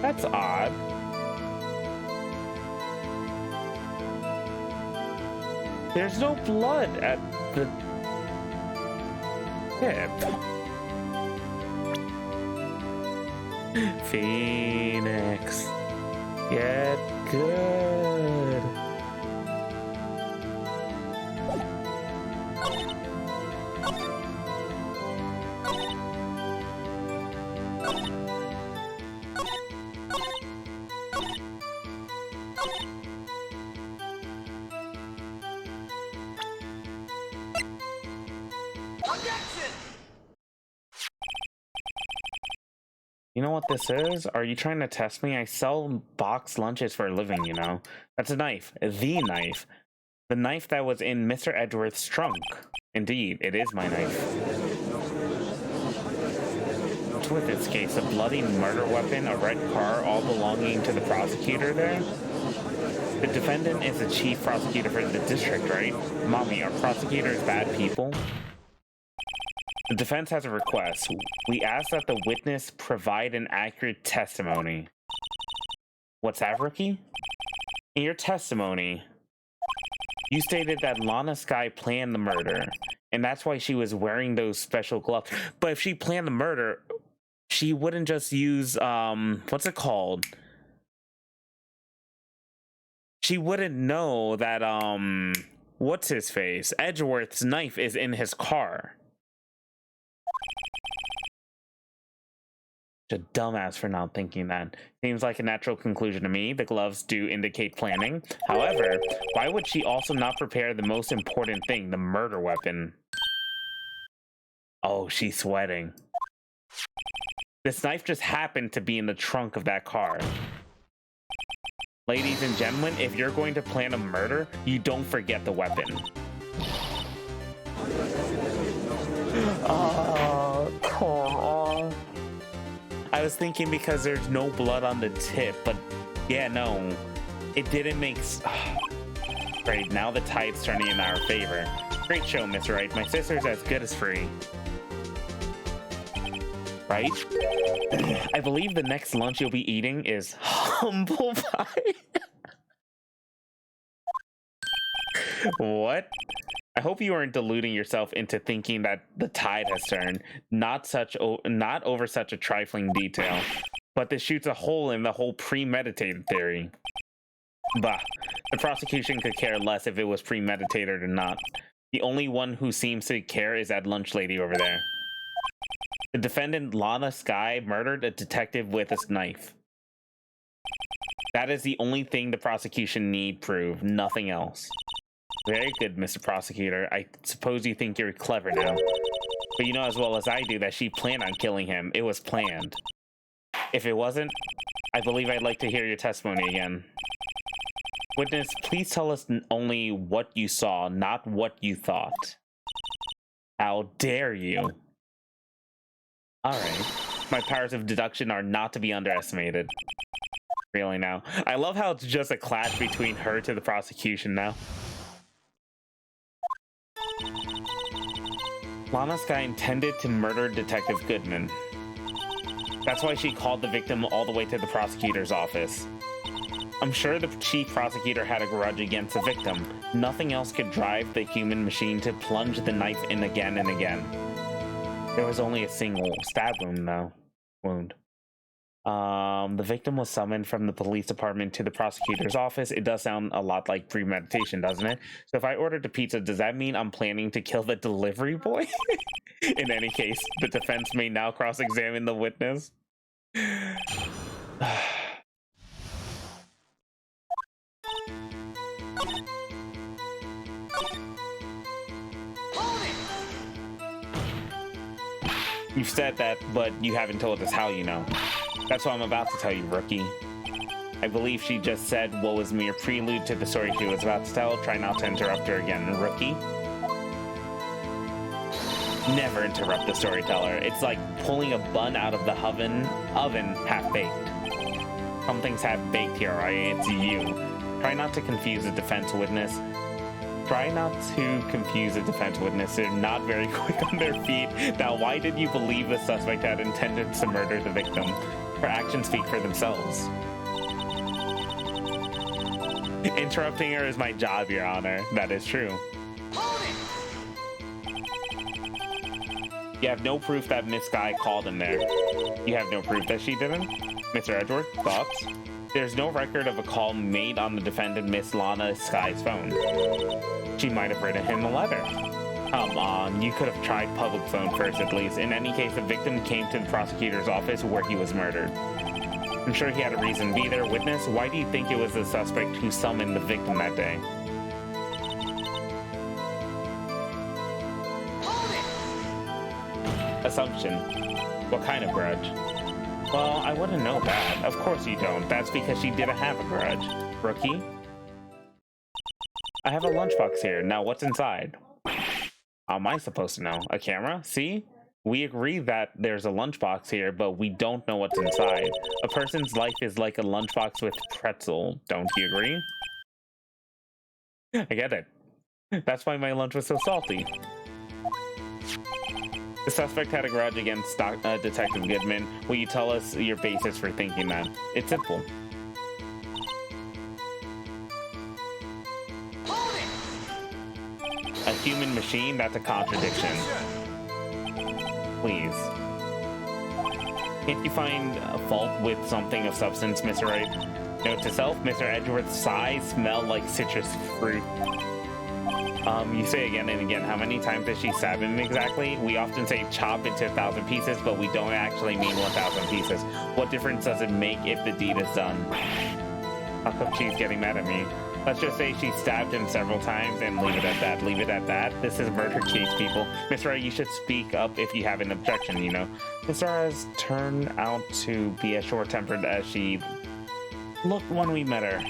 That's odd. There's no blood at the tip. Phoenix, get good. You know what this is? Are you trying to test me? I sell boxed lunches for a living, you know? That's a knife. The knife. The knife that was in Mr. Edgeworth's trunk. Indeed, it is my knife. What's with this case? A bloody murder weapon, a red car, all belonging to the prosecutor there? The defendant is the chief prosecutor for the district, right? Mommy, are prosecutors bad people? The defense has a request. We ask that the witness provide an accurate testimony. What's that, Rookie? In your testimony, you stated that Lana Skye planned the murder, and that's why she was wearing those special gloves. But if she planned the murder, she wouldn't just use, what's it called? She wouldn't know that, what's his face? Edgeworth's knife is in his car. A dumbass for not thinking that. Seems like a natural conclusion to me. The gloves do indicate planning. However, why would she also not prepare the most important thing, the murder weapon? Oh, she's sweating. This knife just happened to be in the trunk of that car. Ladies and gentlemen, if you're going to plan a murder, you don't forget the weapon. Oh, come on. I was thinking because there's no blood on the tip, but yeah, no. It didn't make... Great, now the tide's turning in our favor. Great show, Mr. Wright. My sister's as good as free. Right? I believe the next lunch you'll be eating is humble pie. What? I hope you aren't deluding yourself into thinking that the tide has turned. Not over such a trifling detail. But this shoots a hole in the whole premeditated theory. Bah, the prosecution could care less if it was premeditated or not. The only one who seems to care is that lunch lady over there. The defendant, Lana Skye, murdered a detective with a knife. That is the only thing the prosecution need prove, nothing else. Very good, Mr. Prosecutor. I suppose you think you're clever now. But you know as well as I do that she planned on killing him. It was planned. If it wasn't, I believe I'd like to hear your testimony again. Witness, please tell us only what you saw, not what you thought. How dare you? Alright. My powers of deduction are not to be underestimated. Really now. I love how it's just a clash between her to the prosecution now. Lana Skye intended to murder Detective Goodman. That's why she called the victim all the way to the prosecutor's office. I'm sure the chief prosecutor had a grudge against the victim. Nothing else could drive the human machine to plunge the knife in again and again. There was only a single stab wound, though. The victim was summoned from the police department to the prosecutor's office. It does sound a lot like premeditation, doesn't it? So if I ordered a pizza, does that mean I'm planning to kill the delivery boy? In any case, the defense may now cross-examine the witness. You've said that, but you haven't told us how you know. That's what I'm about to tell you, rookie. I believe she just said what was mere prelude to the story she was about to tell. Try not to interrupt her again, rookie. Never interrupt the storyteller. It's like pulling a bun out of the oven half-baked. Something's half-baked here, right? It's you. Try not to confuse a defense witness. Try not to confuse a defense witness. They're not very quick on their feet. Now, why did you believe the suspect had intended to murder the victim? Her actions speak for themselves. Interrupting her is my job, Your Honor. That is true. You have no proof that Miss Guy called him there. You have no proof that she didn't? Mr. Edward, thoughts? There's no record of a call made on the defendant, Miss Lana Sky's phone. She might have written him a letter. Come on, you could have tried public phone first at least. In any case, the victim came to the prosecutor's office where he was murdered. I'm sure he had a reason to be there. Witness, why do you think it was the suspect who summoned the victim that day? Assumption. What kind of grudge? Well, I wouldn't know that. Of course you don't. That's because she didn't have a grudge. Rookie? I have a lunchbox here. Now what's inside? How am I supposed to know? A camera? See? We agree that there's a lunchbox here, but we don't know what's inside. A person's life is like a lunchbox with pretzel. Don't you agree? I get it. That's why my lunch was so salty. The suspect had a grudge against Detective Goodman. Will you tell us your basis for thinking that? It's simple. A human machine? That's a contradiction. Please. Can't you find a fault with something of substance, Mr. Wright? Note to self, Mr. Edgeworth's size smelled like citrus fruit. You say again and again, how many times did she stab him exactly? We often say chop into 1,000 pieces, but we don't actually mean 1,000 pieces. What difference does it make if the deed is done? How come she's getting mad at me? Let's just say she stabbed him several times and leave it at that. Leave it at that. This is a murder case, people. Mr. Wright, you should speak up if you have an objection, you know. Miss Zara's turned out to be as short-tempered as she looked when we met her.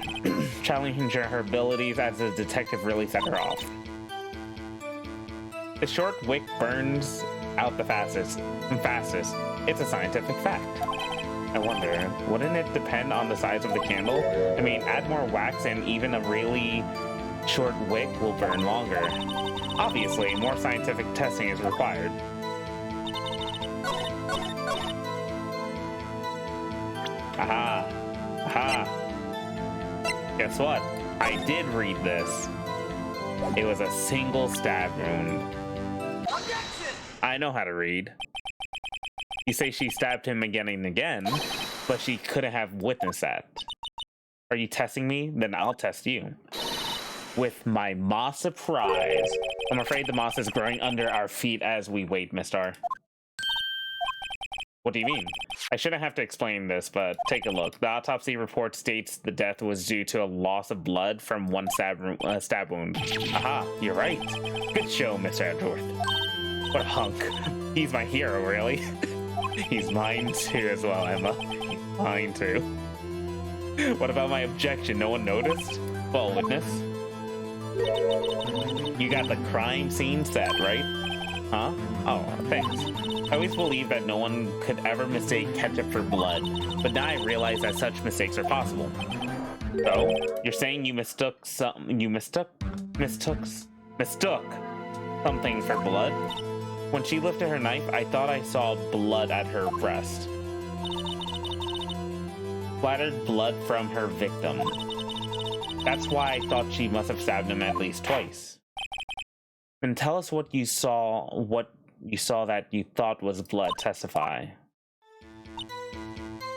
Challenging her abilities as a detective really set her off. The short wick burns out the fastest. It's a scientific fact. I wonder, wouldn't it depend on the size of the candle? I mean, add more wax and even a really short wick will burn longer. Obviously, more scientific testing is required. Aha! Aha! Guess what? I did read this. It was a single stab wound. I know how to read. You say she stabbed him again and again, but she couldn't have witnessed that. Are you testing me? Then I'll test you. With my moss surprise. I'm afraid the moss is growing under our feet as we wait, Mr. What do you mean? I shouldn't have to explain this, but take a look. The autopsy report states the death was due to a loss of blood from one stab wound. Aha, you're right. Good show, Mr. Edgeworth. What a hunk. He's my hero, really. He's mine too as well, Emma. Mine too. What about my objection? No one noticed? Well, witness. You got the crime scene set, right? Huh? Oh, thanks. I always believed that no one could ever mistake ketchup for blood, but now I realize that such mistakes are possible. So, you're saying you mistook something for blood? When she lifted her knife, I thought I saw blood at her breast. Splattered blood from her victim. That's why I thought she must have stabbed him at least twice. Then tell us what you saw that you thought was blood. Testify.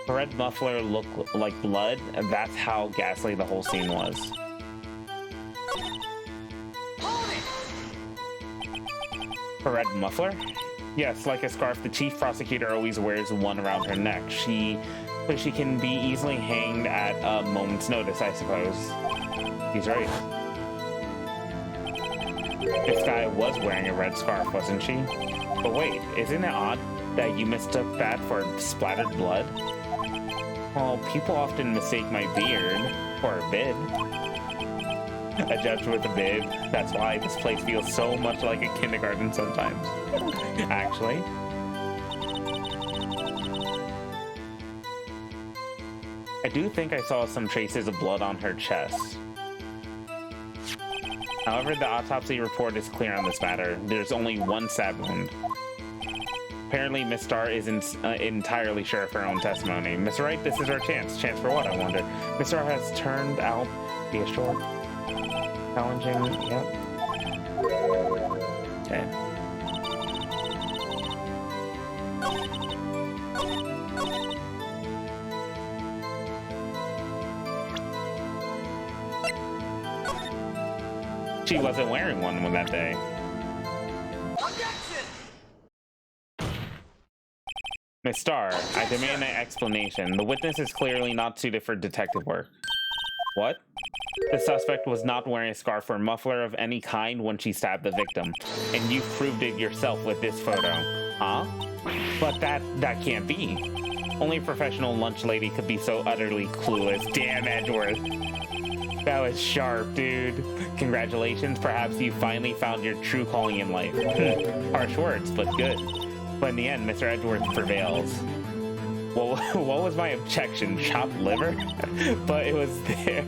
The red muffler looked like blood, and that's how ghastly the whole scene was. A red muffler? Yes, like a scarf, the chief prosecutor always wears one around her neck. So she can be easily hanged at a moment's notice, I suppose. He's right. This guy was wearing a red scarf, wasn't she? But wait, isn't it odd that you mistook that for splattered blood? Well, people often mistake my beard for a bib. A judge with a bib. That's why this place feels so much like a kindergarten sometimes. Actually. I do think I saw some traces of blood on her chest. However, the autopsy report is clear on this matter. There's only one stab wound. Apparently, Miss Starr isn't entirely sure of her own testimony. Miss Wright, this is her chance. Chance for what, I wonder? Miss Starr has turned out to be a short, challenging, yep. Okay. She wasn't wearing one that day. Miss Starr, I demand an explanation. The witness is clearly not suited for detective work. What? The suspect was not wearing a scarf or muffler of any kind when she stabbed the victim, and you proved it yourself with this photo. Huh? But that can't be. Only a professional lunch lady could be so utterly clueless. Damn, Edgeworth. That was sharp, dude. Congratulations, perhaps you finally found your true calling in life. Harsh words, but good. But in the end, Mr. Edgeworth prevails. Well, what was my objection? Chopped liver? But it was there.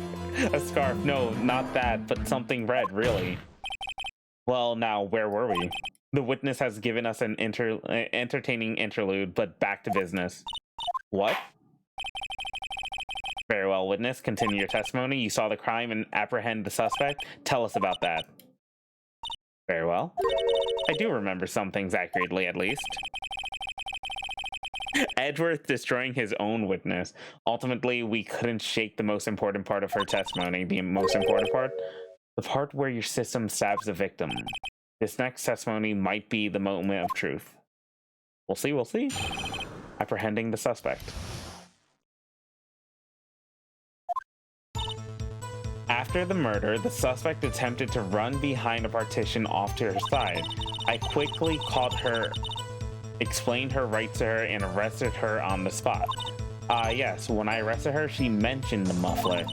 A scarf. No, not that, but something red, really. Well, now, where were we? The witness has given us an entertaining interlude, but back to business. What? Very well, witness. Continue your testimony. You saw the crime and apprehend the suspect. Tell us about that. Very well. I do remember some things accurately, at least. Edgeworth destroying his own witness. Ultimately, we couldn't shake the most important part of her testimony. The most important part? The part where your system stabs the victim. This next testimony might be the moment of truth. We'll see, we'll see. Apprehending the suspect. After the murder, the suspect attempted to run behind a partition off to her side. I quickly caught her, explained her rights to her, and arrested her on the spot. Yes, when I arrested her, she mentioned the muffler.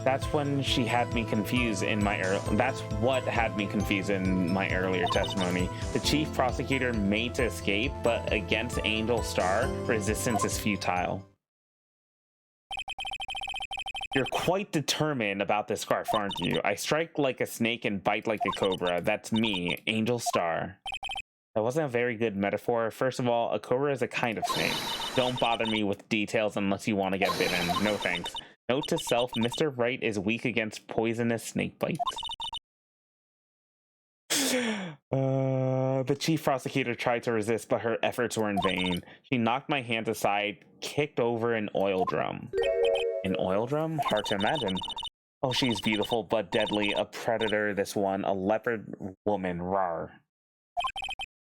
That's when she had me confused in my that's what had me confused in my earlier testimony. The chief prosecutor made to escape, but against Angel Starr, resistance is futile. You're quite determined about this scarf, aren't you? I strike like a snake and bite like a cobra. That's me, Angel Starr. That wasn't a very good metaphor. First of all, a cobra is a kind of snake. Don't bother me with details unless you want to get bitten. No thanks. Note to self, Mr. Wright is weak against poisonous snake bites. The chief prosecutor tried to resist, but her efforts were in vain. She knocked my hands aside, kicked over an oil drum. An oil drum? Hard to imagine. Oh, she's beautiful, but deadly. A predator, this one. A leopard woman. Rawr.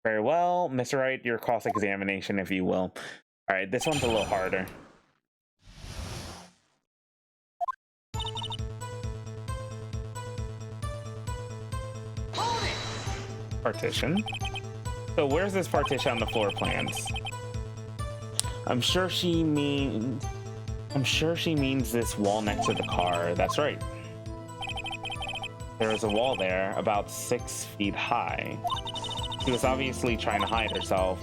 Very well. Mr. Wright, your cross-examination, if you will. Alright, this one's a little harder. Partition. So where's this partition on the floor plans? I'm sure she means this wall next to the car. That's right. There is a wall there about 6 feet high. She was obviously trying to hide herself.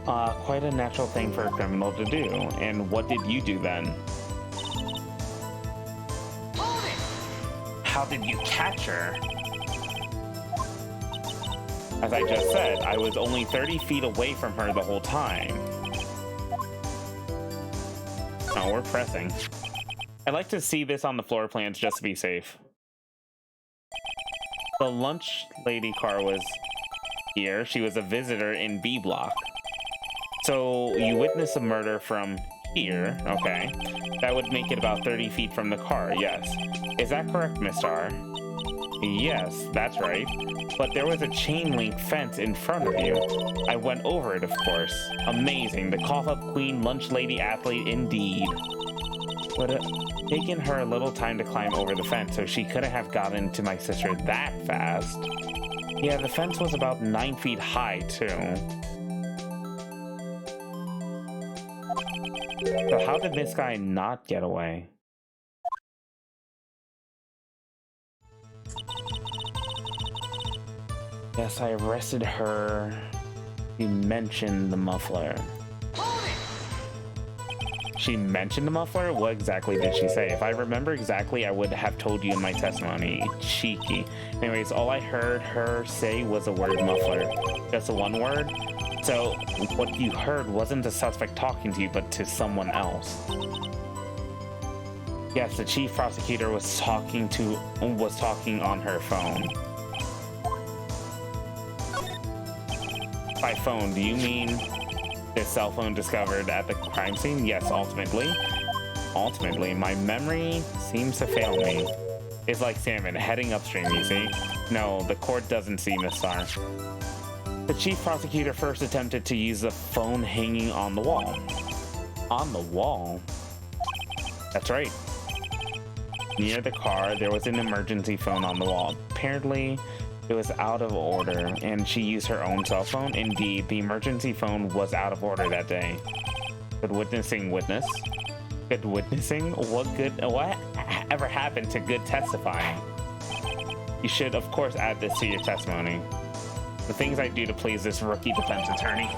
Quite a natural thing for a criminal to do. And what did you do then? How did you catch her? As I just said, I was only 30 feet away from her the whole time. Oh, we're pressing. I'd like to see this on the floor plans just to be safe. The lunch lady car was here. She was a visitor in B block. So you witnessed a murder from here. Okay. That would make it about 30 feet from the car, yes. Is that correct, Miss R? Yes, that's right. But there was a chain link fence in front of you. I went over it, of course. Amazing. The cough-up queen lunch lady athlete indeed. Would it taken her a little time to climb over the fence, so she couldn't have gotten to my sister that fast. Yeah, the fence was about 9 feet high, too. So how did this guy not get away? Yes, I arrested her. She mentioned the muffler. She mentioned the muffler? What exactly did she say? If I remember exactly, I would have told you in my testimony. Cheeky. Anyways, all I heard her say was the word muffler. Just the one word? So, what you heard wasn't the suspect talking to you, but to someone else. Yes, the chief prosecutor was talking on her phone. By phone, do you mean the cell phone discovered at the crime scene? Yes, ultimately. Ultimately, my memory seems to fail me. It's like salmon heading upstream, you see? No, the court doesn't see, Miss Star. The chief prosecutor first attempted to use the phone hanging on the wall. On the wall? That's right. Near the car, there was an emergency phone on the wall. Apparently, it was out of order, and she used her own cell phone. Indeed, the emergency phone was out of order that day. Good witnessing witness. Good witnessing? What ever happened to good testifying? You should, of course, add this to your testimony. The things I do to please this rookie defense attorney.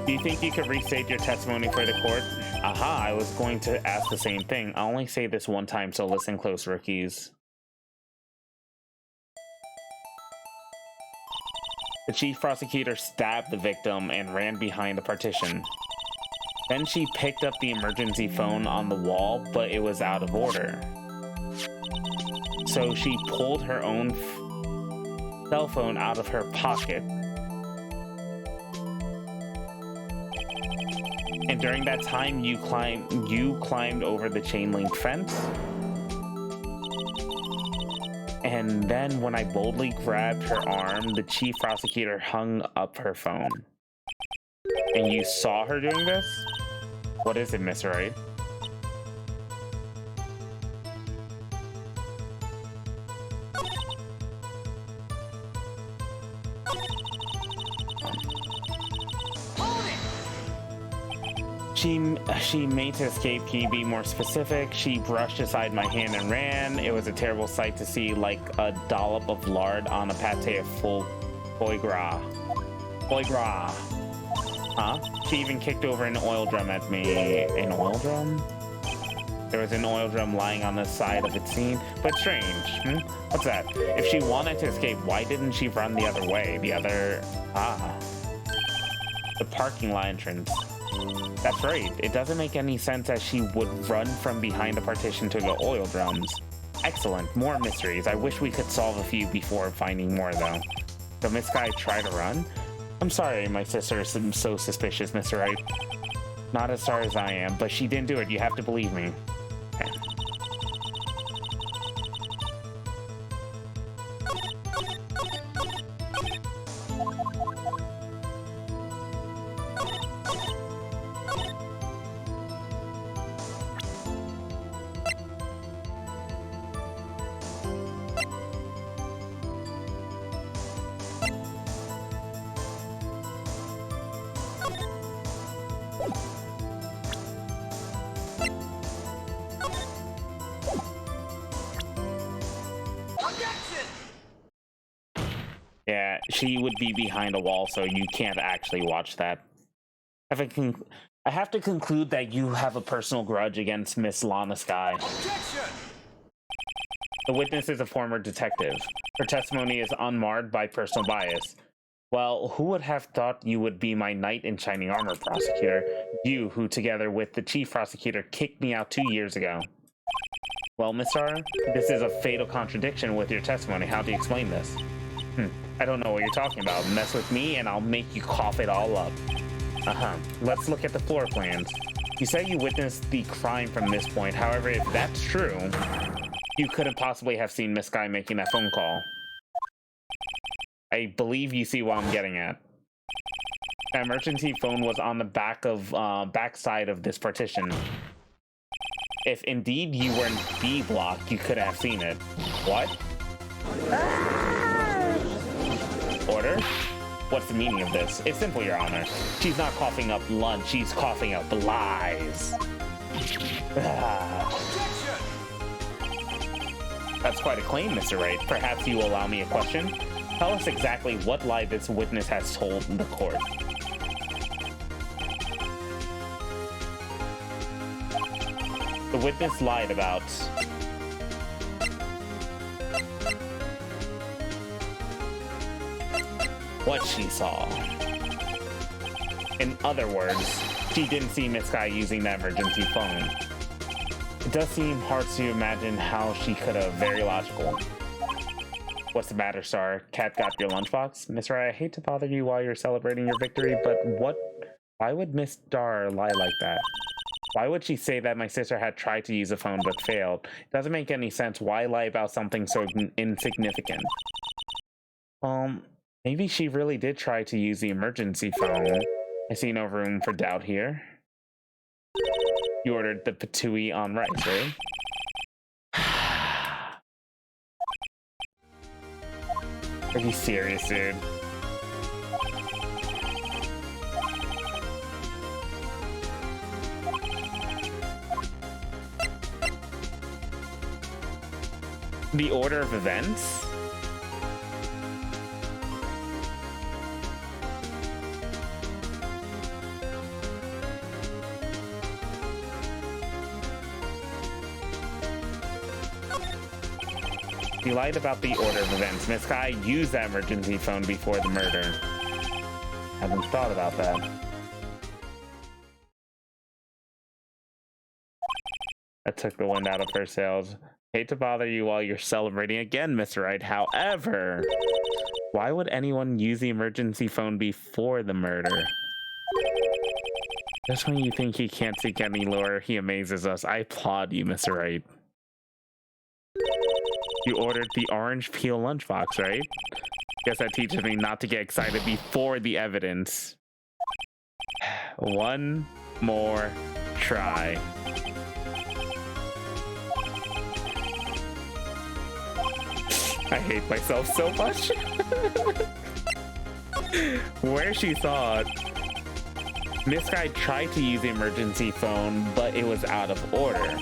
Do you think you could restate your testimony for the court? Aha, I was going to ask the same thing. I'll only say this one time, so listen close, rookies. The chief prosecutor stabbed the victim and ran behind the partition. Then she picked up the emergency phone on the wall, but it was out of order. So she pulled her own cell phone out of her pocket. And during that time, you climbed over the chain link fence. And then when I boldly grabbed her arm, the chief prosecutor hung up her phone. And you saw her doing this? What is it, Miss Wright? She made to escape. Can you be more specific? She brushed aside my hand and ran. It was a terrible sight to see, like a dollop of lard on a pate of full foie gras. Foie gras. Huh? She even kicked over an oil drum at me. An oil drum? There was an oil drum lying on the side of its scene. But strange. What's that? If she wanted to escape, why didn't she run the other way? The parking lot entrance. That's right. It doesn't make any sense that she would run from behind the partition to the oil drums. Excellent. More mysteries. I wish we could solve a few before finding more, though. So Miss Guy tried to run? I'm sorry my sister is so suspicious, Mr. Wright. Not as sorry as I am, but she didn't do it. You have to believe me. Okay. Yeah, she would be behind a wall, so you can't actually watch that. I have to conclude that you have a personal grudge against Miss Lana Sky. Objection! The witness is a former detective. Her testimony is unmarred by personal bias. Well, who would have thought you would be my knight in shining armor, prosecutor? You, who together with the chief prosecutor kicked me out 2 years ago. Well, Miss Starr, this is a fatal contradiction with your testimony. How do you explain this? I don't know what you're talking about. Mess with me and I'll make you cough it all up. Let's look at the floor plans. You say you witnessed the crime from this point. However, if that's true, you couldn't possibly have seen Miss Sky making that phone call. I believe you see what I'm getting at. That emergency phone was on the backside of this partition. If indeed you were in B block, you could have seen it. What? Order? What's the meaning of this? It's simple, Your Honor. She's not coughing up lunch, she's coughing up lies. That's quite a claim, Mr. Wright. Perhaps you will allow me a question? Tell us exactly what lie this witness has told the court. The witness lied about what she saw. In other words, she didn't see Miss Sky using the emergency phone. It does seem hard to imagine how she could have. Very logical. What's the matter, Star? Cat got your lunchbox? Miss Wright, I hate to bother you while you're celebrating your victory, but why would Miss Star lie like that? Why would she say that my sister had tried to use a phone but failed? It doesn't make any sense. Why lie about something so insignificant? Maybe she really did try to use the emergency phone. I see no room for doubt here. You ordered the patooey on Wright, right? Are you serious, dude? The order of events? You lied about the order of events. Miss Sky used that emergency phone before the murder. Haven't thought about that. That took the wind out of her sails. Hate to bother you while you're celebrating again, Mr. Wright. However, why would anyone use the emergency phone before the murder? Just when you think he can't seek any lower, he amazes us. I applaud you, Mr. Wright. You ordered the orange peel lunchbox, right? Guess that teaches me not to get excited before the evidence. One more try. I hate myself so much. Where she saw it, Miss Sky tried to use the emergency phone, but it was out of order.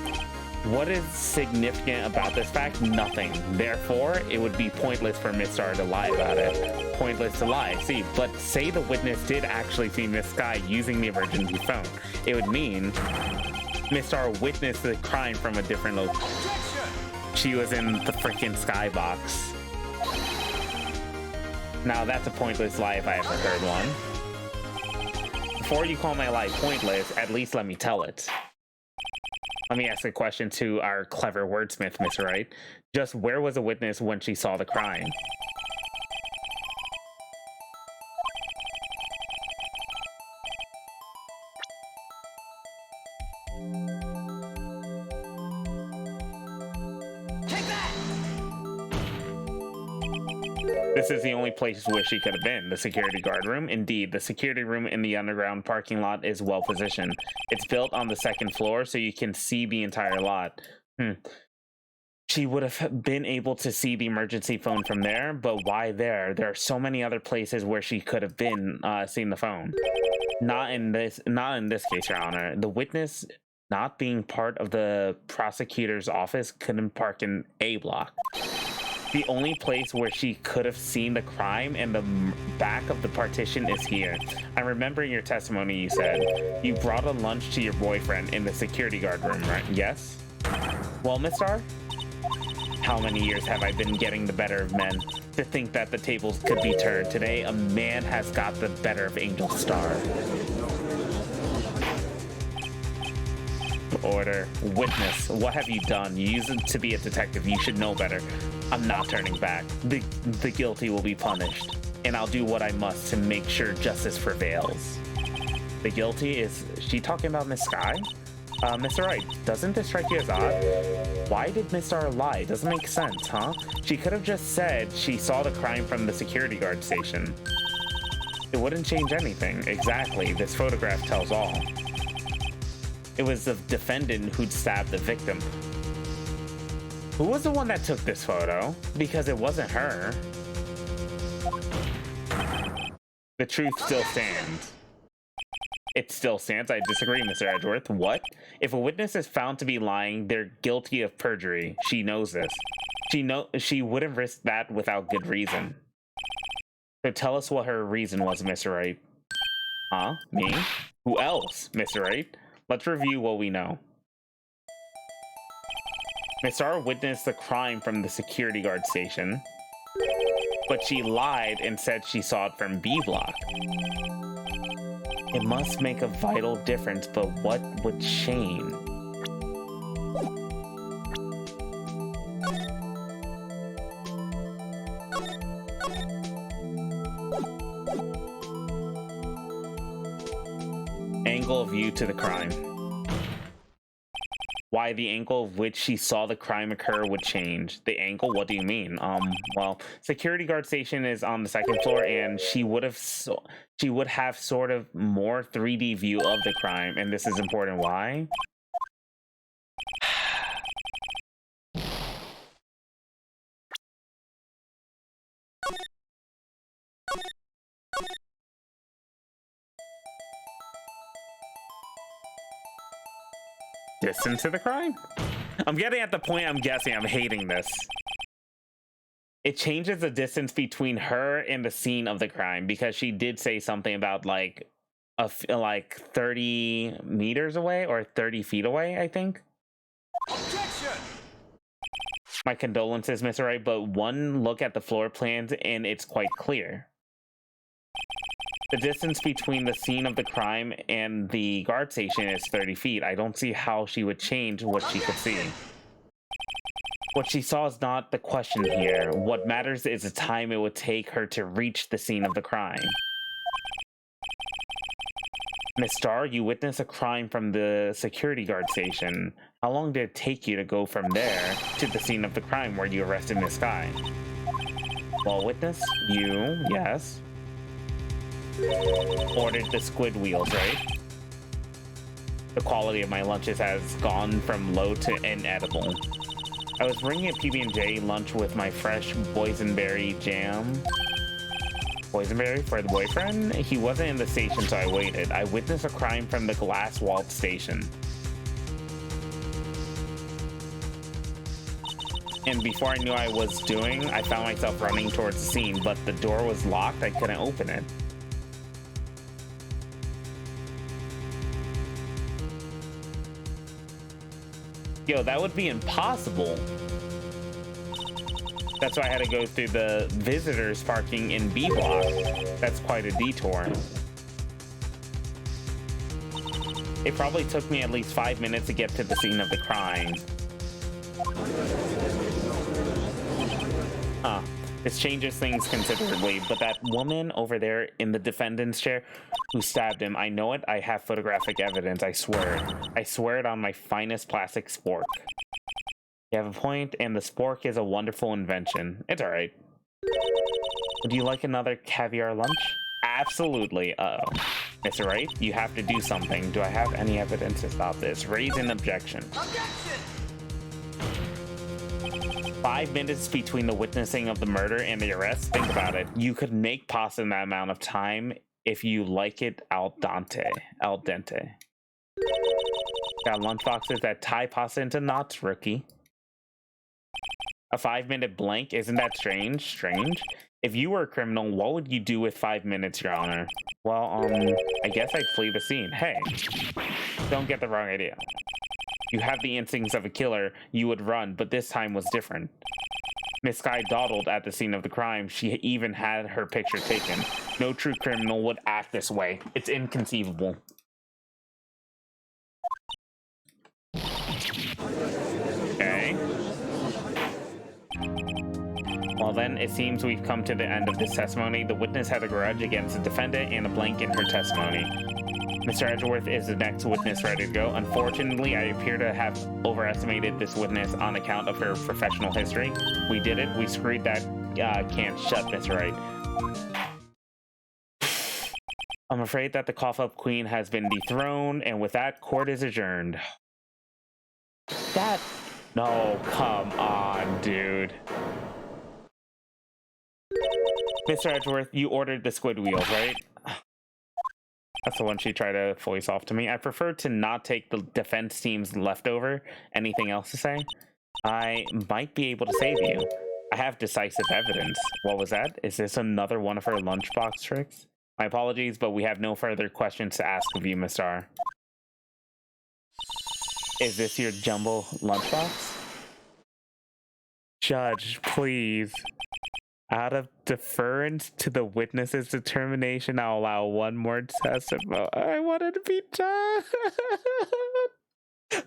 What is significant about this fact? Nothing. Therefore, it would be pointless for Miss Star to lie about it. Pointless to lie. See, but say the witness did actually see Miss Sky using the emergency phone. It would mean Miss Star witnessed the crime from a different location. She was in the freaking skybox. Now that's a pointless lie if I ever heard one. Before you call my lie pointless, at least let me tell it. Let me ask a question to our clever wordsmith, Mr. Wright. Just where was the witness when she saw the crime? Take that! This is the only place where she could have been. The security guard room? Indeed, the security room in the underground parking lot is well positioned. It's built on the second floor, so you can see the entire lot. She would have been able to see the emergency phone from there, but why there? There are so many other places where she could have been seen the phone. Not in this case, Your Honor. The witness, not being part of the prosecutor's office, couldn't park in A block. The only place where she could have seen the crime and the back of the partition is here. I'm remembering your testimony. You said you brought a lunch to your boyfriend in the security guard room, right? Yes? Well, Miss R, how many years have I been getting the better of men? To think that the tables could be turned. Today, a man has got the better of Angel Star. Order. Witness, what have you done? You used to be a detective. You should know better. I'm not turning back. The guilty will be punished, and I'll do what I must to make sure justice prevails. The guilty is she talking about Miss Sky? Mr. Wright, doesn't this strike you as odd? Why did Miss R lie? Doesn't make sense, huh? She could have just said she saw the crime from the security guard station. It wouldn't change anything. Exactly. This photograph tells all. It was the defendant who'd stabbed the victim. Who was the one that took this photo? Because it wasn't her. The truth still stands. It still stands. I disagree, Mr. Edgeworth. What? If a witness is found to be lying, they're guilty of perjury. She knows this. She wouldn't risk that without good reason. So tell us what her reason was, Mr. Wright. Huh? Me? Who else, Mr. Wright? Let's review what we know. Miss R witnessed the crime from the security guard station, but she lied and said she saw it from B block. It must make a vital difference, but what would Shane? Angle of view to the crime. Why the angle of which she saw the crime occur would change. The angle? What do you mean? Well, security guard station is on the second floor, and she would have sort of more 3D view of the crime, and this is important. Why? Distance to the crime? I'm getting at the point I'm guessing. I'm hating this. It changes the distance between her and the scene of the crime, because she did say something about like 30 meters away or 30 feet away, I think. Objection! My condolences, Mr. Wright, but one look at the floor plans and it's quite clear. The distance between the scene of the crime and the guard station is 30 feet. I don't see how she would change what she could see. What she saw is not the question here. What matters is the time it would take her to reach the scene of the crime. Miss Starr, you witnessed a crime from the security guard station. How long did it take you to go from there to the scene of the crime where you arrested Miss Sky? Well, witness, you, yes. Ordered the squid wheels, right? The quality of my lunches has gone from low to inedible. I was bringing a PB&J lunch with my fresh boysenberry jam. Boysenberry for the boyfriend? He wasn't in the station, so I waited. I witnessed a crime from the glass walled station. And before I knew what I was doing, I found myself running towards the scene, but the door was locked. I couldn't open it. Yo, that would be impossible. That's why I had to go through the visitors parking in B block. That's quite a detour. It probably took me at least 5 minutes to get to the scene of the crime. Huh. This changes things considerably, but that woman over there in the defendant's chair who stabbed him, I know it. I have photographic evidence, I swear it. I swear it on my finest plastic spork. You have a point, and the spork is a wonderful invention. It's alright. Would you like another caviar lunch? Absolutely. Uh-oh. Mr. Wright, you have to do something. Do I have any evidence to stop this? Raise an objection. Objection! 5 minutes between the witnessing of the murder and the arrest. Think about it. You could make pasta in that amount of time if you like it al dente. Al dente. Got lunchboxes that tie pasta into knots, rookie. A 5-minute blank? Isn't that strange? Strange? If you were a criminal, what would you do with 5 minutes, Your Honor? Well, I guess I'd flee the scene. Hey, don't get the wrong idea. You have the instincts of a killer, you would run, but this time was different. Miss Sky dawdled at the scene of the crime. She even had her picture taken. No true criminal would act this way. It's inconceivable. Okay. Well then, it seems we've come to the end of this testimony. The witness had a grudge against the defendant and a blank in her testimony. Mr. Edgeworth is the next witness ready to go. Unfortunately, I appear to have overestimated this witness on account of her professional history. We did it. We screwed that can shut, Mr. Wright. I'm afraid that the cough-up queen has been dethroned, and with that, court is adjourned. That... No, come on, dude. Mr. Edgeworth, you ordered the squid wheels, right? That's the one she tried to voice off to me. I prefer to not take the defense team's leftover. Anything else to say? I might be able to save you. I have decisive evidence. What was that? Is this another one of her lunchbox tricks? My apologies, but we have no further questions to ask of you, Miss R. Is this your jumbo lunchbox? Judge, please. Out of deference to the witness's determination, I'll allow one more testimony. I wanted to be done.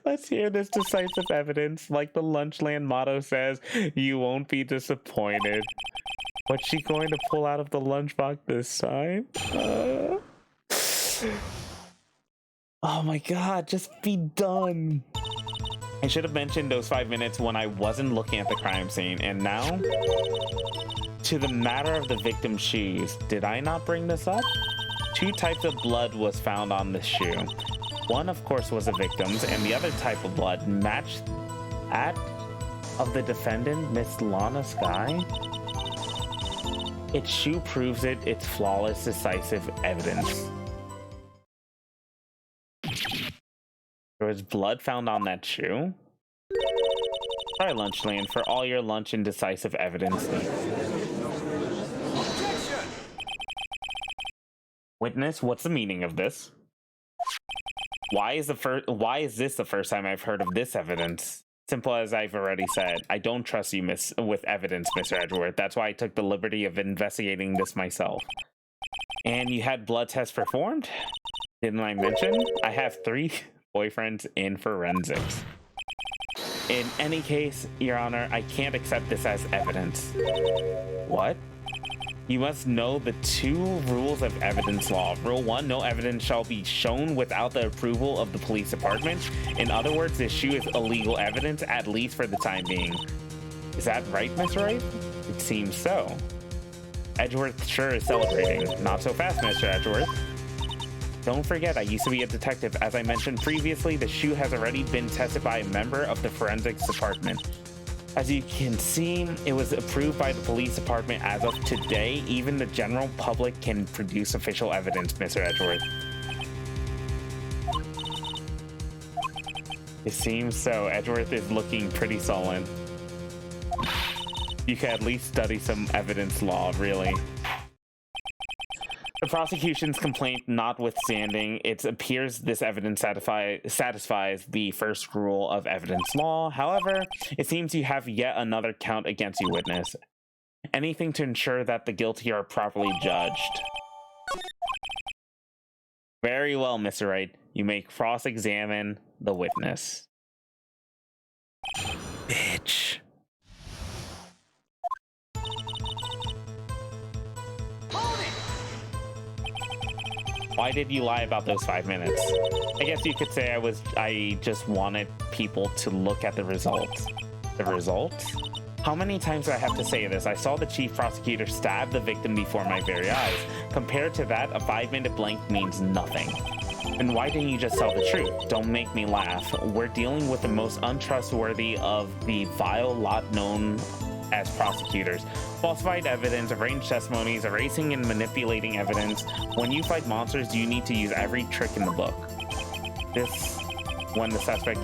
Let's hear this decisive evidence. Like the Lunchland motto says, you won't be disappointed. What's she going to pull out of the lunchbox this time? Oh my god, just be done. I should have mentioned those 5 minutes when I wasn't looking at the crime scene. And now, to the matter of the victim's shoes. Did I not bring this up? 2 types of blood was found on the shoe. One, of course, was the victim's, and the other type of blood matched that of the defendant, Miss Lana Sky. Its shoe proves it. It's flawless, decisive evidence. There was blood found on that shoe? Sorry, Lunchland, for all your lunch and decisive evidence. Witness, what's the meaning of this? Why is this the first time I've heard of this evidence? Simple as I've already said, I don't trust you with evidence, Mr. Edgeworth. That's why I took the liberty of investigating this myself. And you had blood tests performed? Didn't I mention? I have 3 boyfriends in forensics. In any case, Your Honor, I can't accept this as evidence. What? You must know the 2 rules of evidence law. Rule 1, no evidence shall be shown without the approval of the police department. In other words, this shoe is illegal evidence, at least for the time being. Is that right, Mr. Wright? It seems so. Edgeworth sure is celebrating. Not so fast, Mr. Edgeworth. Don't forget, I used to be a detective. As I mentioned previously, the shoe has already been tested by a member of the forensics department. As you can see, it was approved by the police department as of today. Even the general public can produce official evidence, Mr. Edgeworth. It seems so. Edgeworth is looking pretty sullen. You can at least study some evidence law, really. The prosecution's complaint notwithstanding, it appears this evidence satisfies the first rule of evidence law. However, it seems you have yet another count against you, witness. Anything to ensure that the guilty are properly judged. Very well, Mr. Wright. You may cross-examine the witness. Bitch. Why did you lie about those 5 minutes? I guess you could say I just wanted people to look at the results. The results? How many times do I have to say this? I saw the chief prosecutor stab the victim before my very eyes. Compared to that, a 5-minute blank means nothing. And why didn't you just tell the truth? Don't make me laugh. We're dealing with the most untrustworthy of the vile lot known as prosecutors. Falsified evidence, arranged testimonies, erasing and manipulating evidence. When you fight monsters, you need to use every trick in the book. This when the suspect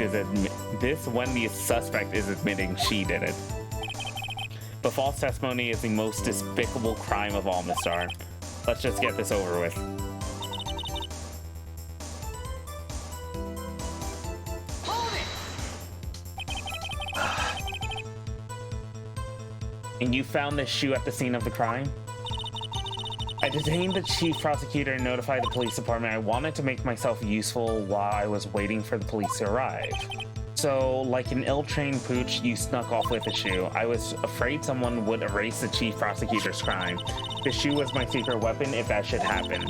is admitting she did it. but false testimony is the most despicable crime of all, Miss Star. Let's just get this over with. And you found this shoe at the scene of the crime? I detained the chief prosecutor and notified the police department. I wanted to make myself useful while I was waiting for the police to arrive. So, like an ill-trained pooch, you snuck off with the shoe. I was afraid someone would erase the chief prosecutor's crime. The shoe was my secret weapon if that should happen.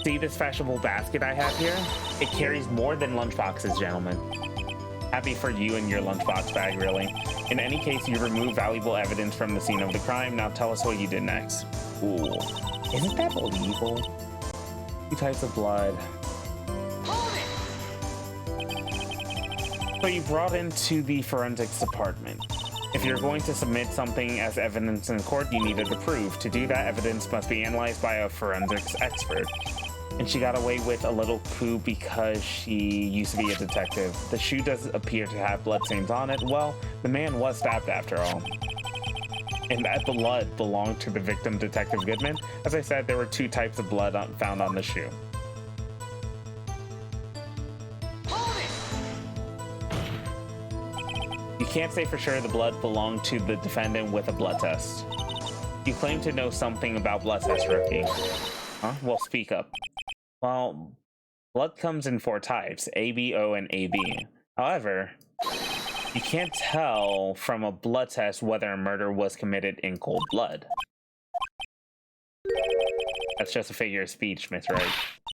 See this fashionable basket I have here? It carries more than lunchboxes, gentlemen. Happy for you and your lunchbox bag, really. In any case, you removed valuable evidence from the scene of the crime. Now tell us what you did next. Ooh. Isn't that illegal? 2 types of blood. So you brought into the forensics department. If you're going to submit something as evidence in court, you needed to prove. To do that, evidence must be analyzed by a forensics expert. And she got away with a little coup because she used to be a detective. The shoe does appear to have bloodstains on it. Well, the man was stabbed after all. And that blood belonged to the victim, Detective Goodman. As I said, there were 2 types of blood found on the shoe. You can't say for sure the blood belonged to the defendant with a blood test. You claim to know something about blood tests, rookie. Huh? Well, speak up. Well, blood comes in 4 types, A, B, O, and AB. However, you can't tell from a blood test whether a murder was committed in cold blood. That's just a figure of speech, Miss Wright.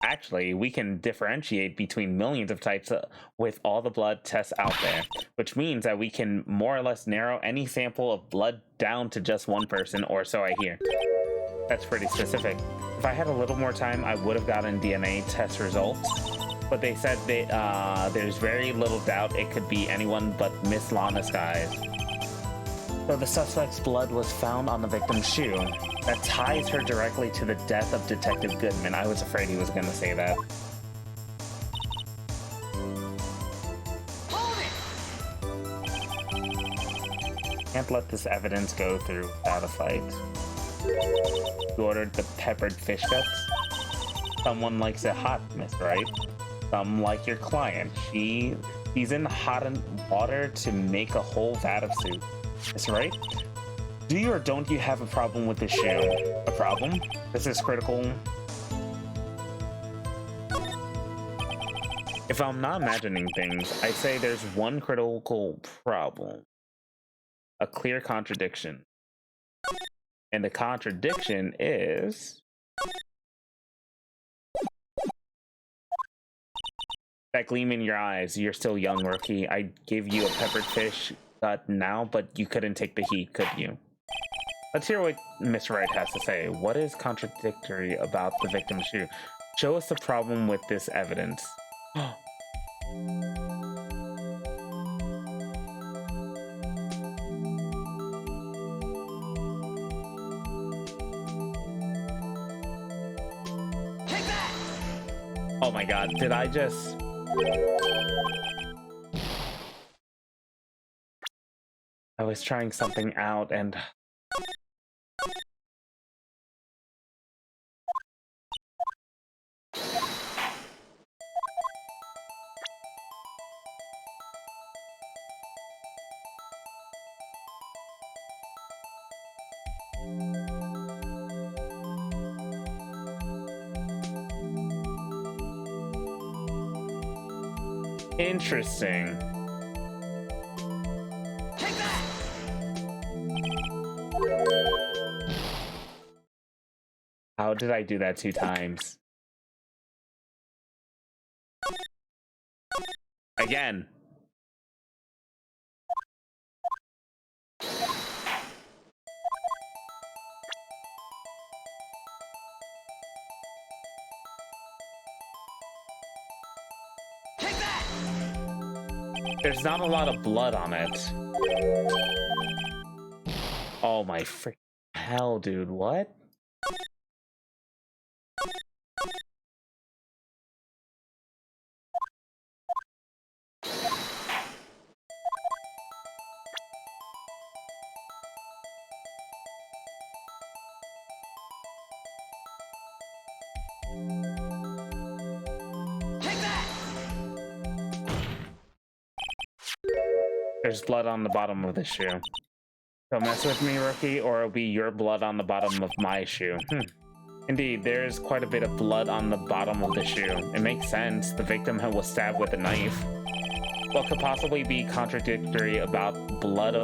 Actually, we can differentiate between millions of types with all the blood tests out there, which means that we can more or less narrow any sample of blood down to just one person, or so I hear. That's pretty specific. If I had a little more time, I would have gotten DNA test results, but they said that there's very little doubt it could be anyone but Miss Lana Skies. So the suspect's blood was found on the victim's shoe. That ties her directly to the death of Detective Goodman. I was afraid he was going to say that. Can't let this evidence go through without a fight. You ordered the peppered fish guts? Someone likes it hot, Miss Wright. Some like your client. He's in hot water to make a whole vat of soup. Miss Wright? Do you or don't you have a problem with this shoe? A problem? This is critical. If I'm not imagining things, I say there's one critical problem. A clear contradiction. And the contradiction is that gleam in your eyes. You're still young, rookie. I gave you a peppered fish gut now, but you couldn't take the heat, could you? Let's hear what Miss Wright has to say. What is contradictory about the victim's shoe? Show us the problem with this evidence. Oh my god, did I just... I was trying something out and... Interesting. Take that! How did I do that 2 times? Again. There's not a lot of blood on it. Oh my freaking hell, dude, what? Take that! There's blood on the bottom of the shoe. Don't mess with me, rookie, or it'll be your blood on the bottom of my shoe. Indeed, there's quite a bit of blood on the bottom of the shoe. It makes sense. The victim was stabbed with a knife. What could possibly be contradictory about blood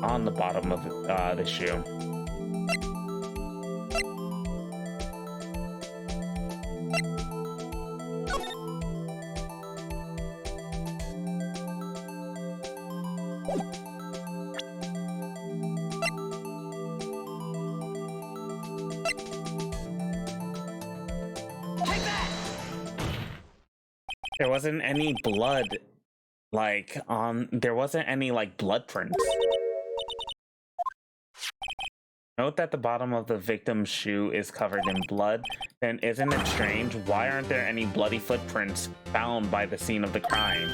on the bottom of the shoe? There wasn't any blood, there wasn't any, blood prints. Note that the bottom of the victim's shoe is covered in blood. Then isn't it strange? Why aren't there any bloody footprints found by the scene of the crime?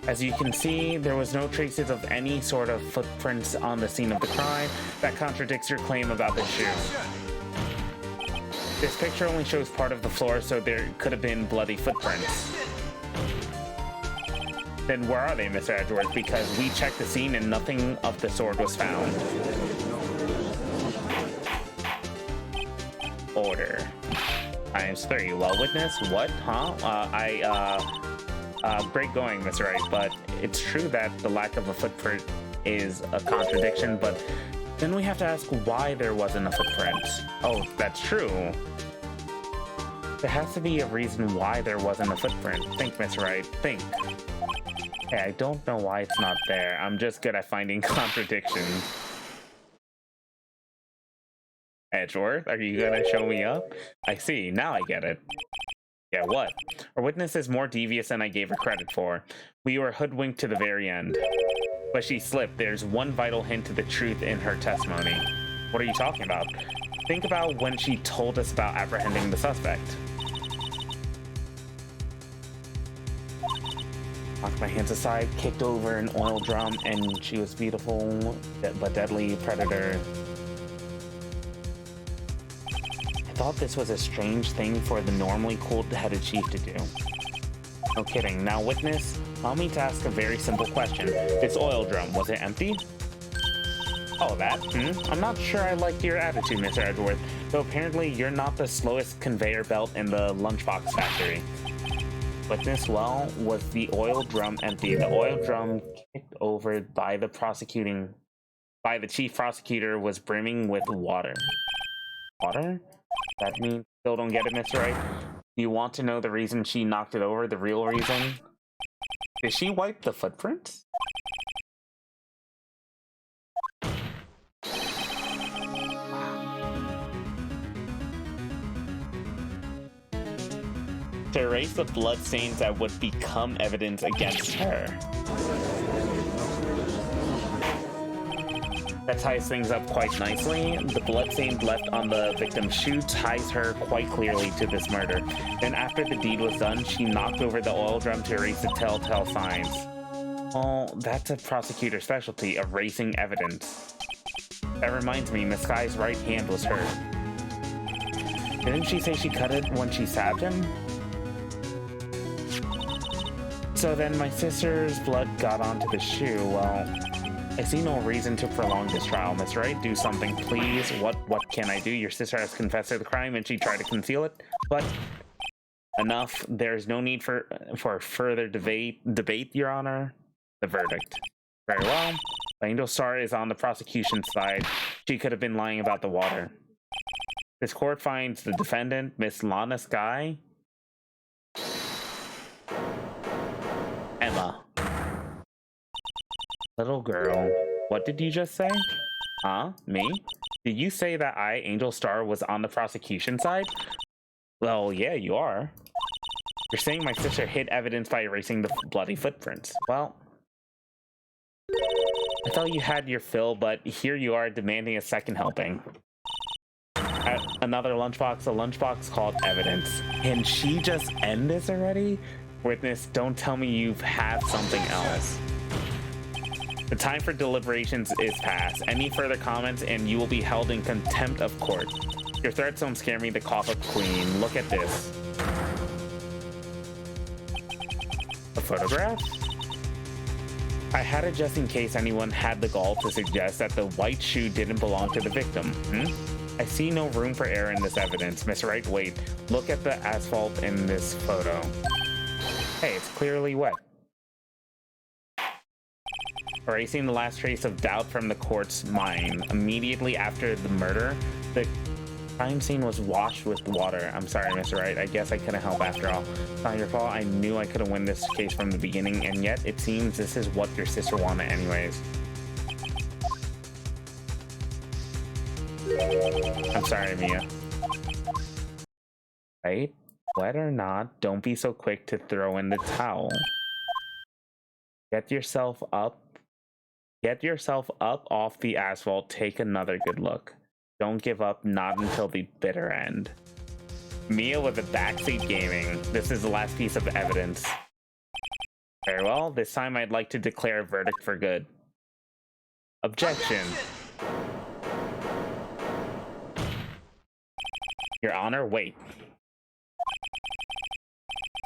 As you can see, there was no traces of any sort of footprints on the scene of the crime. That contradicts your claim about the shoe. This picture only shows part of the floor, so there could have been bloody footprints. Then where are they, Mr. Edgeworth? Because we checked the scene and nothing of the sort was found. Order. ×3. Well, witness, what? Huh? Great going, Mr. Wright, but it's true that the lack of a footprint is a contradiction, but then we have to ask why there wasn't a footprint. Oh, that's true. There has to be a reason why there wasn't a footprint. Think, Mr. Wright, think. Hey, I don't know why it's not there. I'm just good at finding contradictions. Edgeworth, are you gonna show me up? I see, now I get it. Yeah, what? Our witness is more devious than I gave her credit for. We were hoodwinked to the very end. But she slipped. There's one vital hint to the truth in her testimony. What are you talking about? Think about when she told us about apprehending the suspect. Knocked my hands aside, kicked over an oil drum, and she was beautiful but deadly predator. I thought this was a strange thing for the normally cold-headed chief to do. No kidding. Now, witness, allow me to ask a very simple question. This oil drum, was it empty? Oh, that? I'm not sure I like your attitude, Mr. Edgeworth, though apparently you're not the slowest conveyor belt in the lunchbox factory. Witness, well, was the oil drum empty? The oil drum kicked over by the chief prosecutor was brimming with water. Water? That means still don't get it, Mr. Wright? Do you want to know the reason she knocked it over? The real reason? Did she wipe the footprints? To erase the blood stains that would become evidence against her. That ties things up quite nicely. The bloodstains left on the victim's shoe ties her quite clearly to this murder. Then after the deed was done, she knocked over the oil drum to erase the telltale signs. Oh, that's a prosecutor's specialty, erasing evidence. That reminds me, Miss Sky's right hand was hurt. Didn't she say she cut it when she stabbed him? So then my sister's blood got onto the shoe. Well, I see no reason to prolong this trial, Miss Wright. Do something, please. What can I do? Your sister has confessed to the crime and she tried to conceal it. But enough. There's no need for further debate, Your Honor. The verdict. Very well. Angel Star is on the prosecution's side. She could have been lying about the water. This court finds the defendant, Miss Lana Sky, Emma. Little girl, what did you just say? Huh? Me? Did you say that I, Angel Star, was on the prosecution side? Well, yeah, you are. You're saying my sister hid evidence by erasing the bloody footprints. Well, I thought you had your fill, but here you are demanding a second helping. Another lunchbox, a lunchbox called evidence. Can she just end this already? Witness, don't tell me you have something else. The time for deliberations is past. Any further comments and you will be held in contempt of court. Your threats don't scare me, the cough of queen. Look at this. A photograph? I had it just in case anyone had the gall to suggest that the white shoe didn't belong to the victim. I see no room for error in this evidence. Miss Wright, wait. Look at the asphalt in this photo. Hey, it's clearly wet. Erasing the last trace of doubt from the court's mind. Immediately after the murder, the crime scene was washed with water. I'm sorry, Mr. Wright. I guess I couldn't help after all. It's not your fault. I knew I couldn't win this case from the beginning, and yet it seems this is what your sister wanted anyways. I'm sorry, Mia. Right? Wet or not, don't be so quick to throw in the towel. Get yourself up. Get yourself up off the asphalt. Take another good look. Don't give up, not until the bitter end. Mia with the backseat gaming. This is the last piece of evidence. Very well, this time I'd like to declare a verdict for good. Objection. Your Honor, wait.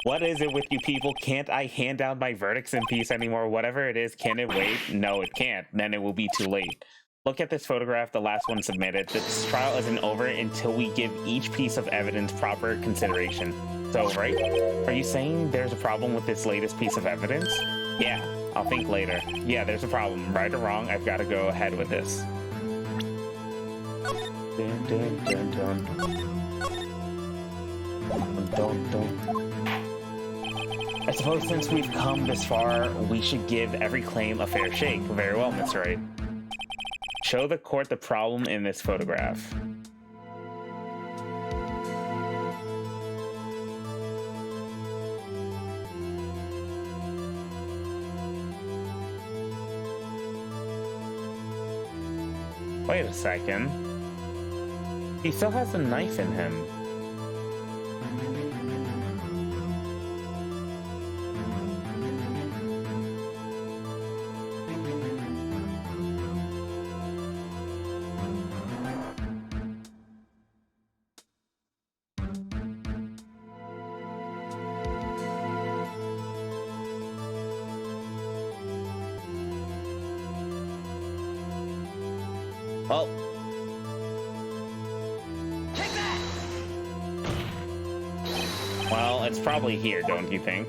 What is it with you people? Can't I hand down my verdicts in peace anymore? Whatever it is, can it wait? No, it can't. Then it will be too late. Look at this photograph, the last one submitted. This trial isn't over until we give each piece of evidence proper consideration. So, right? Are you saying there's a problem with this latest piece of evidence? Yeah, I'll think later. Yeah, there's a problem. Right or wrong, I've got to go ahead with this. Dun, dun, dun, dun. I suppose since we've come this far, we should give every claim a fair shake. Very well, Mr. Wright. Show the court the problem in this photograph. Wait a second. He still has a knife in him. Well, Take that! well, it's probably here, don't you think?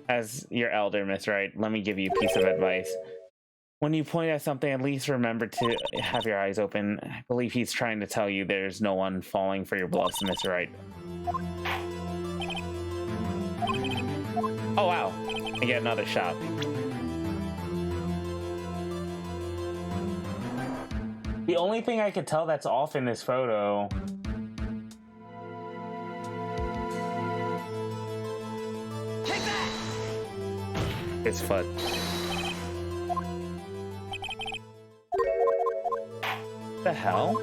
As your elder, Miss Wright, let me give you a piece of advice. When you point at something, at least remember to have your eyes open. I believe he's trying to tell you there's no one falling for your bluffs, Miss Wright. Oh, wow. I get another shot. The only thing I could tell that's off in this photo Take that! is foot. The hell?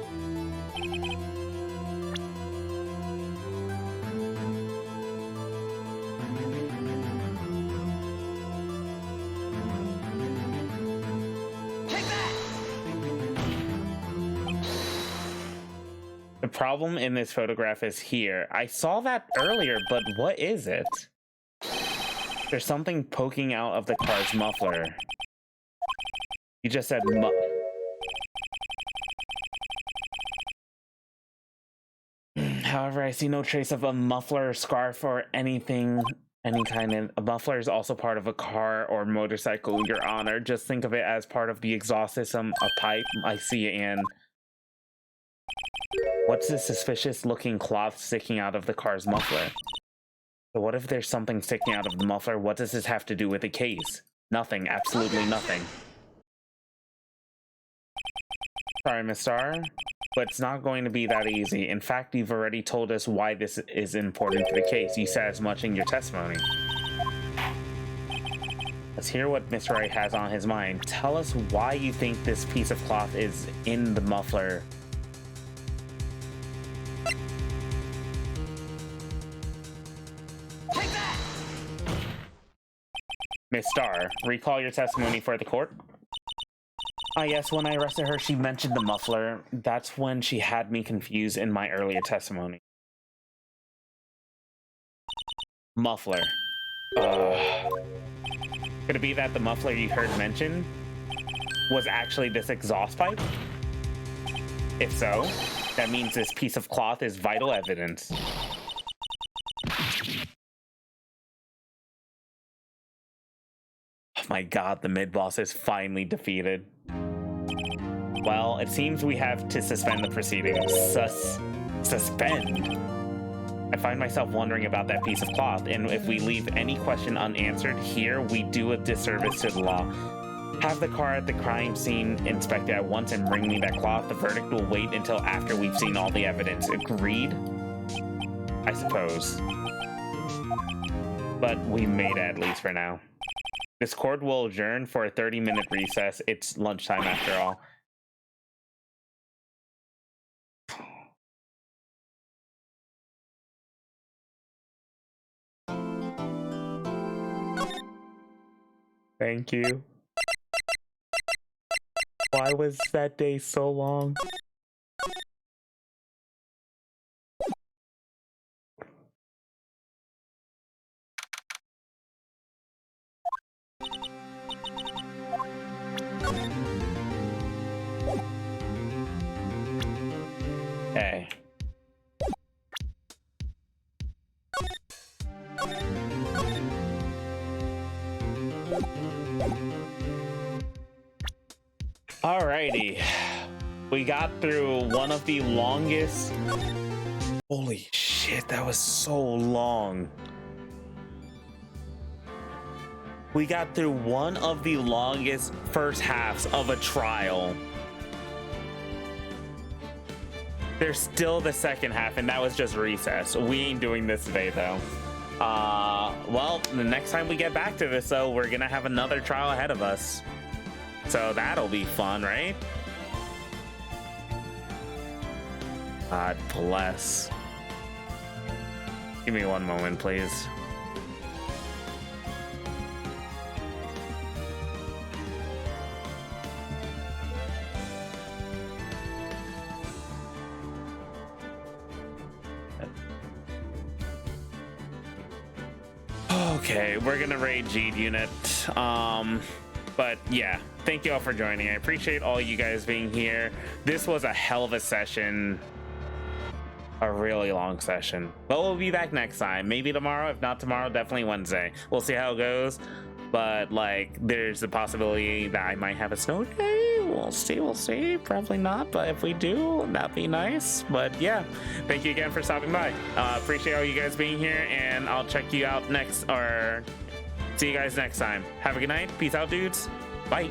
Take that! The problem in this photograph is here. I saw that earlier, but what is it? There's something poking out of the car's muffler. You just said However, I see no trace of a muffler, scarf, or anything, any kind of... A muffler is also part of a car or motorcycle, Your Honor. Just think of it as part of the exhaust system, a pipe. I see, and... What's this suspicious-looking cloth sticking out of the car's muffler? So what if there's something sticking out of the muffler? What does this have to do with the case? Nothing. Absolutely nothing. Sorry, Miss Starr, but it's not going to be that easy. In fact, you've already told us why this is important to the case. You said as much in your testimony. Let's hear what Mr. Wright has on his mind. Tell us why you think this piece of cloth is in the muffler. Take that! Miss Starr, recall your testimony for the court. Yes, when I arrested her, she mentioned the muffler. That's when she had me confused in my earlier testimony. Muffler. Could it be that the muffler you heard mentioned was actually this exhaust pipe? If so, that means this piece of cloth is vital evidence. Oh my god, the mid-boss is finally defeated. Well, it seems we have to suspend the proceedings. Suspend? I find myself wondering about that piece of cloth, and if we leave any question unanswered here, we do a disservice to the law. Have the car at the crime scene inspected at once and bring me that cloth. The verdict will wait until after we've seen all the evidence. Agreed? I suppose. But we made it, at least for now. This court will adjourn for a 30-minute recess. It's lunchtime after all. Thank you. Why was that day so long? Hey. Alrighty. We got through one of the longest... Holy shit, that was so long. We got through one of the longest first halves of a trial. There's still the second half, and that was just recess. We ain't doing this today, though. Well, the next time we get back to this, though, we're gonna have another trial ahead of us. So that'll be fun, right? God bless. Give me one moment, please. Okay, we're gonna raid G'd unit. But yeah, thank you all for joining. I appreciate all you guys being here. This was a hell of a session. A really long session. But we'll be back next time. Maybe tomorrow. If not tomorrow, definitely Wednesday. We'll see how it goes. But like, there's the possibility that I might have a snow day. We'll see. Probably not. But if we do, that'd be nice. But yeah, thank you again for stopping by. Appreciate all you guys being here, and I'll check you out next, or see you guys next time. Have a good night. Peace out, dudes. Bye.